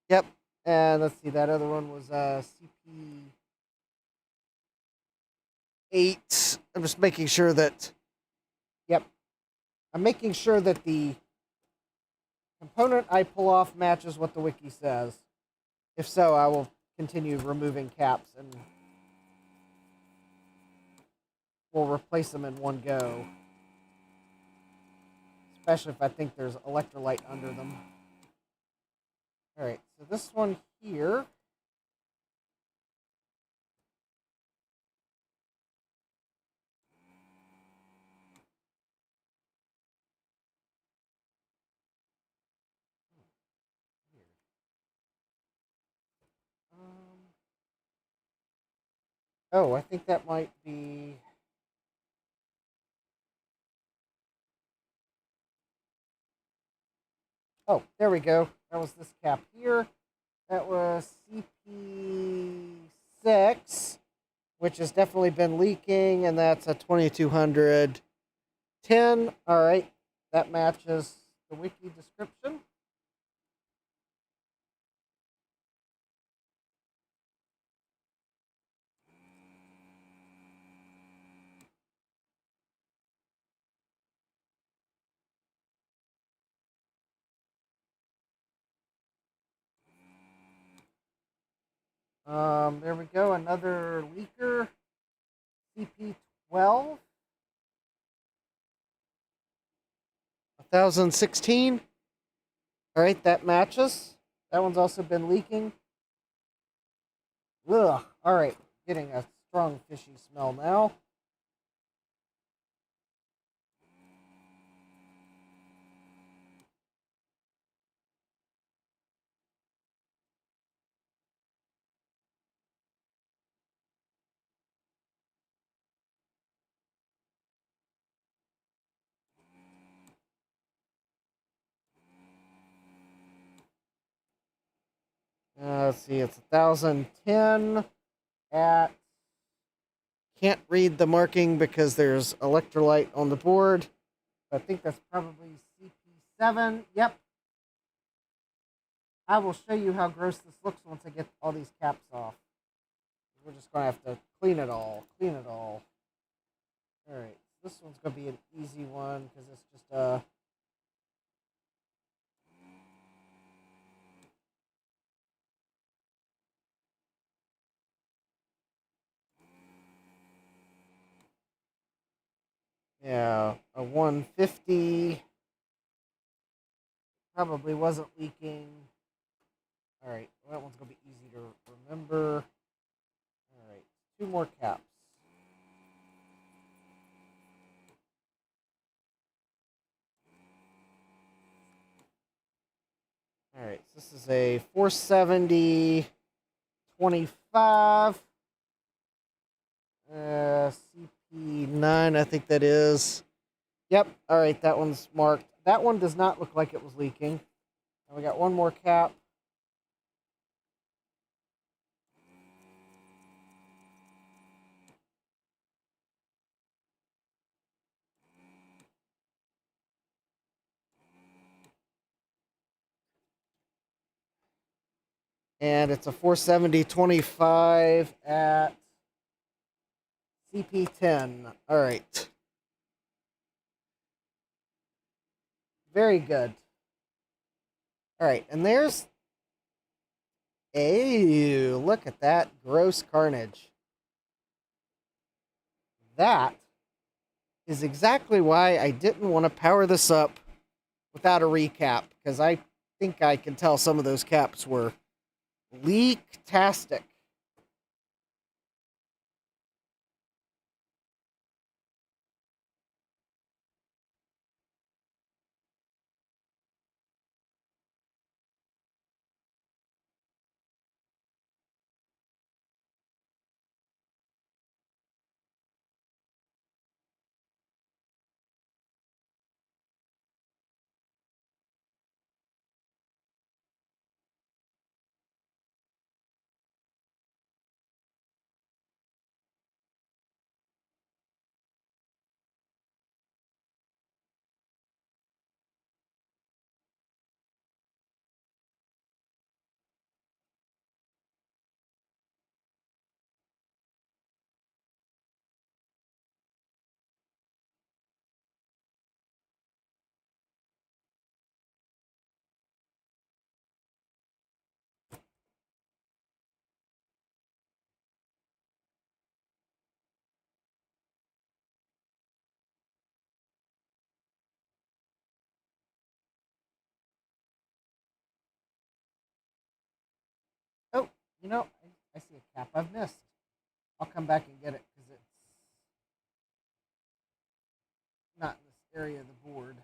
Yep. And let's see, that other one was CP8. I'm just making sure that. Yep. I'm making sure that the component I pull off matches what the wiki says. If so, I will continue removing caps and we'll replace them in one go. Especially if I think there's electrolyte under them. Alright, so this one here. Oh, I think that might be. Oh, there we go. That was this cap here. That was CP6, which has definitely been leaking, and that's a 2210. All right, that matches the wiki description. There we go. Another leaker. CP12. 1016. All right, that matches. That one's also been leaking. Ugh. All right, getting a strong fishy smell now. Let's see, it's 1010 at. Can't read the marking because there's electrolyte on the board. I think that's probably CP7. Yep. I will show you how gross this looks once I get all these caps off. We're just going to have to clean it all. Clean it all. All right. This one's going to be an easy one because it's just a. Yeah, a 150. Probably wasn't leaking. All right, well, that one's going to be easy to remember. All right, two more caps. All right, so this is a 470 25. CP9, I think that is. Yep, all right, that one's marked. That one does not look like it was leaking. And we got one more cap. And it's a 470 25 at CP10. All right. Very good. All right, and there's. Ew, look at that gross carnage. That is exactly why I didn't want to power this up without a recap, because I think I can tell some of those caps were leak-tastic. You know, I see a cap I've missed. I'll come back and get it because it's not in this area of the board.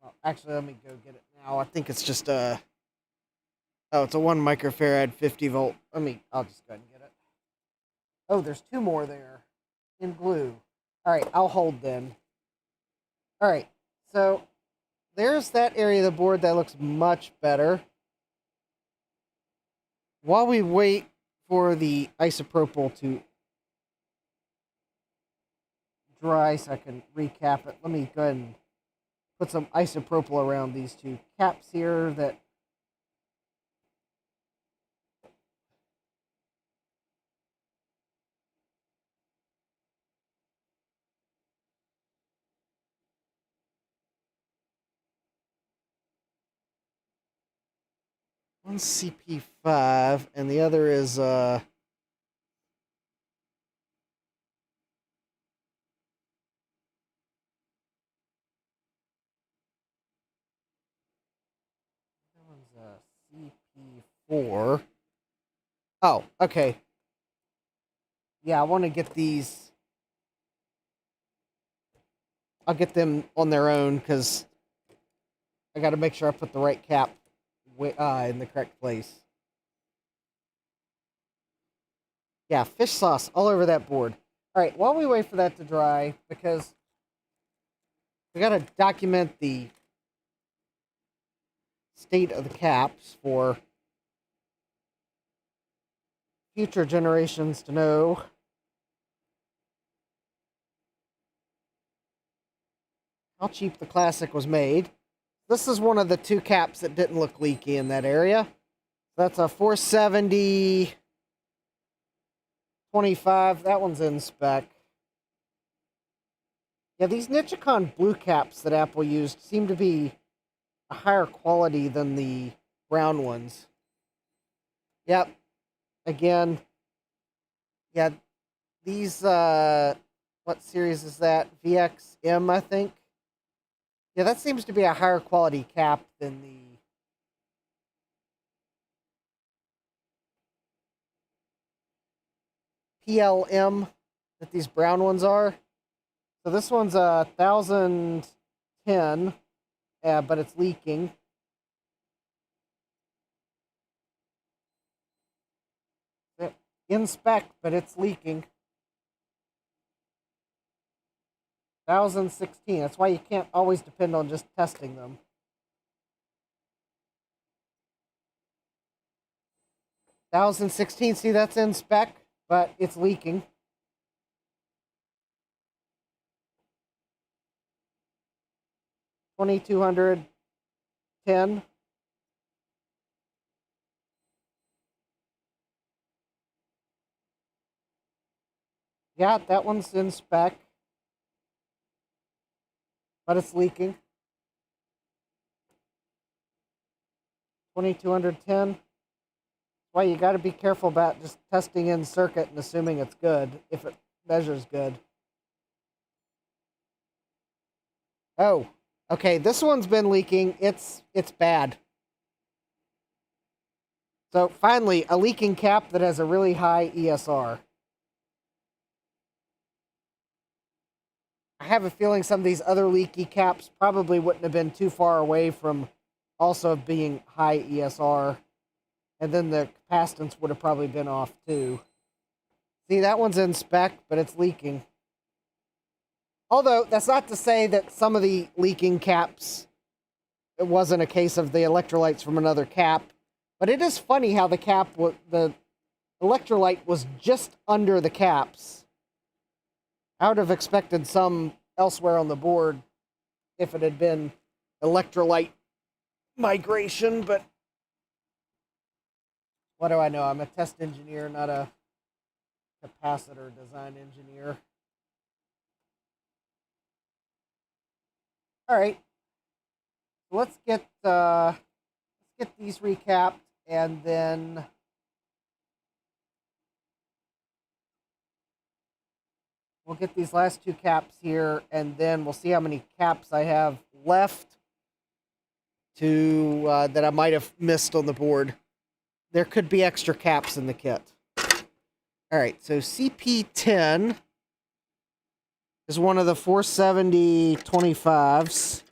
Well, actually, let me go get it now. I think it's just a... Oh, it's a 1 microfarad 50 volt. I'll just go ahead and get it. Oh, there's 2 more there in glue. All right, I'll hold then. All right, so there's that area of the board that looks much better. While we wait for the isopropyl to dry so I can recap it, let me go ahead and put some isopropyl around these 2 caps here that one's CP5 and the other is that one's CP4. Oh, okay. Yeah, I want to get these. I'll get them on their own because I got to make sure I put the right cap in the correct place. Yeah, fish sauce all over that board. All right, while we wait for that to dry, because we got to document the state of the caps for future generations to know. How cheap the Classic was made. This is one of the 2 caps that didn't look leaky in that area. That's a 470 25. That one's in spec. Yeah, these Nichicon blue caps that Apple used seem to be a higher quality than the brown ones. Yep. Again. Yeah, these, what series is that? VXM, I think. Yeah, that seems to be a higher quality cap than the PLM that these brown ones are. So this one's a 1010, but it's leaking. In spec, but it's leaking. 1016. That's why you can't always depend on just testing them. 1016. See, that's in spec, but it's leaking. 2210. Yeah, that one's in spec, but it's leaking. 2210. Why you got to be careful about just testing in circuit and assuming it's good if it measures good. Oh, okay. This one's been leaking. It's bad. So finally, a leaking cap that has a really high ESR. I have a feeling some of these other leaky caps probably wouldn't have been too far away from also being high ESR. And then the capacitance would have probably been off too. See, that one's in spec, but it's leaking. Although, that's not to say that some of the leaking caps, it wasn't a case of the electrolytes from another cap. But it is funny how the electrolyte was just under the caps. I would have expected some elsewhere on the board if it had been electrolyte migration, but what do I know? I'm a test engineer, not a capacitor design engineer. All right, let's get these recapped, and then we'll get these last 2 caps here, and then we'll see how many caps I have left. to that I might have missed on the board. There could be extra caps in the kit. All right, so CP10 is one of the 470 25s.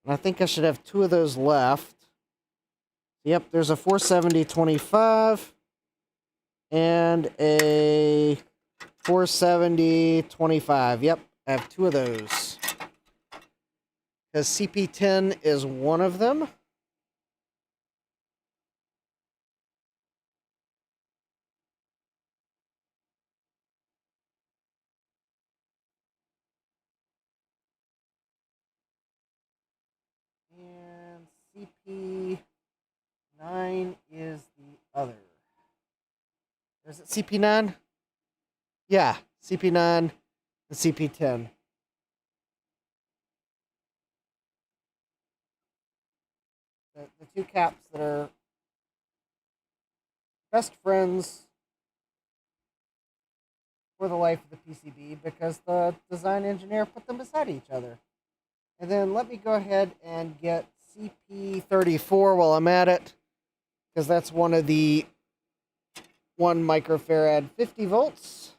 And I think I should have 2 of those left. Yep, there's a 470 25 and a 470 25. Yep, I have 2 of those. Because CP10 is one of them. And CP9 is the other. Is it CP9? Yeah, CP9 and CP10. The 2 caps that are best friends for the life of the PCB because the design engineer put them beside each other. And then let me go ahead and get CP34 while I'm at it, because that's one of the 1 microfarad 50 volts.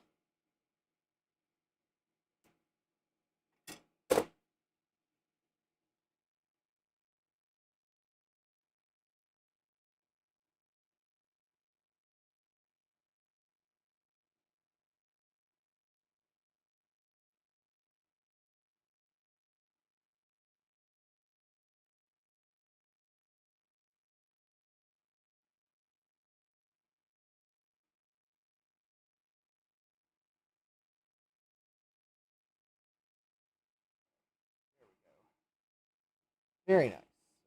Very nice.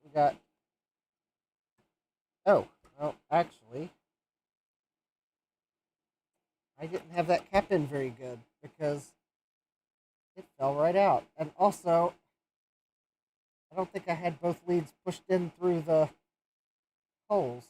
We got... Oh, well, actually, I didn't have that cap in very good because it fell right out. And also, I don't think I had both leads pushed in through the holes.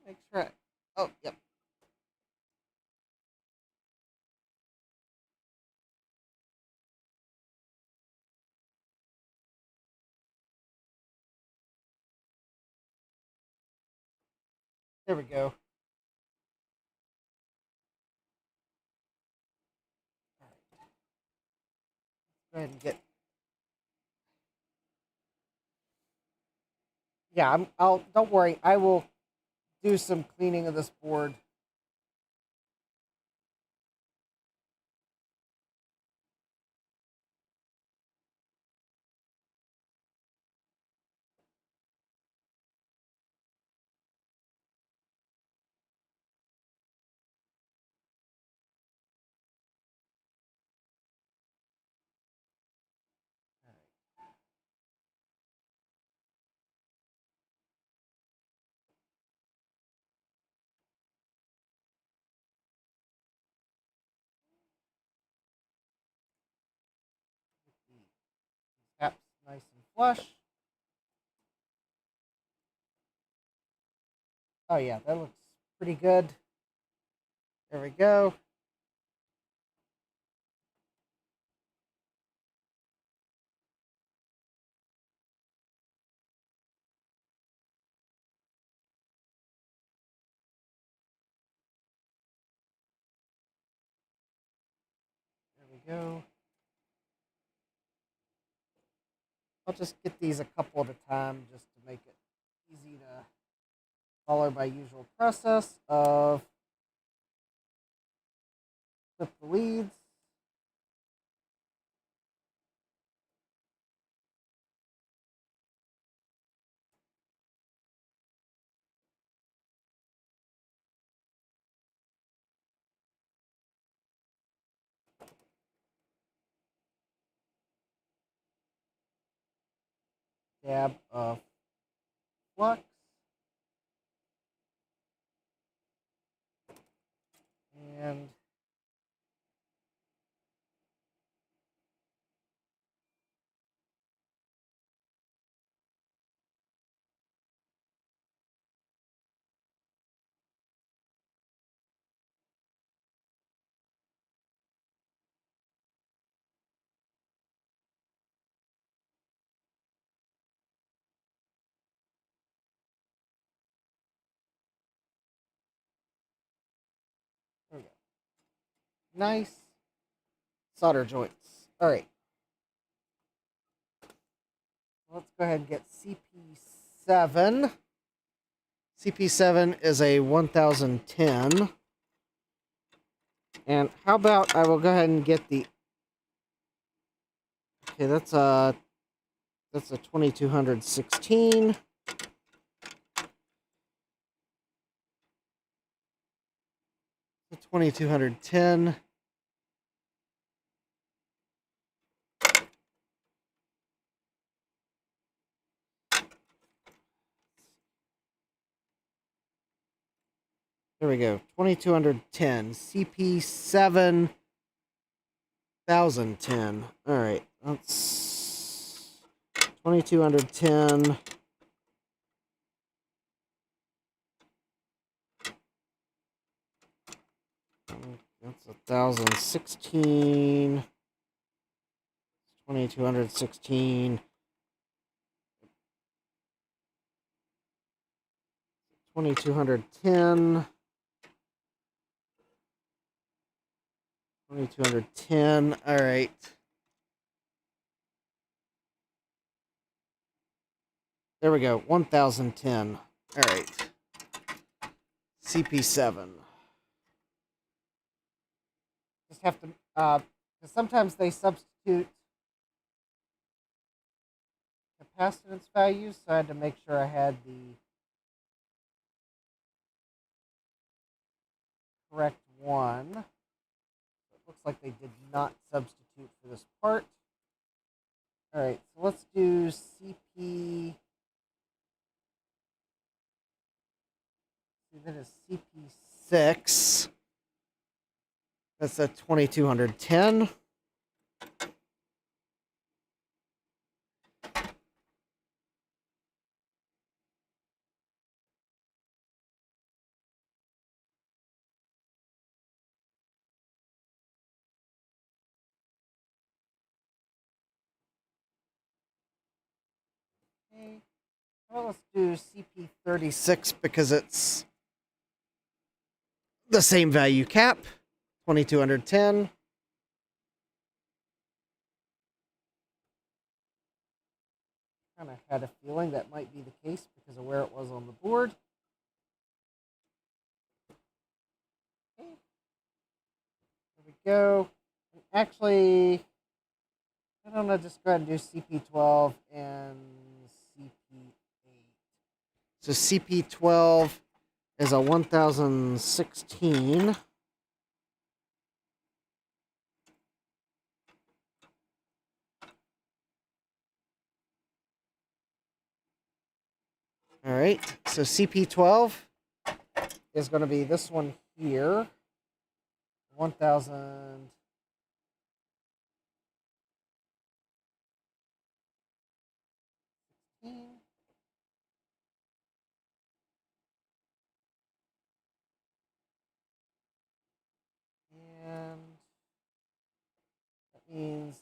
Make sure. Oh, yep. There we go. All right. Go ahead and get... Yeah, I'll... Don't worry. I will do some cleaning of this board. Caps nice and flush. Oh yeah, that looks pretty good. There we go. There we go. I'll just get these a couple at a time just to make it easy to follow my usual process of flip the leads. Dab of flux. And nice solder joints. All right. Let's go ahead and get CP7. CP7 is a 1010. And how about I will go ahead and get the... Okay, that's a 2216. The 2210. There we go. 2210. CP7 1010. All right. That's 2210. That's 1016. 2216. 2210. 2210. All right. There we go. 1010. All right. CP7. Just have to, because sometimes they substitute capacitance values, so I had to make sure I had the correct one. It looks like they did not substitute for this part. All right, so let's do CP. That is CP6. That's a 2210. Okay. Well, let's do CP36 because it's the same value cap. 2210. Kind of had a feeling that might be the case because of where it was on the board. Okay. There we go. And actually, I don't know, just go ahead and do CP12 and CP8. So CP12 is a 1016. All right, so CP12 is going to be this one here, 1000. And that means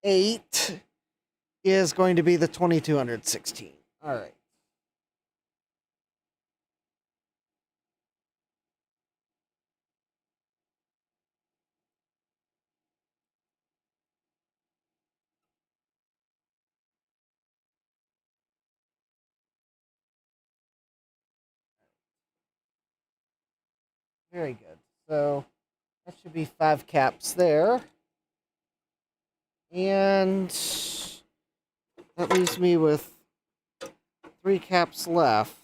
CP8 is going to be the 2216. All right. Very good. So that should be 5 caps there. And that leaves me with 3 caps left.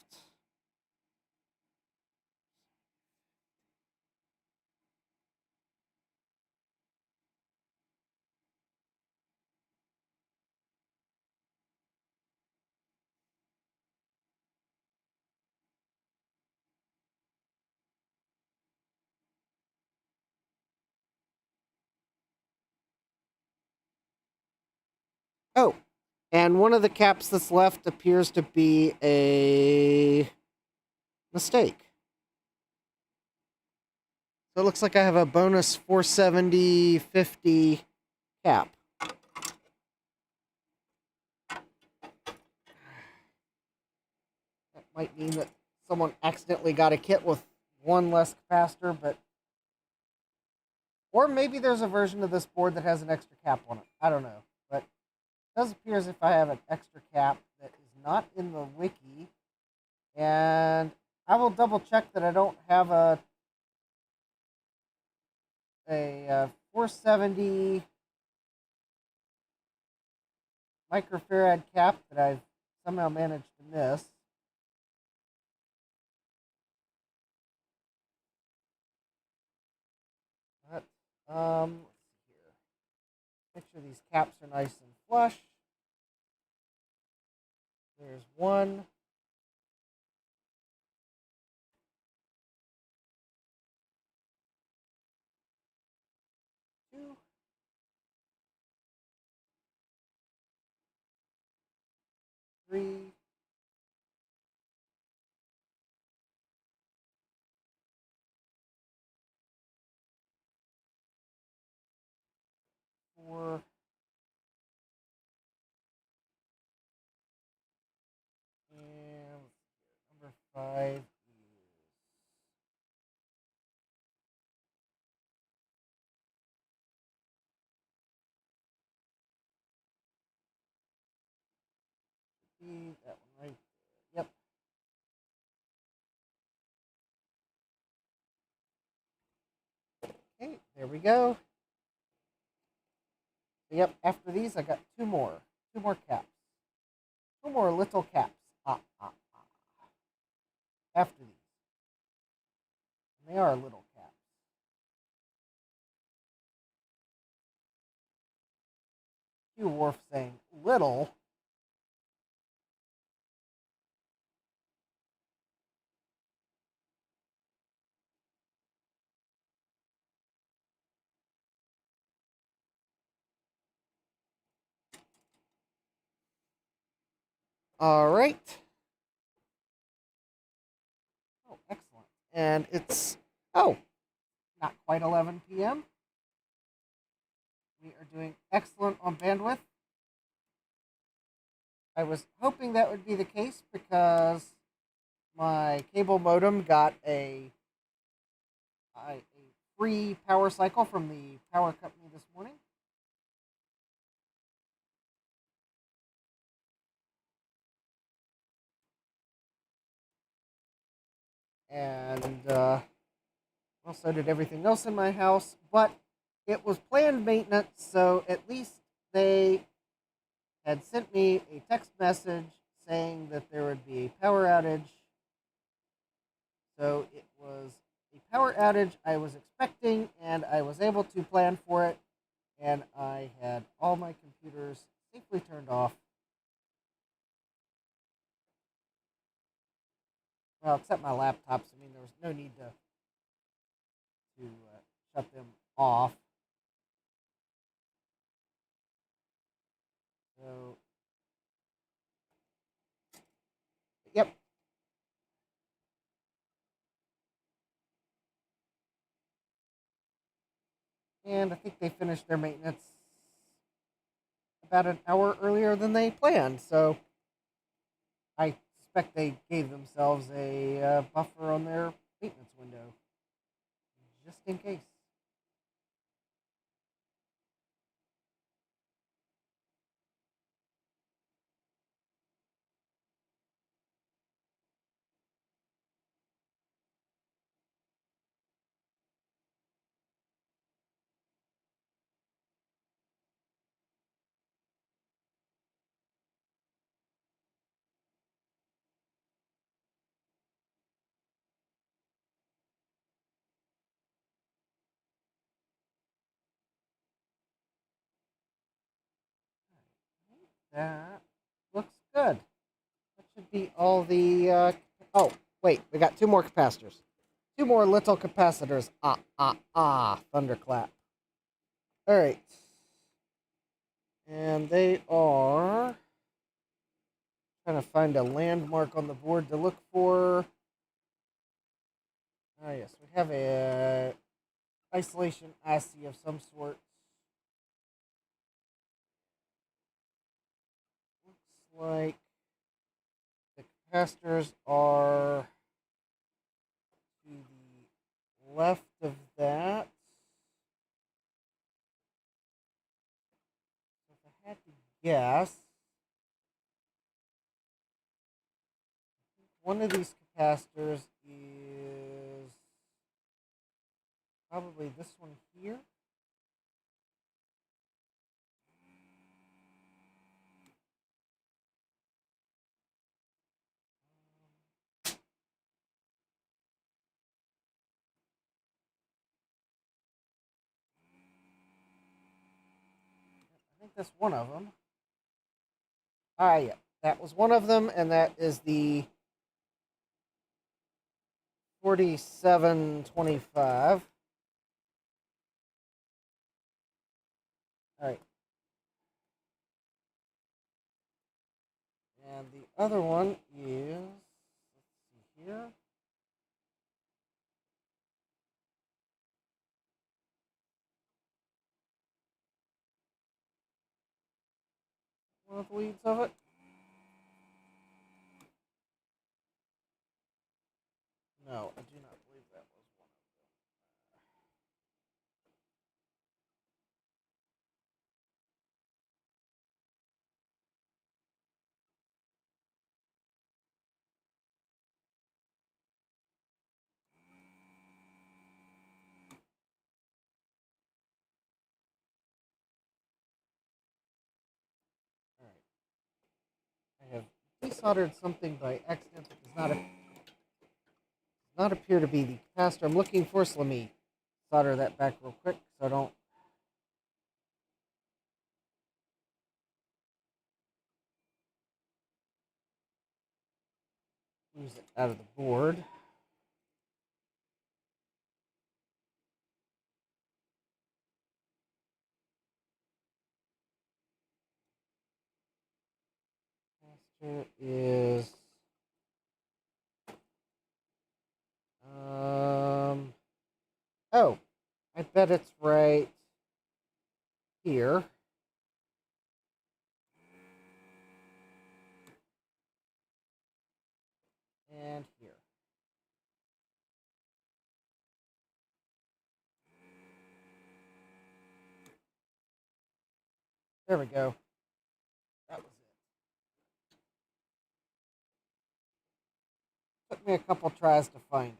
Oh, and one of the caps that's left appears to be a mistake. So it looks like I have a bonus 470/50 cap. That might mean that someone accidentally got a kit with one less capacitor, but Or maybe there's a version of this board that has an extra cap on it. I don't know. But it does appear as if I have an extra cap that is not in the wiki. And I will double check that I don't have a 470 microfarad cap that I've somehow managed to miss. But, let's see here. Make sure these caps are nice and flush. There's one. Two. Three. Four. And number 5 is that one right there. Yep. Okay, there we go. Yep, after these I got two more caps. Two more little caps. After these. And they are little caps. Hugh Wolf saying little. All right. Oh, excellent. And it's, not quite 11 p.m. We are doing excellent on bandwidth. I was hoping that would be the case because my cable modem got a free power cycle from the power company this morning. And also did everything else in my house, but it was planned maintenance, so at least they had sent me a text message saying that there would be a power outage. So it was a power outage I was expecting, and I was able to plan for it, and I had all my computers safely turned off. Well, except my laptops. I mean, there was no need to shut them off. So, yep. And I think they finished their maintenance about an hour earlier than they planned. So I suspect they gave themselves a buffer on their maintenance window, just in case. That looks good. That should be all the. Oh, wait, we got two more capacitors. Two more little capacitors. Thunderclap. All right. And they are. Trying to find a landmark on the board to look for. Ah, yes, we have a isolation IC of some sort. Looks like the capacitors are to the left of that. guess one of these capacitors is probably this one here. I think that's one of them. Ah, yeah, that was one of them, and that is the 4725. All right. And the other one is, let's see here. One of the leads of it. No, I do not believe that was one of them. All right. I have desoldered something by accident that does not appear to be the capacitor I'm looking for, so let me solder that back real quick so I don't lose it out of the board. Capacitor is oh, I bet it's right here. And here. There we go. That was it. Took me a couple tries to find it.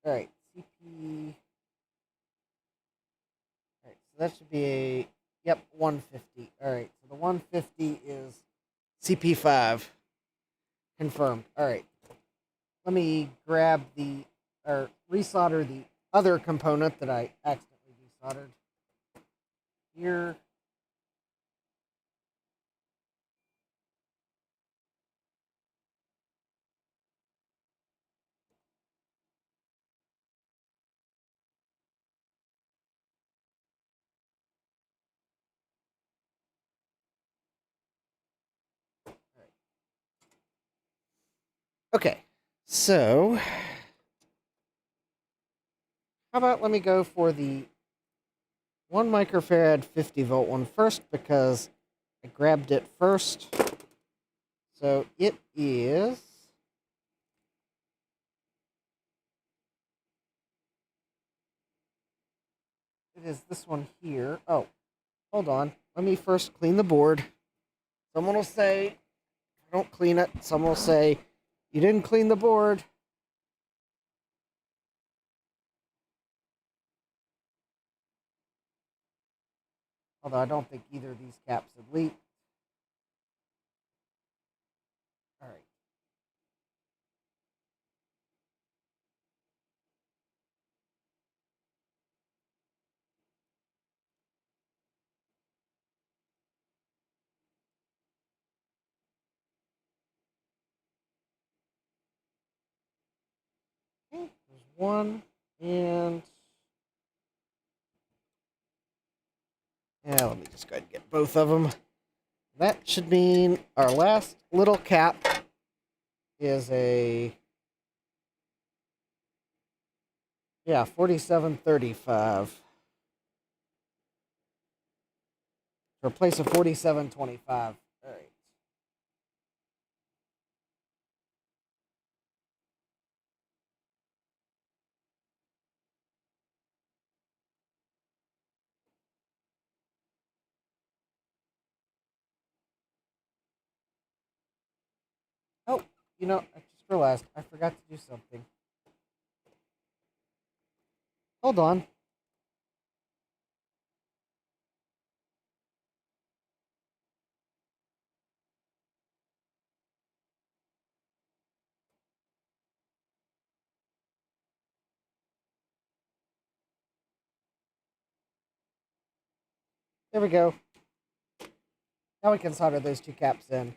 All right, CP. All right, so that should be a, yep, 150. All right, so the 150 is CP5. Confirmed. All right. Let me grab or resolder the other component that I accidentally desoldered. Here. Okay, so how about let me go for the 1 microfarad 50-volt one first because I grabbed it first. So it is this one here. Oh, hold on. Let me first clean the board. Someone will say, I don't clean it. Someone will say, you didn't clean the board. Although I don't think either of these caps have leaked. All right. Okay, there's one, and yeah, let me just go ahead and get both of them. That should mean our last little cap is a 4735. To replace a 4725. All right. You know, I just realized I forgot to do something. Hold on. There we go. Now we can solder those two caps in.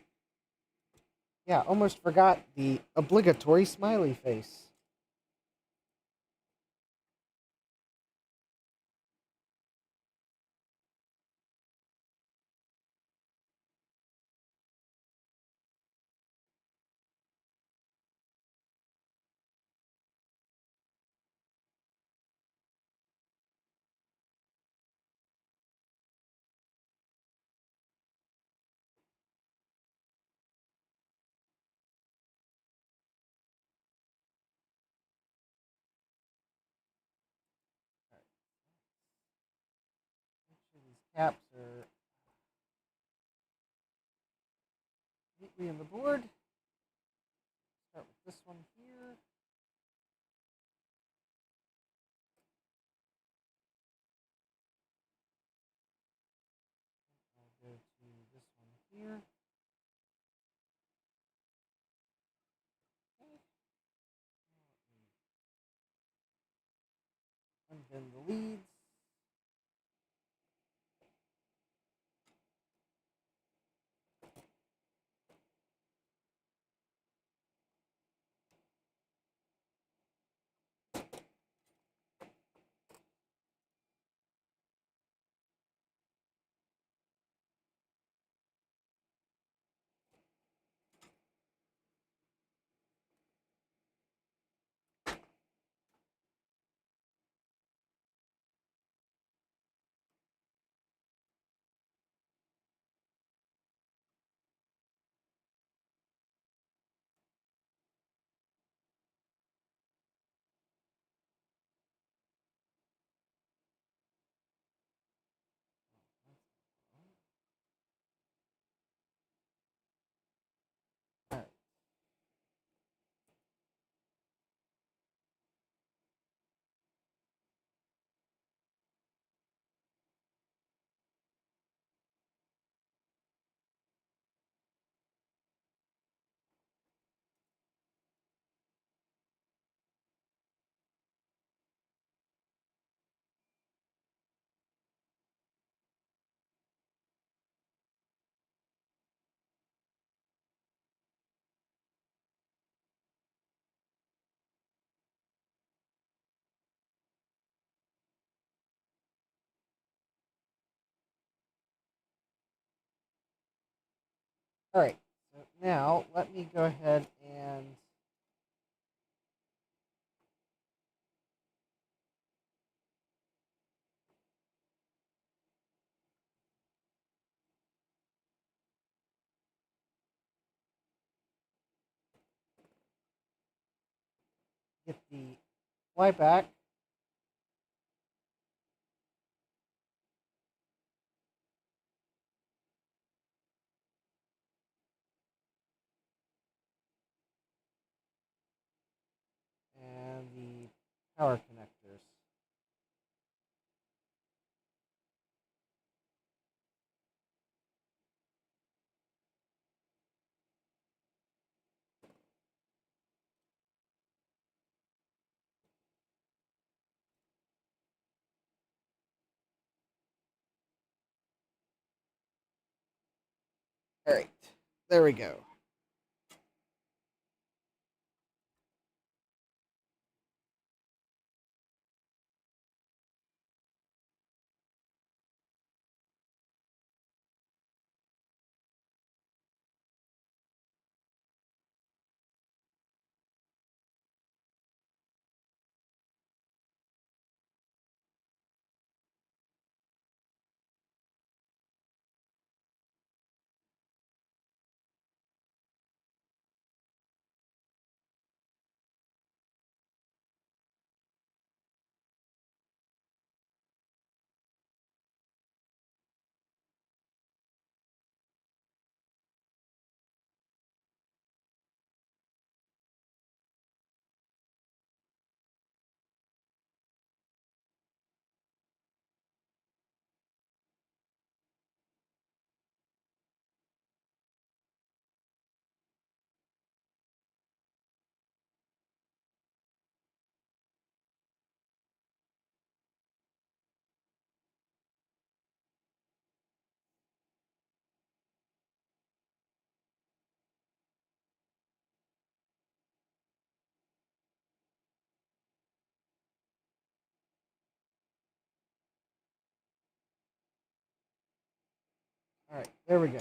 Yeah, almost forgot the obligatory smiley face. Make sure these caps are neatly on the board. Start with this one here. I'll go to this one here. Okay. Unbend the leads. All right. All right. So now let me go ahead and get the flyback. And the power connectors. All right. There we go. Alright, there we go.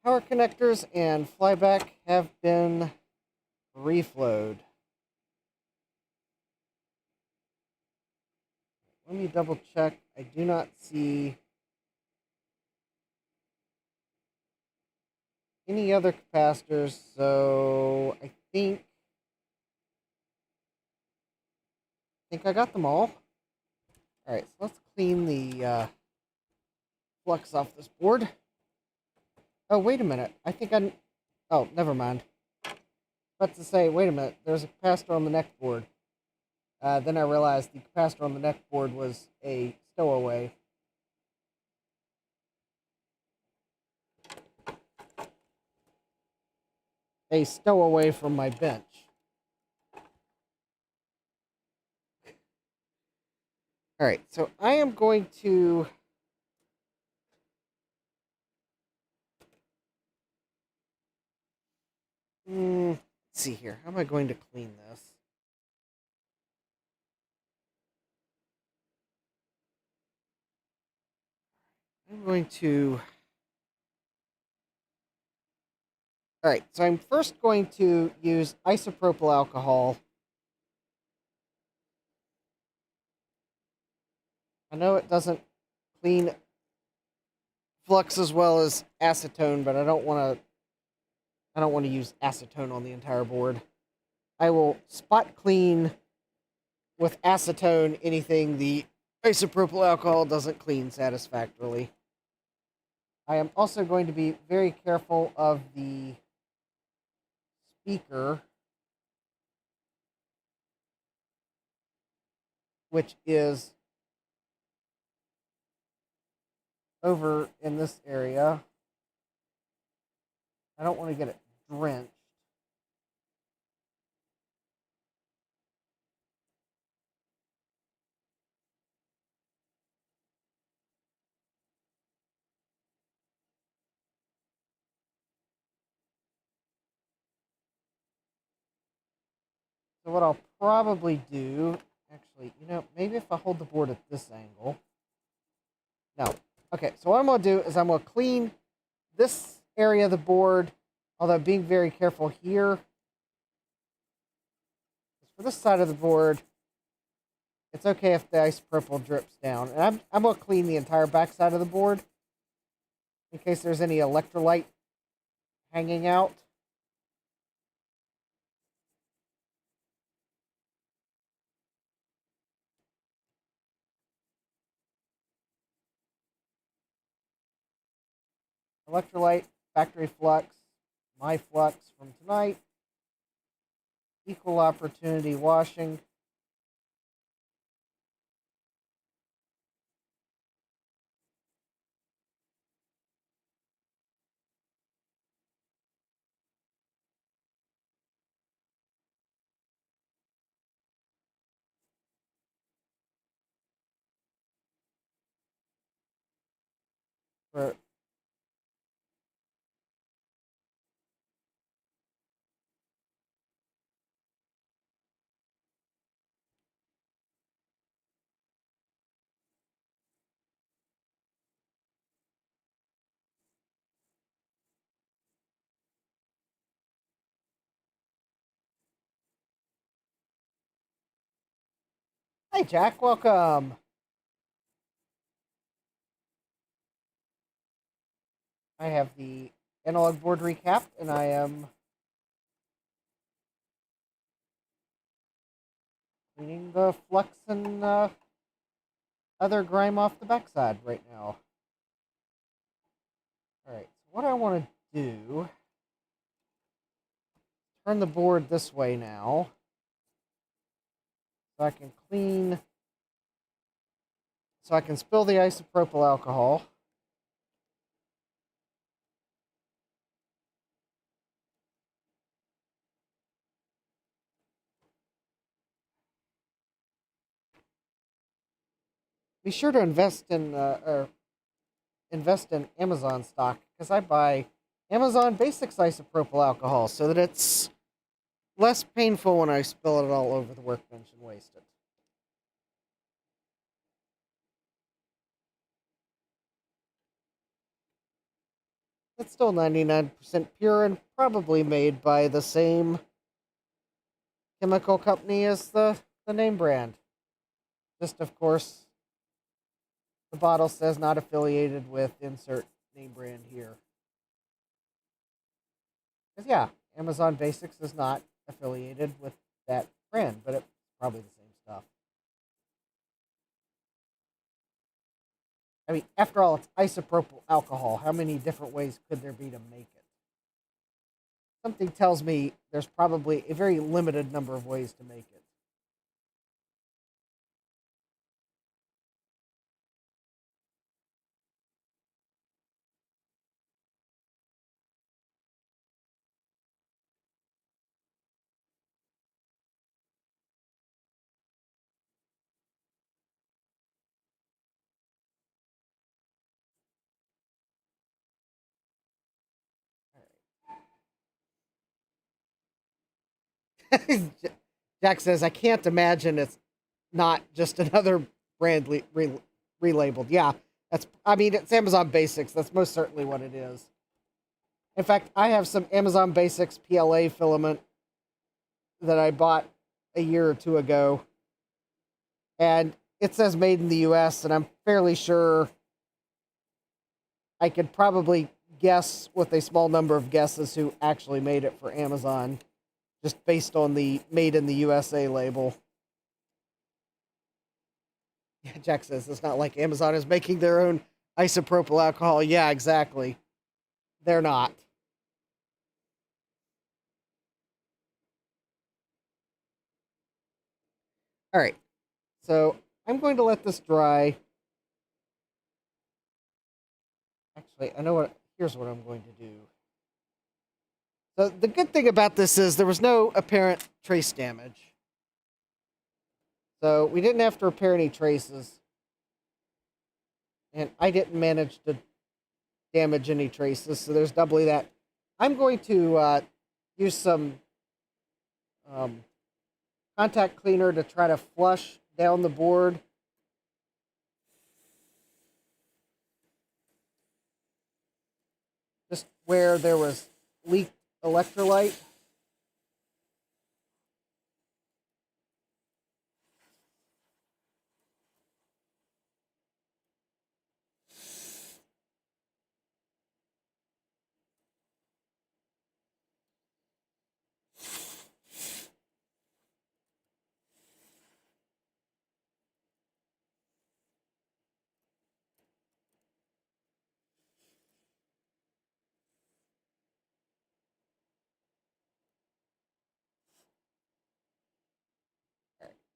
Power connectors and flyback have been reflowed. Let me double check. I do not see any other capacitors, so I think I got them all. Alright, so let's clean the flux off this board. Oh, wait a minute. I think I... Oh, never mind. About to say, wait a minute. There's a capacitor on the neck board. Then I realized the capacitor on the neck board was a stowaway. A stowaway from my bench. Alright, so I am going to... let's see here. How am I going to clean this? I'm going to... Alright, so I'm first going to use isopropyl alcohol. I know it doesn't clean flux as well as acetone, but I don't want to use acetone on the entire board. I will spot clean with acetone anything the isopropyl alcohol doesn't clean satisfactorily. I am also going to be very careful of the speaker, which is over in this area. I don't want to get it drenched. So what I'll probably do, actually, maybe if I hold the board at this angle. No. Okay, so what I'm going to do is I'm going to clean this area of the board, although being very careful here. For this side of the board, it's okay if the isopropyl drips down. And I'm going to clean the entire back side of the board in case there's any electrolyte hanging out. Electrolyte, factory flux, my flux from tonight, equal opportunity washing. For Hi, Jack. Welcome. I have the analog board recapped, and I am cleaning the flux and other grime off the backside right now. Alright, so what I want to do, turn the board this way now, so I can clean, so I can spill the isopropyl alcohol. Be sure to invest in Amazon stock, because I buy Amazon Basics isopropyl alcohol so that it's less painful when I spill it all over the workbench and waste it. It's still 99% pure and probably made by the same chemical company as the name brand. Just, of course, the bottle says not affiliated with insert name brand here. Because, yeah, Amazon Basics is not affiliated with that brand, but it's probably the same stuff. I mean, after all, it's isopropyl alcohol. How many different ways could there be to make it? Something tells me there's probably a very limited number of ways to make it. Jack says, I can't imagine it's not just another brand relabeled. Yeah, I mean, it's Amazon Basics. That's most certainly what it is. In fact, I have some Amazon Basics PLA filament that I bought a year or two ago. And it says made in the US, and I'm fairly sure I could probably guess with a small number of guesses who actually made it for Amazon, just based on the made in the USA label. Yeah, Jack says it's not like Amazon is making their own isopropyl alcohol. Yeah, exactly. They're not. All right. So I'm going to let this dry. Actually, I know what. Here's what I'm going to do. So the good thing about this is there was no apparent trace damage. So we didn't have to repair any traces. And I didn't manage to damage any traces, so there's doubly that. I'm going to use some contact cleaner to try to flush down the board. Just where there was leaked electrolyte.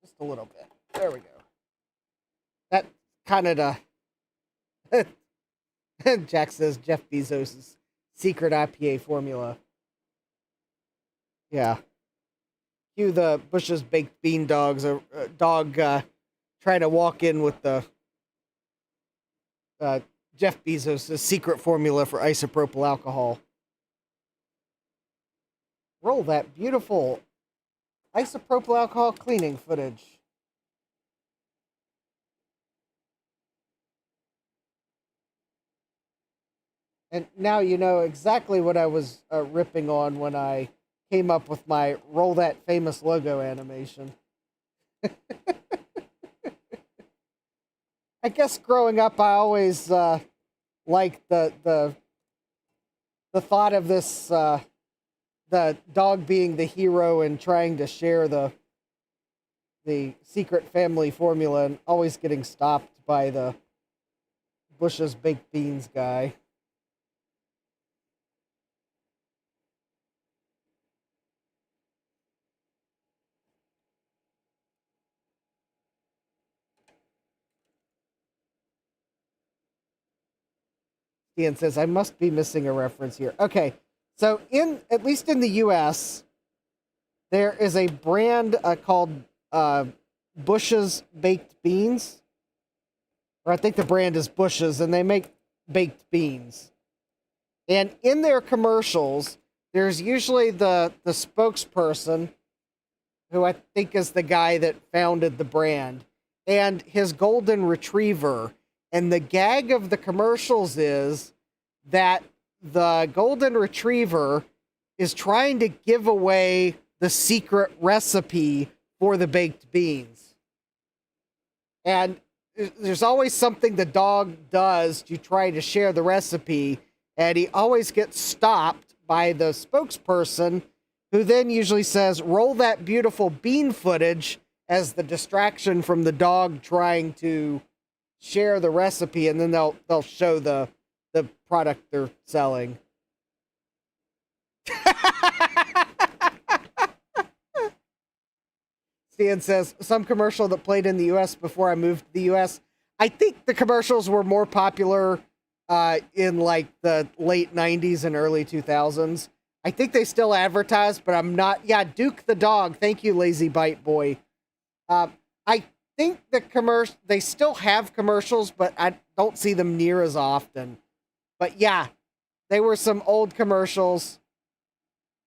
Just a little bit. There we go. That kind of Jack says Jeff Bezos' secret IPA formula. Yeah. Cue the Bush's baked bean dogs. A dog trying to walk in with the Jeff Bezos' secret formula for isopropyl alcohol. Roll that beautiful isopropyl alcohol cleaning footage. And now you know exactly what I was ripping on when I came up with my roll that famous logo animation. I guess growing up, I always liked the thought of this, the dog being the hero and trying to share the secret family formula and always getting stopped by the Bush's baked beans guy. Ian says, I must be missing a reference here. Okay, so at least in the US, there is a brand called Bush's Baked Beans. Or I think the brand is Bush's, and they make baked beans. And in their commercials, there's usually the spokesperson, who I think is the guy that founded the brand, and his golden retriever. And the gag of the commercials is that the golden retriever is trying to give away the secret recipe for the baked beans. And there's always something the dog does to try to share the recipe, and he always gets stopped by the spokesperson, who then usually says, "Roll that beautiful bean footage," as the distraction from the dog trying to share the recipe, and then they'll show the product they're selling. Stan says, some commercial that played in the US before I moved to the US. I think the commercials were more popular in like the late 90s and early 2000s. I think they still advertised, but I'm not. Yeah, Duke the dog. Thank you, Lazy Bite Boy. I think they still have commercials, but I don't see them near as often. But yeah, they were some old commercials.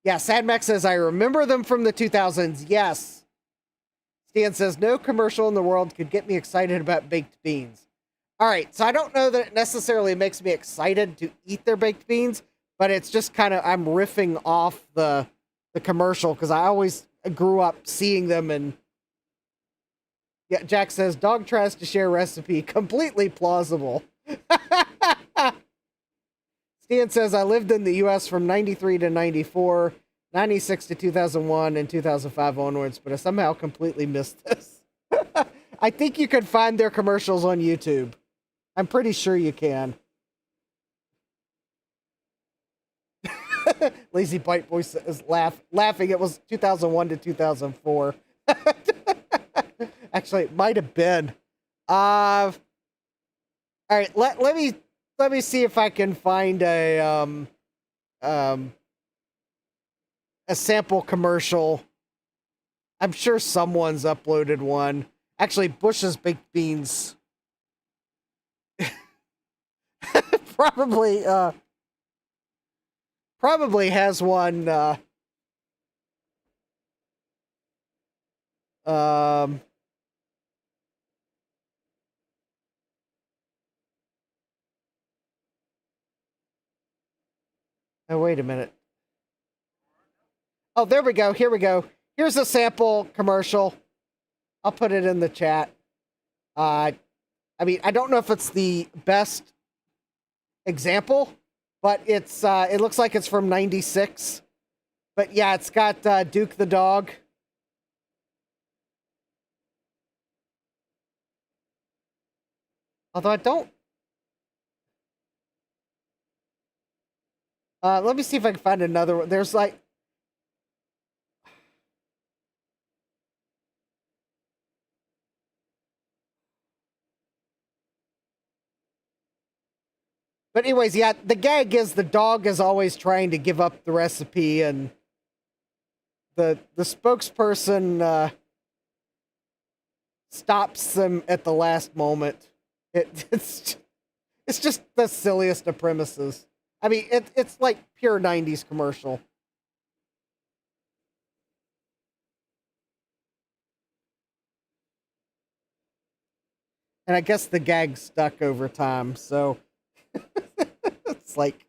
Yeah, Sadmax says, I remember them from the 2000s. Yes. Stan says, no commercial in the world could get me excited about baked beans. All right, so I don't know that it necessarily makes me excited to eat their baked beans, but it's just kind of, I'm riffing off the commercial because I always grew up seeing them. And yeah, Jack says, dog tries to share recipe. Completely plausible. Stan says, I lived in the U.S. from 93 to 94, 96 to 2001, and 2005 onwards, but I somehow completely missed this. I think you can find their commercials on YouTube. I'm pretty sure you can. Lazy Bite Boy is laughing. It was 2001 to 2004. Actually, it might have been. All right, let me see if I can find a sample commercial. I'm sure someone's uploaded one. Actually, Bush's Baked Beans probably has one. Oh, wait a minute. Oh, there we go. Here we go. Here's a sample commercial. I'll put it in the chat. I mean, I don't know if it's the best example, but it's it looks like it's from 96. But yeah, it's got Duke the dog. Although I don't. Let me see if I can find another one. There's like. But anyways, yeah, the gag is the dog is always trying to give up the recipe, and the spokesperson stops them at the last moment. It's just the silliest of premises. I mean, it's like pure 90s commercial. And I guess the gag stuck over time, so it's like.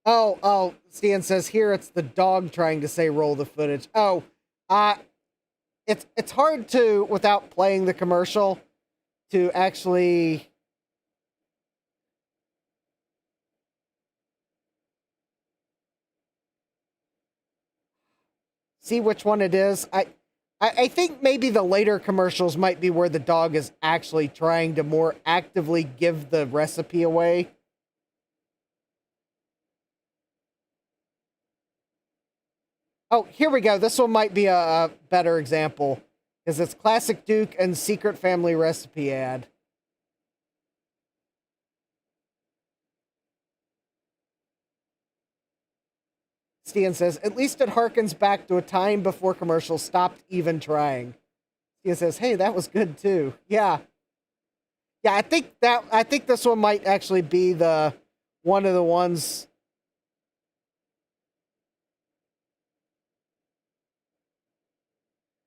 Oh, Stan says here it's the dog trying to say roll the footage. Oh, it's hard to, without playing the commercial, to actually see which one it is. I think maybe the later commercials might be where the dog is actually trying to more actively give the recipe away. Oh, here we go. This one might be a better example, because it's Classic Duke and Secret Family Recipe ad. Stan says, at least it harkens back to a time before commercials stopped even trying. Stan says, hey, that was good too. Yeah. Yeah, I think this one might actually be one of the ones.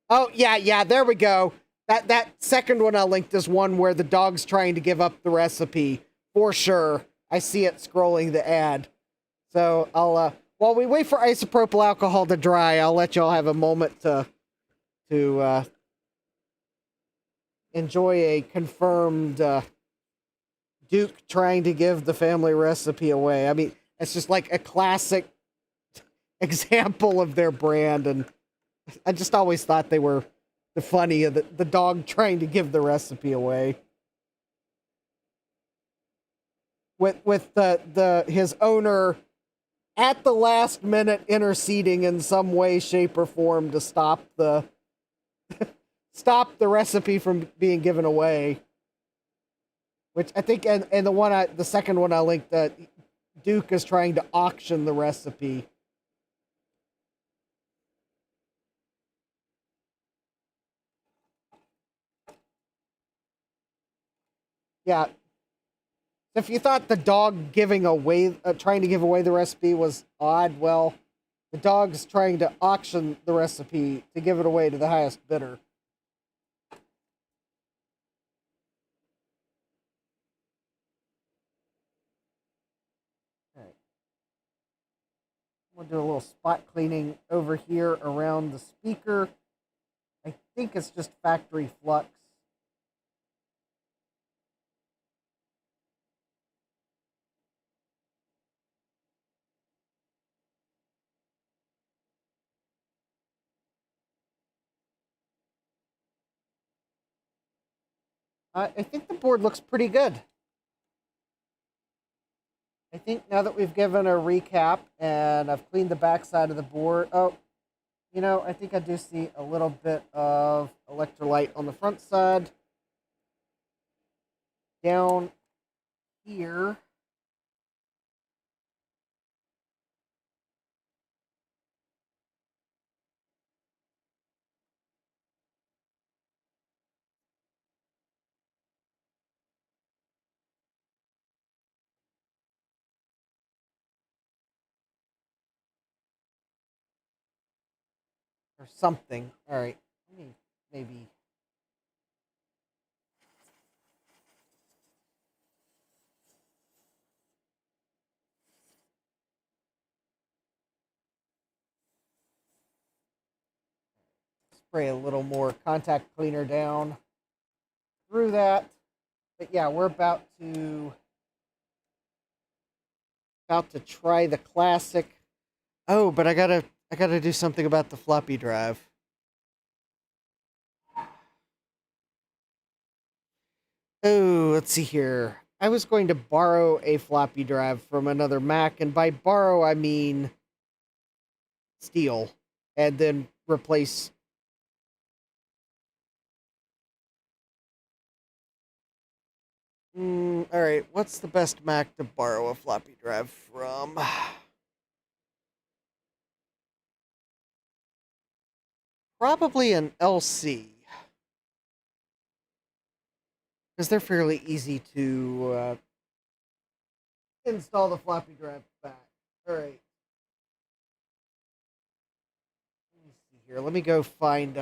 Oh, yeah, there we go. That second one I linked is one where the dog's trying to give up the recipe. For sure. I see it scrolling the ad. So I'll while we wait for isopropyl alcohol to dry, I'll let y'all have a moment to enjoy a confirmed Duke trying to give the family recipe away. I mean, it's just like a classic example of their brand, and I just always thought they were the funny of the dog trying to give the recipe away. With the his owner at the last minute interceding in some way, shape, or form to stop the recipe from being given away. Which I think, and the second one I linked, that Duke is trying to auction the recipe. Yeah. If you thought the dog giving away, trying to give away the recipe was odd, well, the dog's trying to auction the recipe to give it away to the highest bidder. All right. I'm going to do a little spot cleaning over here around the speaker. I think it's just factory flux. I think the board looks pretty good. I think now that we've given a recap and I've cleaned the back side of the board, oh, you know, I think I do see a little bit of electrolyte on the front side. Down here, or something. All right, let me maybe. Spray a little more contact cleaner down through that. But yeah, we're about to try the classic. Oh, but I gotta do something about the floppy drive. Oh, let's see here. I was going to borrow a floppy drive from another Mac, and by borrow I mean steal, and then replace. All right, what's the best Mac to borrow a floppy drive from? Probably an LC, because they're fairly easy to install the floppy drive back. All right. Let me see here. Let me go find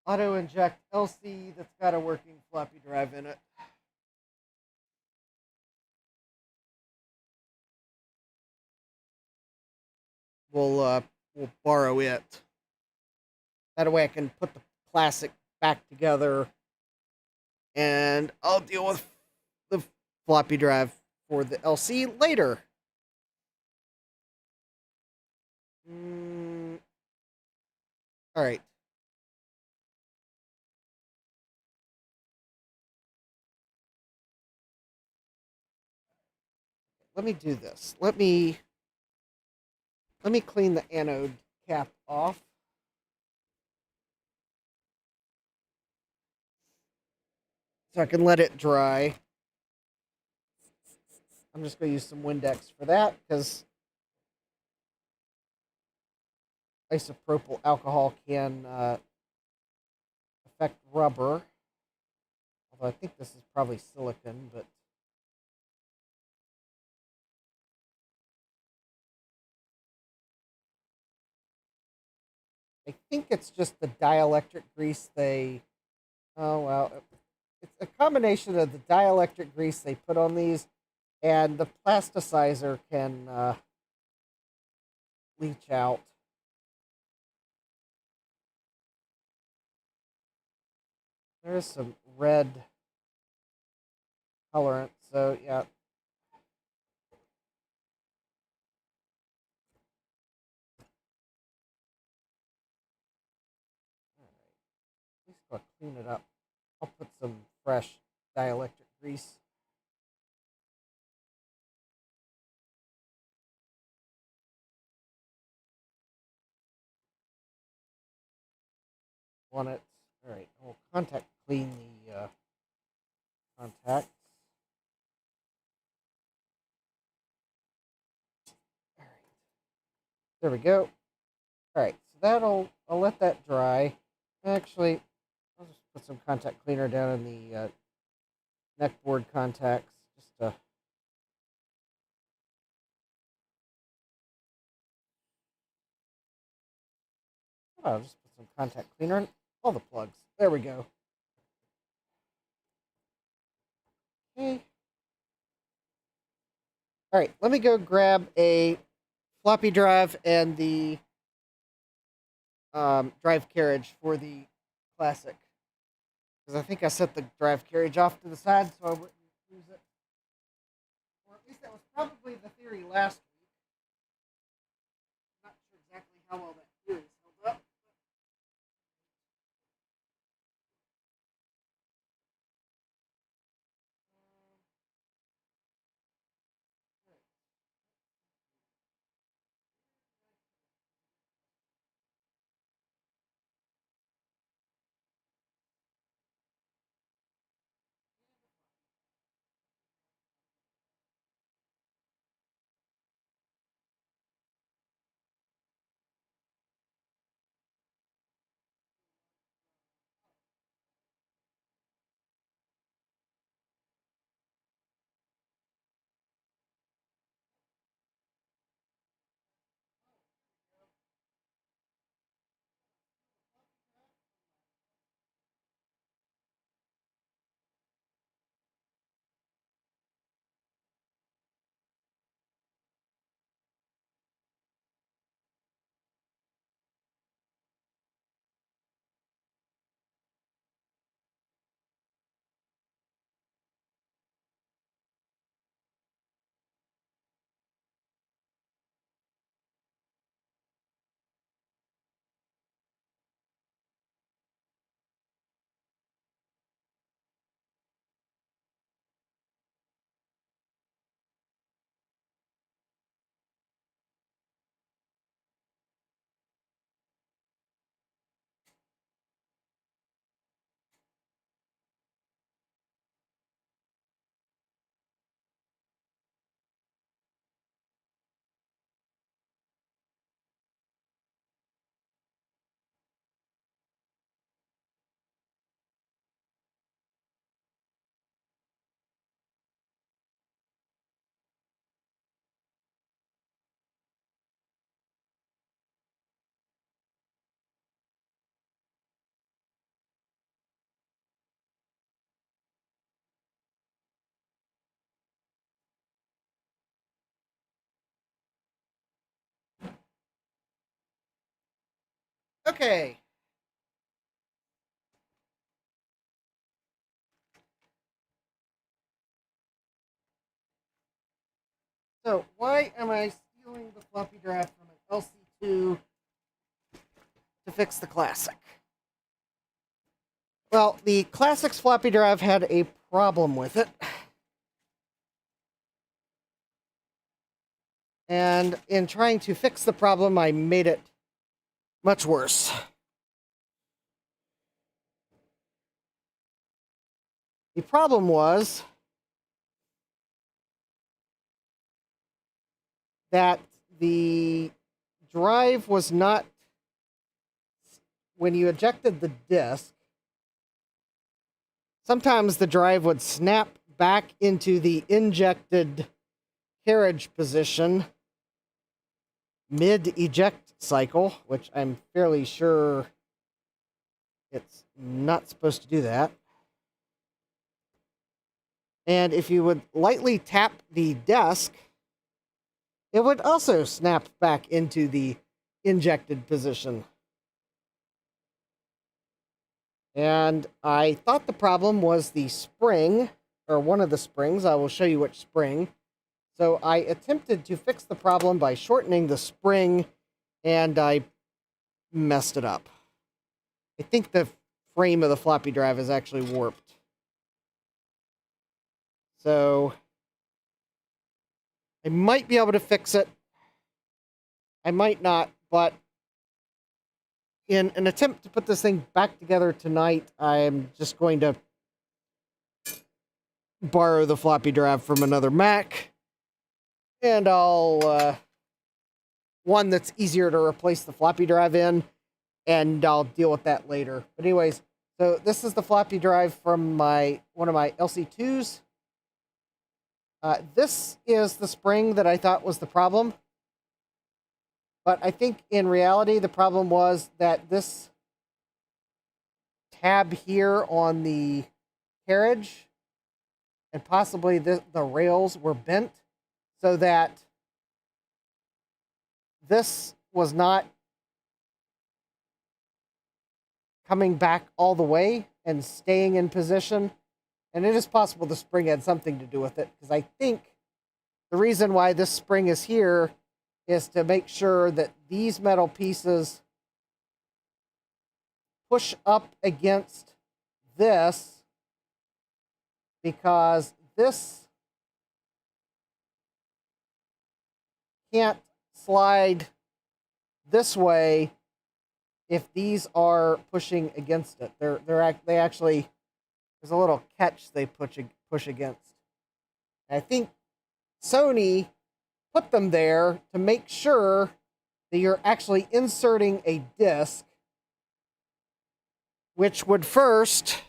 auto inject LC that's got a working floppy drive in it. We'll borrow it. That way I can put the classic back together, and I'll deal with the floppy drive for the LC later. All right. Let me do this. Let me clean the anode cap off. So I can let it dry. I'm just going to use some Windex for that because isopropyl alcohol can affect rubber. Although I think this is probably silicon, but I think it's just the dielectric grease they... Oh, well, it's a combination of the dielectric grease they put on these and the plasticizer can leach out. There's some red colorant, so yeah. Just gotta clean it up. I'll put some fresh dielectric grease. On it. All right, I'll contact clean the contacts. All right, there we go. All right, so I'll let that dry. Actually, I'll just put some contact cleaner down in the neckboard contacts just to... I'll just put some contact cleaner in all the plugs. There we go. Okay. All right, let me go grab a floppy drive and the drive carriage for the Classic. Because I think I set the drive carriage off to the side so I wouldn't lose it. Or at least that was probably the theory last week. I'm not sure exactly how well that theory held up. Okay. So, why am I stealing the floppy drive from an LC2 to fix the Classic? Well, the Classic's floppy drive had a problem with it. And in trying to fix the problem, I made it much worse. The problem was that the drive was not, when you ejected the disk, sometimes the drive would snap back into the injected carriage position mid-eject cycle, which I'm fairly sure it's not supposed to do that. And if you would lightly tap the desk, it would also snap back into the injected position. And I thought the problem was the spring, or one of the springs. I will show you which spring. So I attempted to fix the problem by shortening the spring, and I messed it up. I think the frame of the floppy drive is actually warped. So I might be able to fix it. I might not, but in an attempt to put this thing back together tonight, I'm just going to borrow the floppy drive from another Mac, and I'll one that's easier to replace the floppy drive in, and I'll deal with that later. But anyways, so this is the floppy drive from one of my LC2s. This is the spring that I thought was the problem. But I think in reality, the problem was that this tab here on the carriage and possibly the rails were bent so that this was not coming back all the way and staying in position. And it is possible the spring had something to do with it, because I think the reason why this spring is here is to make sure that these metal pieces push up against this, because this can't slide this way if these are pushing against it. They actually, there's a little catch they push against. And I think Sony put them there to make sure that you're actually inserting a disc, which would first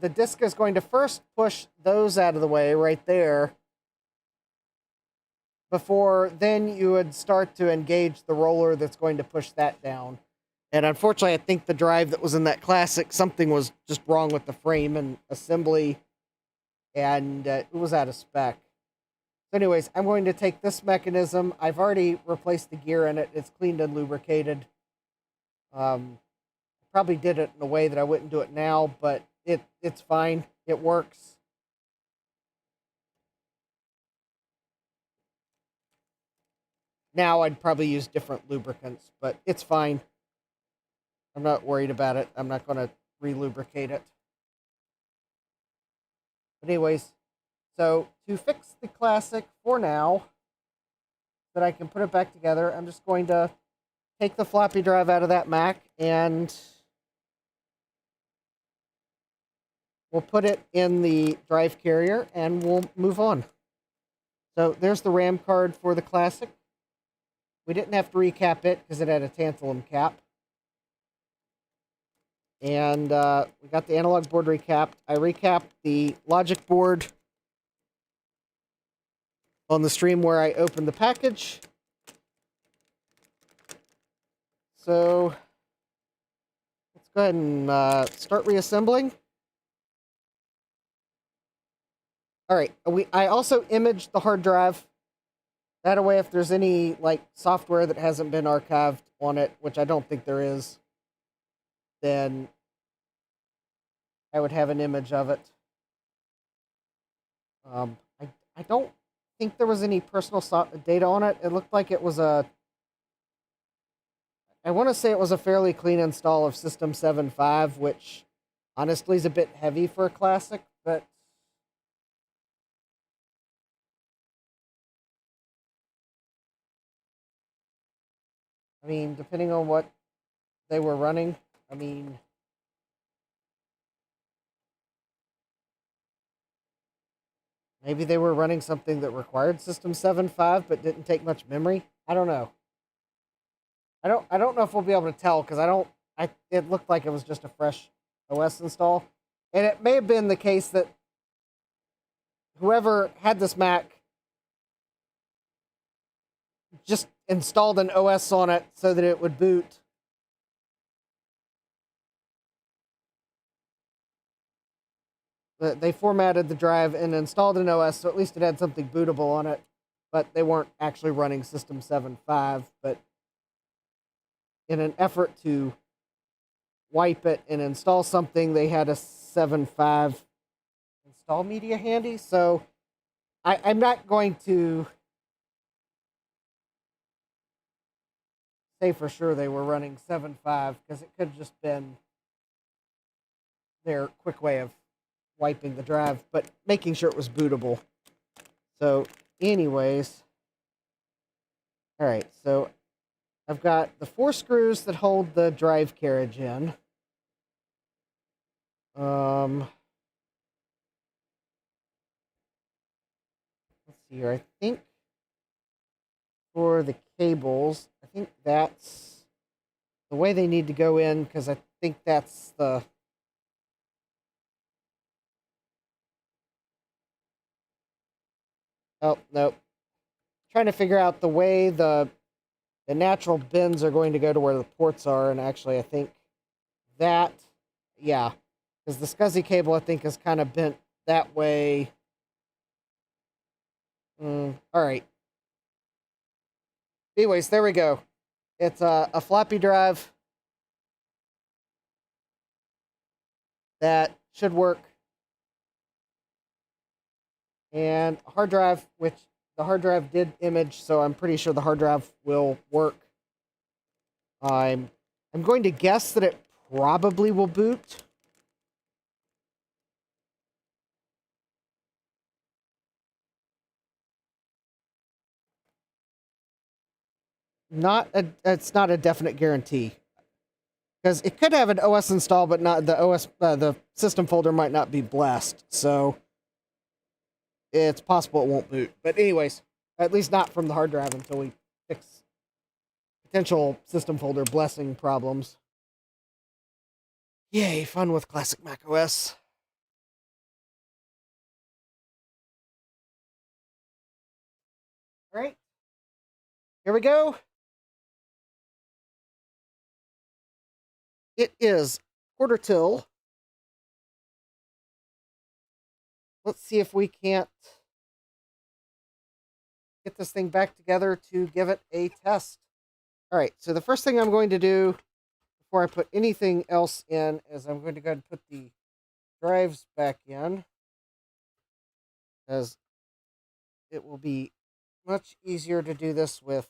the disc is going to first push those out of the way right there, before then you would start to engage the roller that's going to push that down. And unfortunately, I think the drive that was in that Classic, something was just wrong with the frame and assembly, and it was out of spec. So anyways, I'm going to take this mechanism. I've already replaced the gear in it. It's cleaned and lubricated. Probably did it in a way that I wouldn't do it now, but it's fine. It works. Now I'd probably use different lubricants, but it's fine. I'm not worried about it. I'm not going to re-lubricate it. But anyways, so to fix the Classic for now, that I can put it back together, I'm just going to take the floppy drive out of that Mac, and we'll put it in the drive carrier, and we'll move on. So there's the RAM card for the Classic. We didn't have to recap it because it had a tantalum cap. And we got the analog board recapped. I recapped the logic board on the stream where I opened the package. So let's go ahead and start reassembling. All right, I also imaged the hard drive. That way, if there's any like software that hasn't been archived on it, which I don't think there is, then I would have an image of it. I don't think there was any personal data on it. It looked like it was I want to say it was a fairly clean install of System 7.5, which honestly is a bit heavy for a Classic, but I mean, depending on what they were running, I mean, maybe they were running something that required System 7.5 but didn't take much memory. I don't know. I don't know if we'll be able to tell, because it looked like it was just a fresh OS install. And it may have been the case that whoever had this Mac just installed an OS on it so that it would boot. They formatted the drive and installed an OS, so at least it had something bootable on it. But they weren't actually running System 7.5. But in an effort to wipe it and install something, they had a 7.5 install media handy. So I'm not going to say for sure they were running 7.5 because it could have just been their quick way of wiping the drive, but making sure it was bootable. So anyways, all right, so I've got the 4 screws that hold the drive carriage in. Let's see here. I think for the cables, I think that's the way they need to go in, because I think that's the... Oh, no. Trying to figure out the way the natural bins are going to go to where the ports are, and actually I think that, yeah, because the SCSI cable I think is kind of bent that way. All right. Anyways, there we go. It's a floppy drive that should work, and a hard drive, which the hard drive did image, so I'm pretty sure the hard drive will work. I'm going to guess that it probably will boot. It's not a definite guarantee, because it could have an OS install, but not the OS. The system folder might not be blessed, so it's possible it won't boot. But anyways, at least not from the hard drive until we fix potential system folder blessing problems. Yay, fun with classic Mac OS. All right, here we go. It is quarter till. Let's see if we can't get this thing back together to give it a test. All right, so the first thing I'm going to do before I put anything else in is I'm going to go ahead and put the drives back in, because it will be much easier to do this with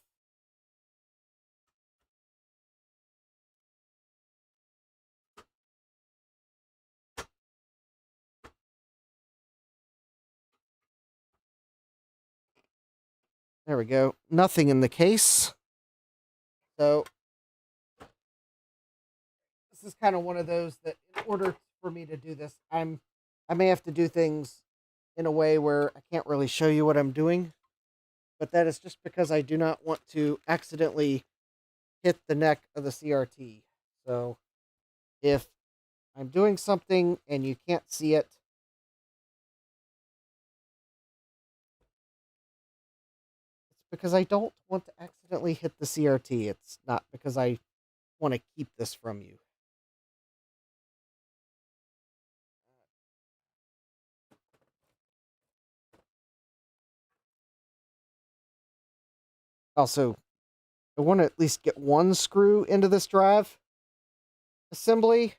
there we go. Nothing in the case. So this is kind of one of those that in order for me to do this, I may have to do things in a way where I can't really show you what I'm doing. But that is just because I do not want to accidentally hit the neck of the CRT. So if I'm doing something and you can't see it, it's because I don't want to accidentally hit the CRT. It's not because I want to keep this from you. Also, I want to at least get one screw into this drive assembly.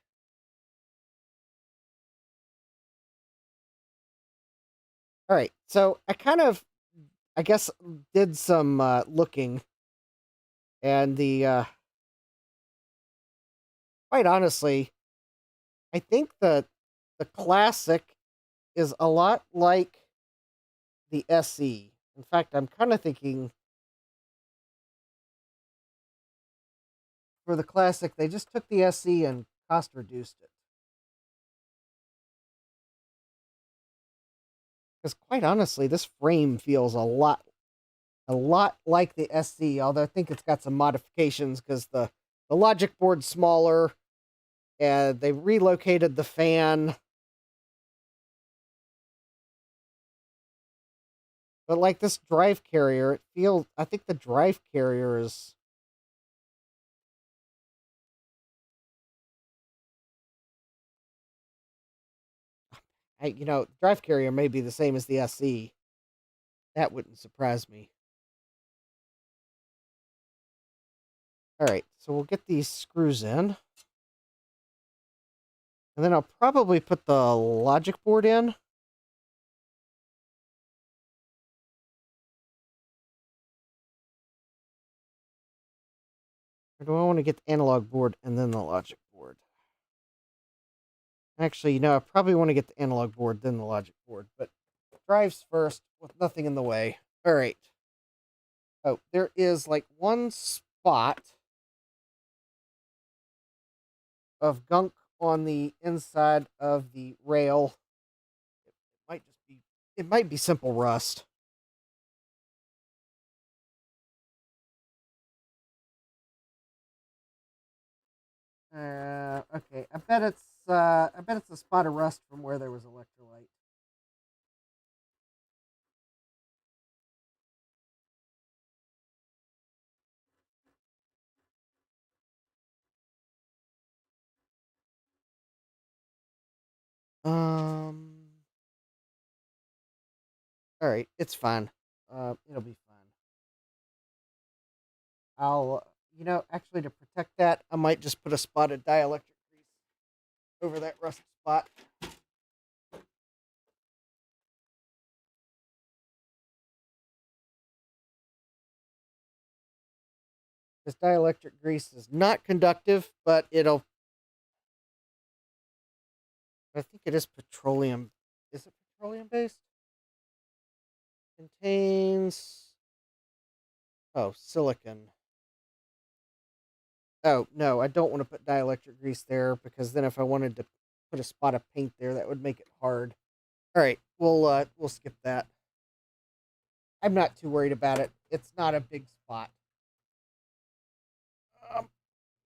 All right, so I guess, did some looking, and quite honestly, I think the Classic is a lot like the SE. In fact, I'm kind of thinking for the Classic, they just took the SE and cost reduced it. Because quite honestly, this frame feels a lot like the SE, although I think it's got some modifications because the logic board's smaller, and they relocated the fan. But like this drive carrier, I think the drive carrier is... drive carrier may be the same as the SE. That wouldn't surprise me. All right, so we'll get these screws in. And then I'll probably put the logic board in. Or do I want to get the analog board and then the logic board? Actually, I probably want to get the analog board, then the logic board. But drives first with nothing in the way. All right. Oh, there is like one spot of gunk on the inside of the rail. It might be simple rust. Okay. I bet it's a spot of rust from where there was electrolyte. All right, it's fine. It'll be fine. I'll, actually to protect that, I might just put a spot of dielectric grease over that rust spot. This dielectric grease is not conductive, but I think it is petroleum. Is it petroleum based? Contains, silicon. Oh, no, I don't want to put dielectric grease there because then if I wanted to put a spot of paint there, that would make it hard. All right, we'll skip that. I'm not too worried about it. It's not a big spot.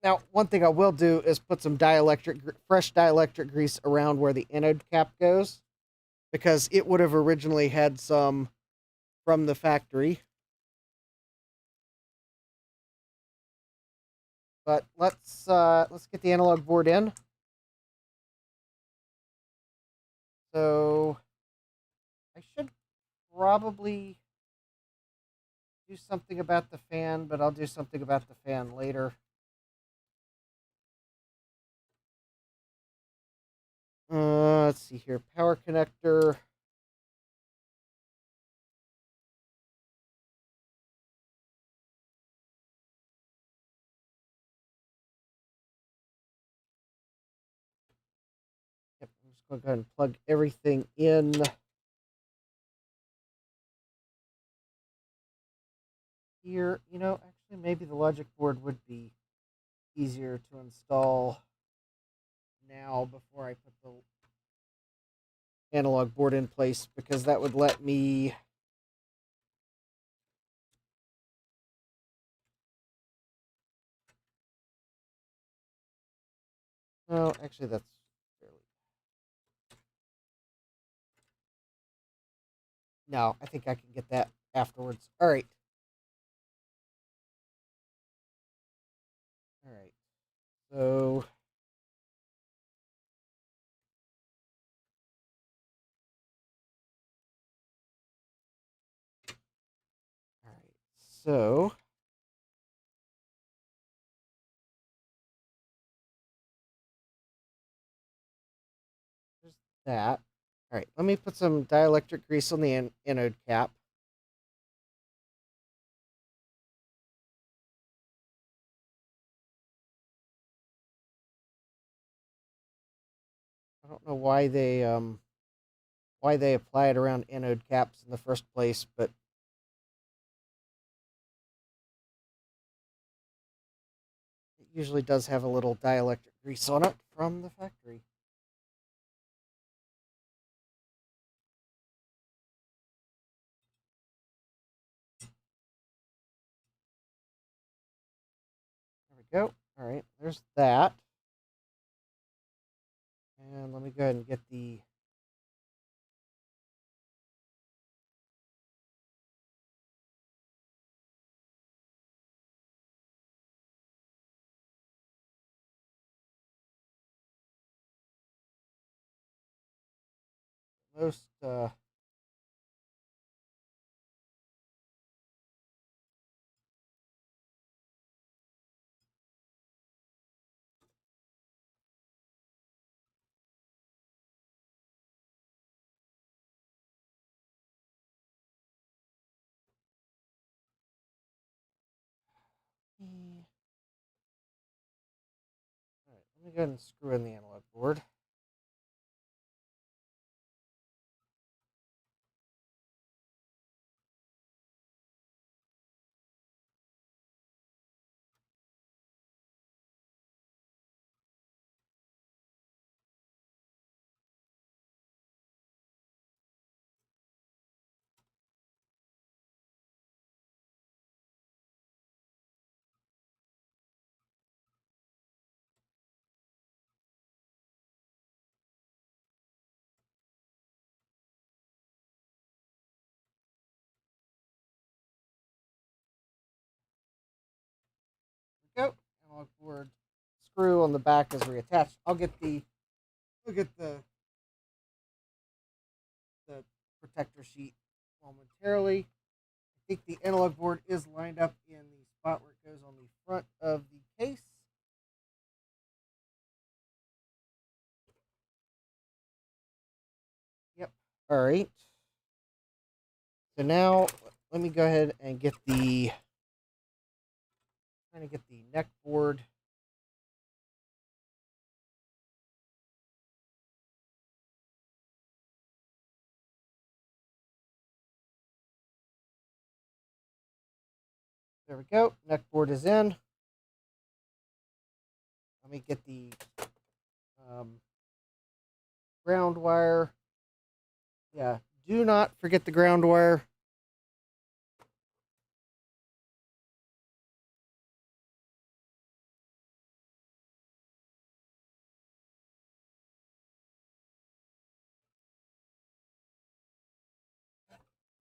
Now, one thing I will do is put some fresh dielectric grease around where the anode cap goes, because it would have originally had some from the factory. But let's get the analog board in. So I should probably do something about the fan, but I'll do something about the fan later. Let's see here. Power connector. Yep, I'm just going to go ahead and plug everything in. Here, actually maybe the logic board would be easier to install now before I put the analog board in place, because that would let me actually that's fairly... No, I think I can get that afterwards. All right. So So there's that. All right, let me put some dielectric grease on the anode cap. I don't know why they apply it around anode caps in the first place, but it usually does have a little dielectric grease on it from the factory. There we go. All right, there's that. And let me go ahead and get the most all right, let me go ahead and screw in the analog board. There we go. Analog board screw on the back is reattached. I'll get the protector sheet momentarily. I think the analog board is lined up in the spot where it goes on the front of the case. Yep. All right. So now let me go ahead and get the neck board. There we go. Neck board is in. Let me get the ground wire. Yeah, do not forget the ground wire.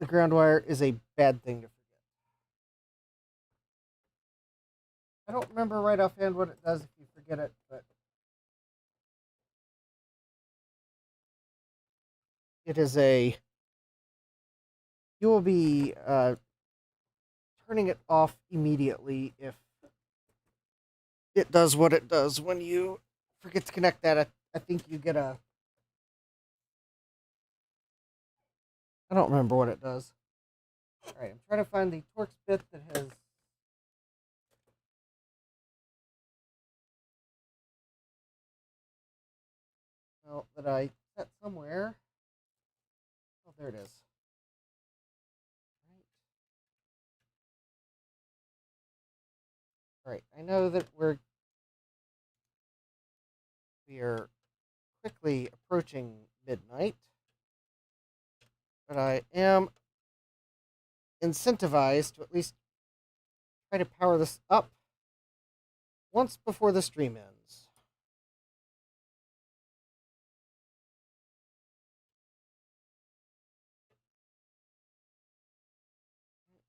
The ground wire is a bad thing to forget. I don't remember right offhand what it does if you forget it, but it is a... You will be turning it off immediately if it does what it does when you forget to connect that. I think you get a... I don't remember what it does. Alright, I'm trying to find the Torx bit that has... Well, that I set somewhere. Oh, there it is. Alright, I know that we are quickly approaching midnight, but I am incentivized to at least try to power this up once before the stream ends.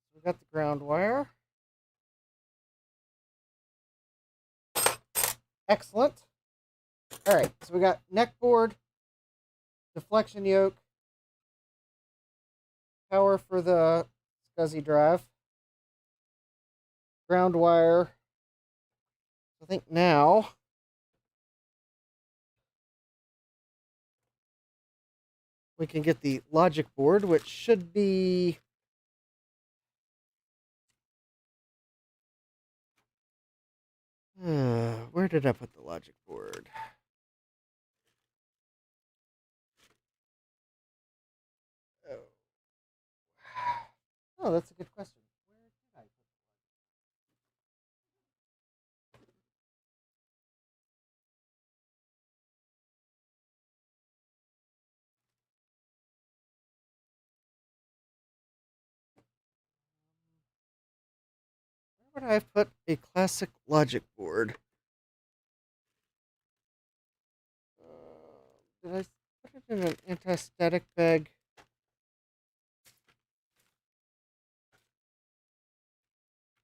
So we got the ground wire. Excellent. All right, so we got neck board, deflection yoke, power for the SCSI drive, ground wire. I think now we can get the logic board, which should be... where did I put the logic board? Oh, that's a good question. Where did I put the Where would I have put a classic logic board? Did I put it in an anti-static bag?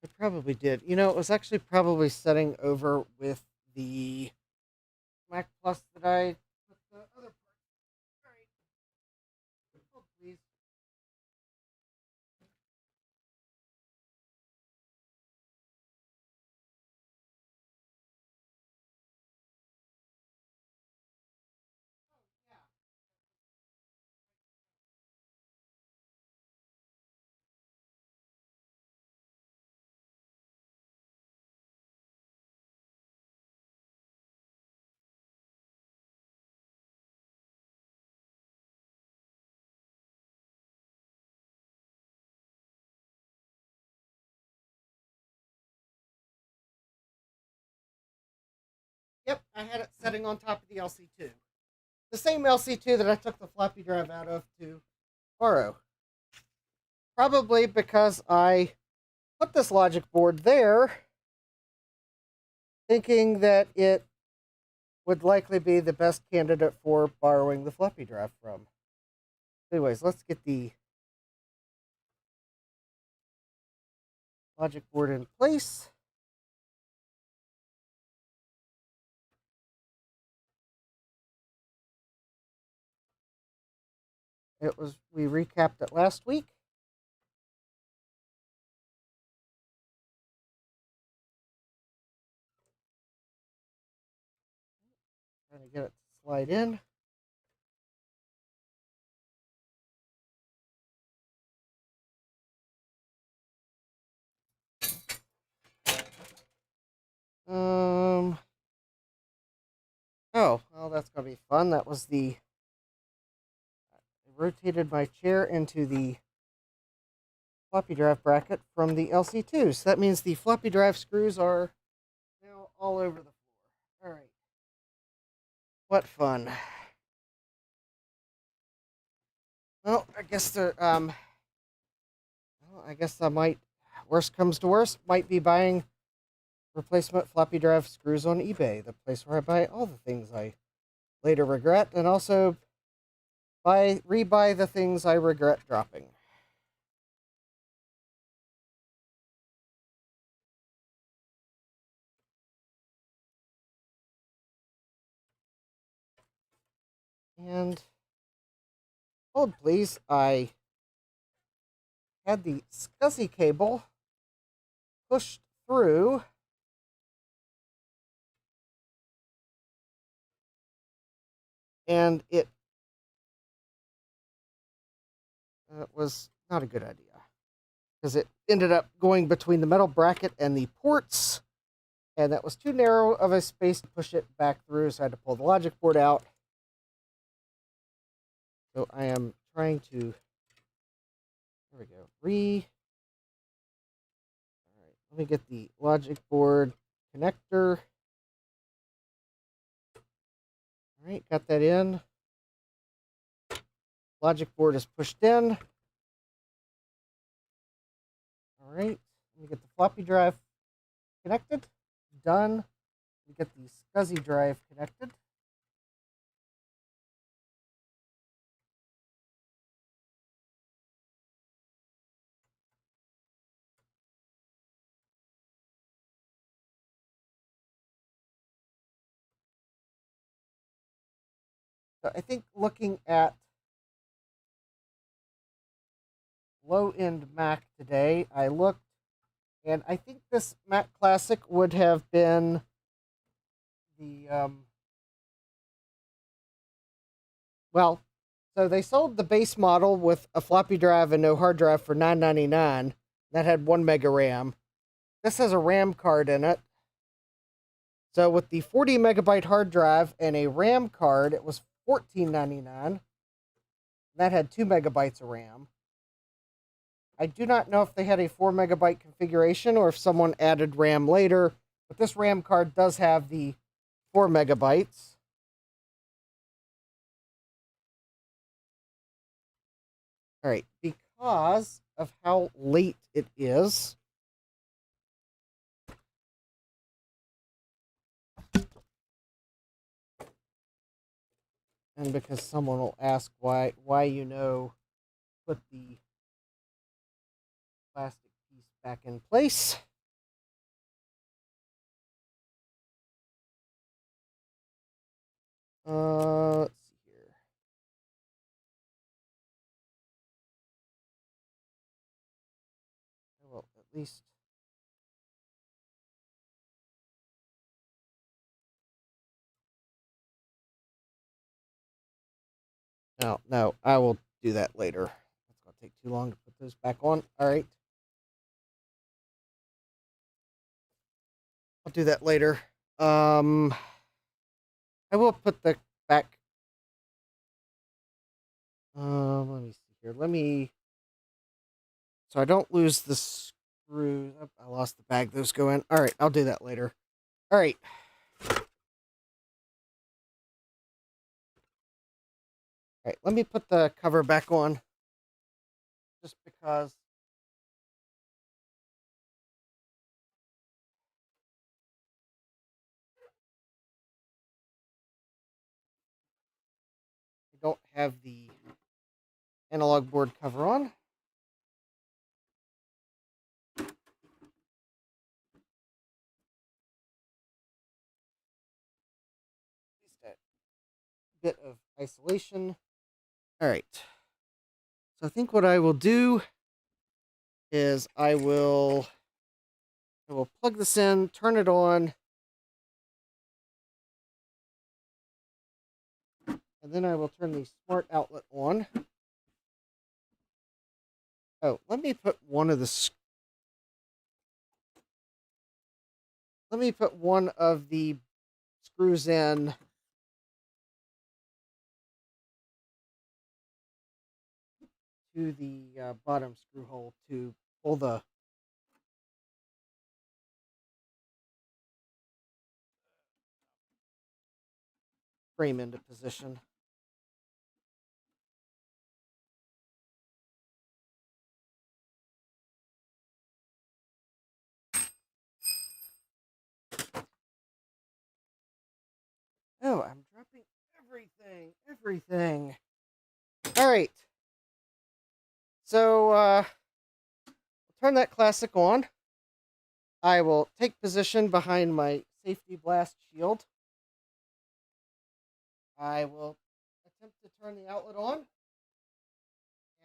I probably did. You know, it was actually probably setting over with the Mac Plus that I put the other part. All right. Yep, I had it setting on top of the LC2. The same LC2 that I took the floppy drive out of to borrow. Probably because I put this logic board there thinking that it would likely be the best candidate for borrowing the floppy drive from. Anyways, let's get the logic board in place. We recapped it last week. Trying to get it to slide in. Oh, well, that's going to be fun. That was I rotated my chair into the floppy drive bracket from the LC2. So that means the floppy drive screws are now all over the floor. All right. What fun. Well, I guess I guess I might, worst comes to worst, might be buying replacement floppy drive screws on eBay, the place where I buy all the things I later regret, and also rebuy the things I regret dropping. And hold please, I had the SCSI cable pushed through and it was not a good idea because it ended up going between the metal bracket and the ports, and that was too narrow of a space to push it back through, so I had to pull the logic board out. So I am trying to, there we go, all right, let me get the logic board connector. All right, got that in. Logic board is pushed in. All right, let me get the floppy drive connected. Done. Let me get the SCSI drive connected. So I think looking at low-end Mac today, I looked, and I think this Mac Classic would have been the, well, so they sold the base model with a floppy drive and no hard drive for $9.99. That had 1 mega RAM. This has a RAM card in it. So with the 40 megabyte hard drive and a RAM card, it was $14.99. That had 2 megabytes of RAM. I do not know if they had a 4 megabyte configuration or if someone added RAM later, but this RAM card does have the 4 megabytes. All right, because of how late it is, and because someone will ask why put the plastic piece back in place. Let's see here. Well, at least no, I will do that later. It's going to take too long to put those back on. All right. I'll do that later. I will put the back. Let me see here. So I don't lose the screws. I lost the bag those go in. All right, I'll do that later. All right. All right, let me put the cover back on just because I don't have the analog board cover on. Just a bit of isolation. All right. So I think what I will do is I will plug this in, turn it on, and then I will turn the smart outlet on. Oh, let me put one of the screws in to the bottom screw hole to pull the frame into position. Oh, I'm dropping everything. All right. So, turn that classic on. I will take position behind my safety blast shield. I will attempt to turn the outlet on.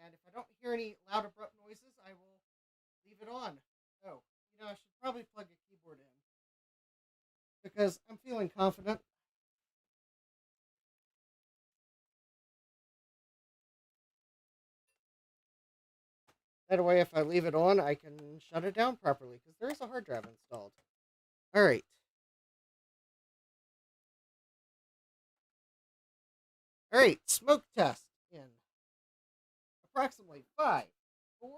And if I don't hear any loud, abrupt noises, I will leave it on. Oh, I should probably plug a keyboard in because I'm feeling confident. That way, if I leave it on, I can shut it down properly because there is a hard drive installed. All right. All right, smoke test in approximately 5, 4,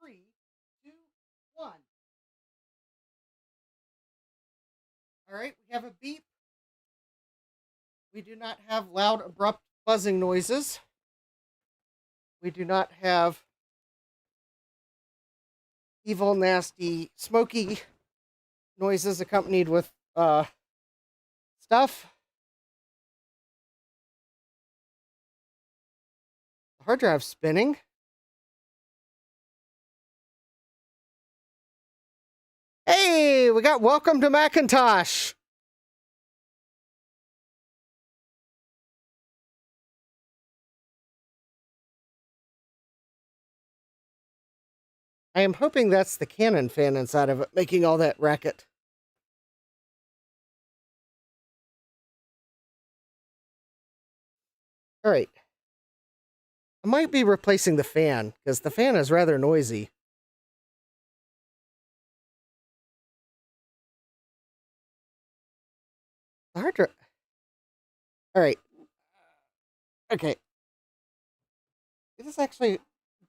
3, 2, 1. All right, we have a beep. We do not have loud, abrupt buzzing noises. We do not have evil, nasty, smoky noises accompanied with stuff. The hard drive's spinning. Hey, we got welcome to Macintosh. I am hoping that's the Canon fan inside of it making all that racket. All right. I might be replacing the fan because the fan is rather noisy. The hard drive. All right. Okay. It is actually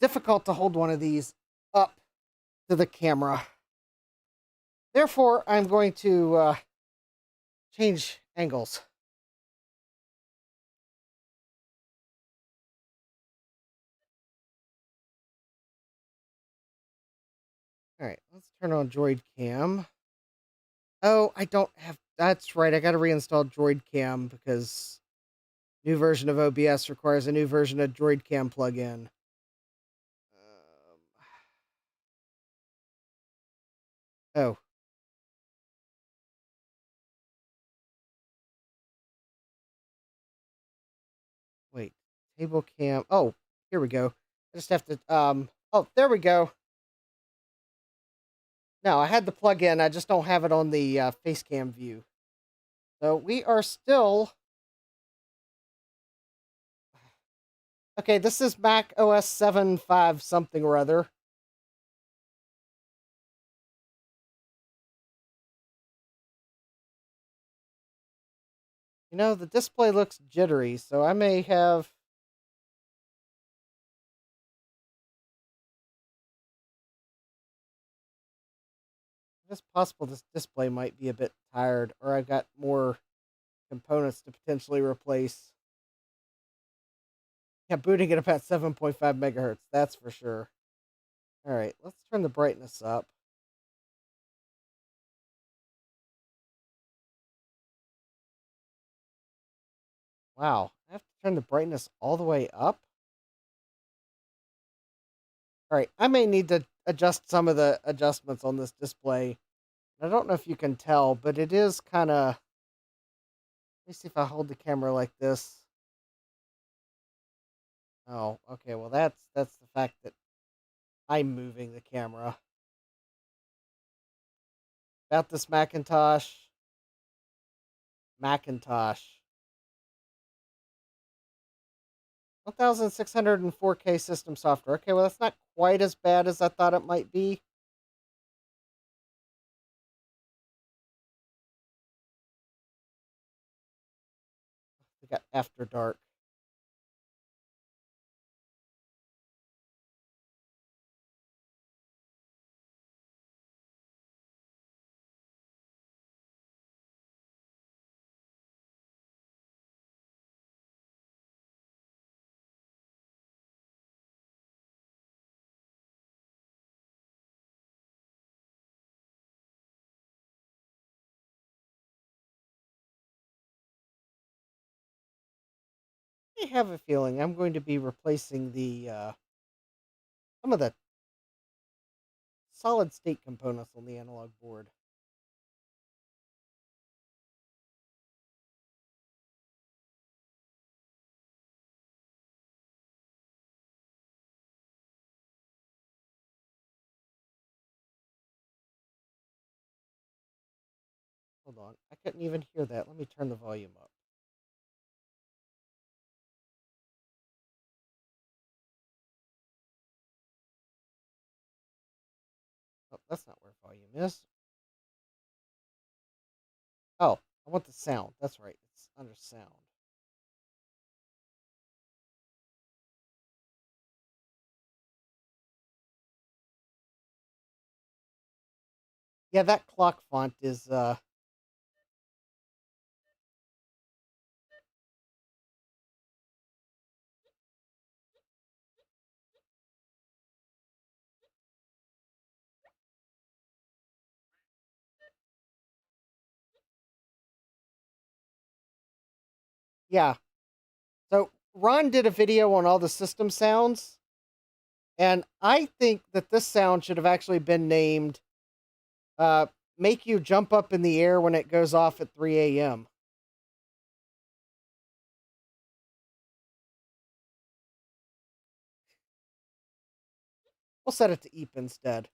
difficult to hold one of these up to the camera. Therefore, I'm going to change angles. All right, let's turn on Droid Cam. Oh, I don't have. That's right. I got to reinstall Droid Cam because new version of OBS requires a new version of Droid Cam plugin. Oh. Wait. Table cam. Oh, here we go. I just have to. Oh, there we go. No, I had the plugin. I just don't have it on the face cam view. So we are still. Okay, this is Mac OS 7.5 something or other. The display looks jittery, so I may have... It's possible this display might be a bit tired, or I've got more components to potentially replace. Yeah, booting it up at 7.5 megahertz. That's for sure. All right, let's turn the brightness up. Wow, I have to turn the brightness all the way up? All right, I may need to adjust some of the adjustments on this display. I don't know if you can tell, but it is kind of... Let me see if I hold the camera like this. Oh, okay, well that's the fact that I'm moving the camera. About this Macintosh. 1604K system software. Okay, well that's not quite as bad as I thought it might be. We got After Dark. I have a feeling I'm going to be replacing the some of the solid state components on the analog board. Hold on, I couldn't even hear that. Let me turn the volume up. Oh, that's not where volume is. Oh, I want the sound. That's right. It's under sound. Yeah, that clock font is yeah. So Ron did a video on all the system sounds, and I think that this sound should have actually been named uh make you jump up in the air when it goes off at 3 a.m. We'll set it to Eep instead.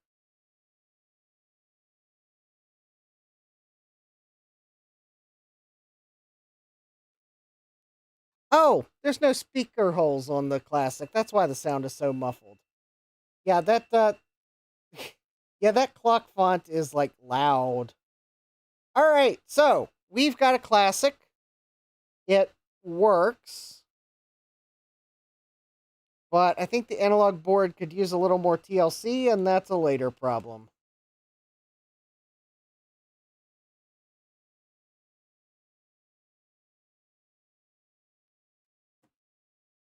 Oh, there's no speaker holes on the Classic. That's why the sound is so muffled. Yeah, that yeah, that clock font is like loud. All right, so we've got a Classic. It works, but I think the analog board could use a little more TLC, and that's a later problem.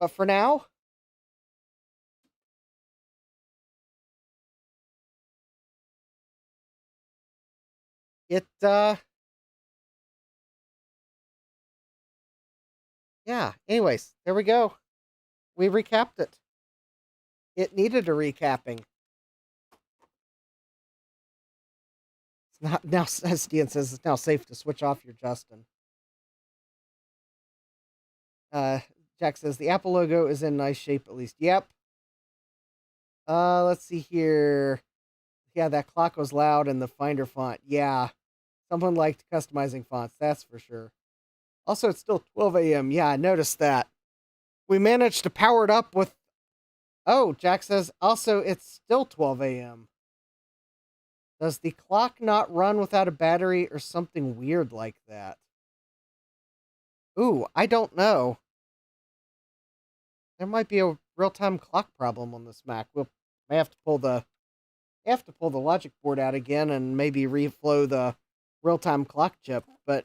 But for now, it yeah. Anyways, there we go. We recapped it. It needed a recapping. It's not now, as Dean says, it's now safe to switch off your Justin. Uh, Jack says the Apple logo is in nice shape at least. Yep. Let's see here. Yeah, that clock was loud and the Finder font. Yeah. Someone liked customizing fonts, that's for sure. Also, it's still 12 a.m. Yeah, I noticed that. We managed to power it up with... Oh, Jack says, also, it's still 12 a.m. Does the clock not run without a battery or something weird like that? Ooh, I don't know. There might be a real-time clock problem on this Mac. We'll may have to pull the logic board out again and maybe reflow the real-time clock chip. But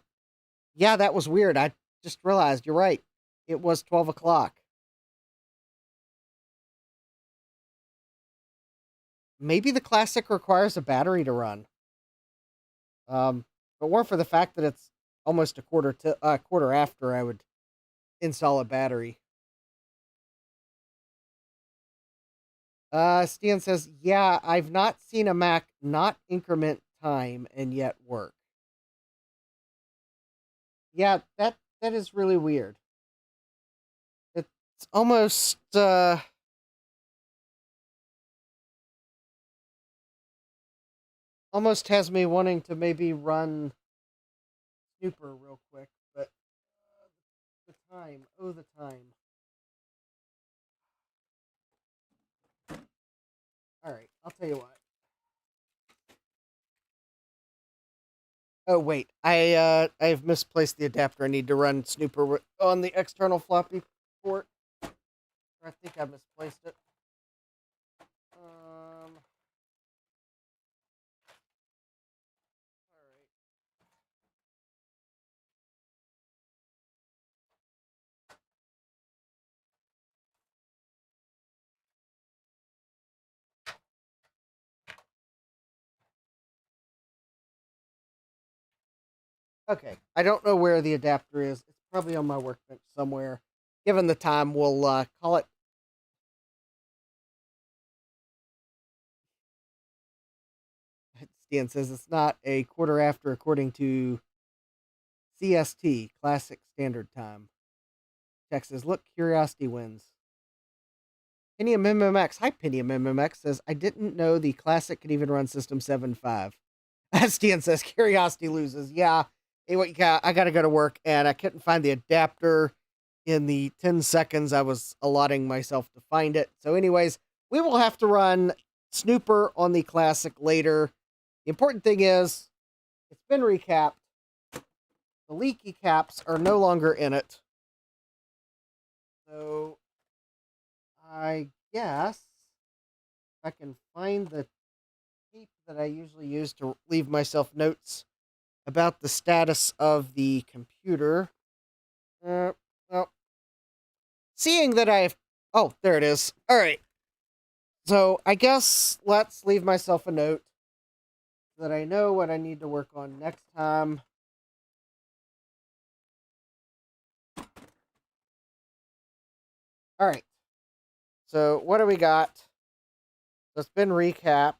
yeah, that was weird. I just realized you're right. It was 12 o'clock. maybe the Classic requires a battery to run. But more for the fact that it's almost a quarter after I would install a battery. Stan says, yeah, I've not seen a Mac not increment time and yet work. Yeah, that is really weird. It's almost almost has me wanting to maybe run Snooper real quick, but the time, oh the time. All right, I'll tell you what. Oh wait, I've misplaced the adapter. I need to run Snooper on the external floppy port. I think I misplaced it. All right. Okay, I don't know where the adapter is. It's probably on my workbench somewhere. Given the time, we'll call it. Stan says it's not a quarter after according to CST, Classic Standard Time. Jack says, look, curiosity wins. Pentium MMX. Hi, Pentium MMX says, I didn't know the Classic could even run System 7.5. Stan says, curiosity loses. Yeah, I got to go to work, and I couldn't find the adapter in the 10 seconds I was allotting myself to find it. So anyways, we will have to run Snooper on the Classic later. The important thing is, it's been recapped. The leaky caps are no longer in it. So, I guess I can find the tape that I usually use to leave myself notes about the status of the computer. Well, seeing that oh, there it is. All right. So, I guess let's leave myself a note so that I know what I need to work on next time. All right. So, what do we got? So, it's been recapped.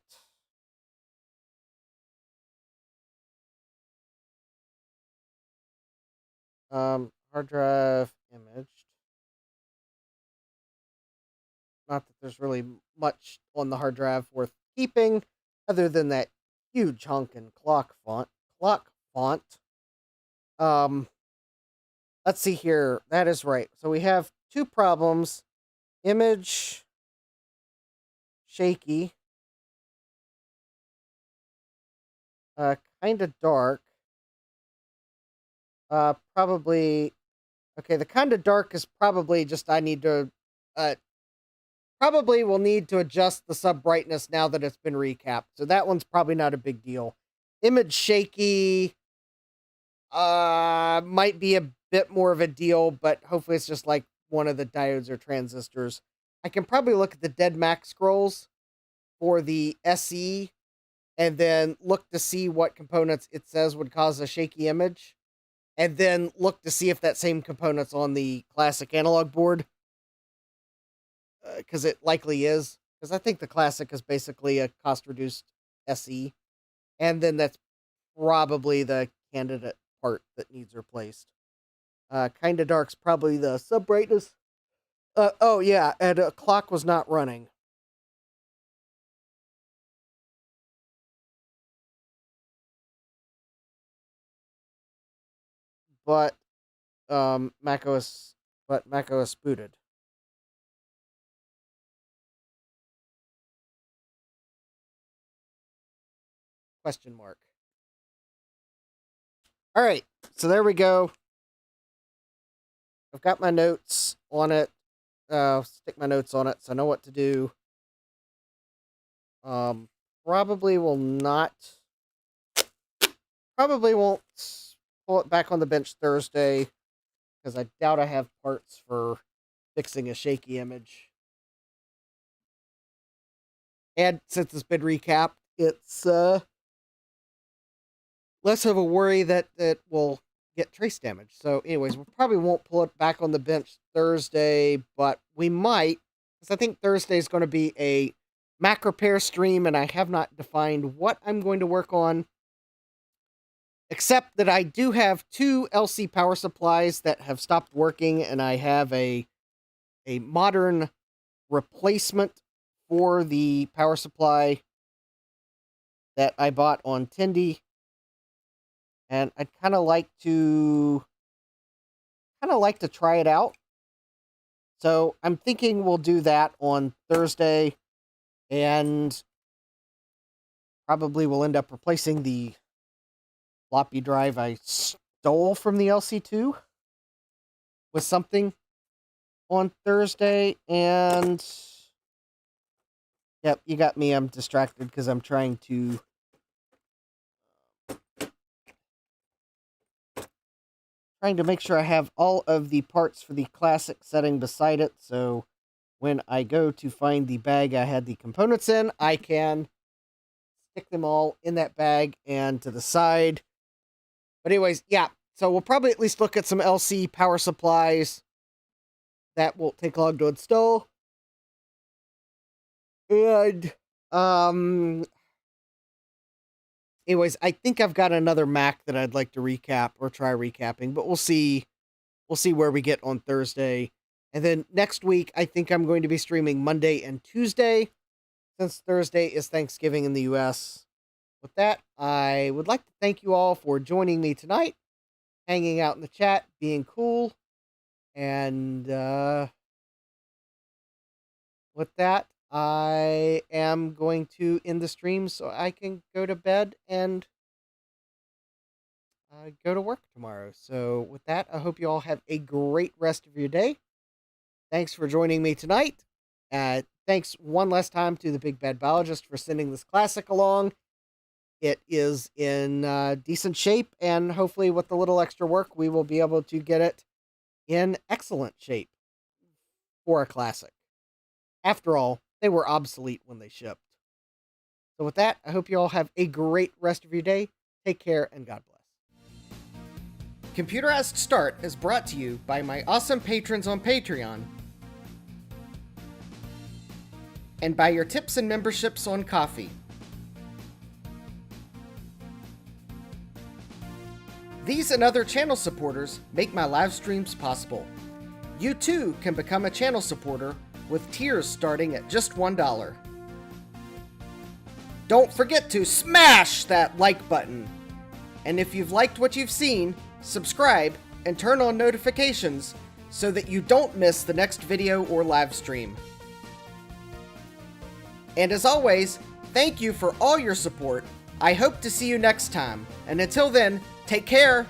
Hard drive imaged. Not that there's really much on the hard drive worth keeping, other than that huge honkin' clock font. Let's see here. That is right. So we have two problems. Image shaky. Kind of dark. Probably. Okay, the kind of dark is probably just I need to. Probably will need to adjust the sub brightness now that it's been recapped. So that one's probably not a big deal. Image shaky. Might be a bit more of a deal, but hopefully it's just like one of the diodes or transistors. I can probably look at the dead Mac scrolls for the SE and then look to see what components it says would cause a shaky image, and then look to see if that same component's on the Classic analog board, because it likely is, because I think the Classic is basically a cost-reduced SE, and then that's probably the candidate part that needs replaced. Kinda Dark's probably the sub-brightness. Oh yeah, and a clock was not running. But macOS booted. Question mark. All right, so there we go. I've got my notes on it. Stick my notes on it so I know what to do. Probably won't pull it back on the bench Thursday, because I doubt I have parts for fixing a shaky image. And since it's been recapped, it's less of a worry that it will get trace damage. So anyways, we probably won't pull it back on the bench Thursday, but we might, because I think Thursday is going to be a Mac repair stream, and I have not defined what I'm going to work on, except that I do have 2 LC power supplies that have stopped working, and I have a modern replacement for the power supply that I bought on Tindy. And I'd kind of like to try it out. So I'm thinking we'll do that on Thursday, and probably we'll end up replacing the floppy drive I stole from the LC2 with something on Thursday. And yep, you got me. I'm distracted because I'm trying to make sure I have all of the parts for the Classic setting beside it, so when I go to find the bag I had the components in, I can stick them all in that bag and to the side. But anyways, yeah, so we'll probably at least look at some LC power supplies. That won't take long to install. And, anyways, I think I've got another Mac that I'd like to recap or try recapping, but we'll see. We'll see where we get on Thursday. And then next week, I think I'm going to be streaming Monday and Tuesday, since Thursday is Thanksgiving in the US. With that, I would like to thank you all for joining me tonight, hanging out in the chat, being cool. And with that, I am going to end the stream so I can go to bed and go to work tomorrow. So with that, I hope you all have a great rest of your day. Thanks for joining me tonight. Thanks one last time to the Big Bad Biologist for sending this classic along. It is in decent shape, and hopefully with a little extra work, we will be able to get it in excellent shape for a classic. After all, they were obsolete when they shipped. So with that, I hope you all have a great rest of your day. Take care, and God bless. Computerized Start is brought to you by my awesome patrons on Patreon, and by your tips and memberships on Ko-fi. These and other channel supporters make my live streams possible. You too can become a channel supporter with tiers starting at just $1. Don't forget to smash that like button. And if you've liked what you've seen, subscribe and turn on notifications so that you don't miss the next video or live stream. And as always, thank you for all your support. I hope to see you next time. And until then, take care.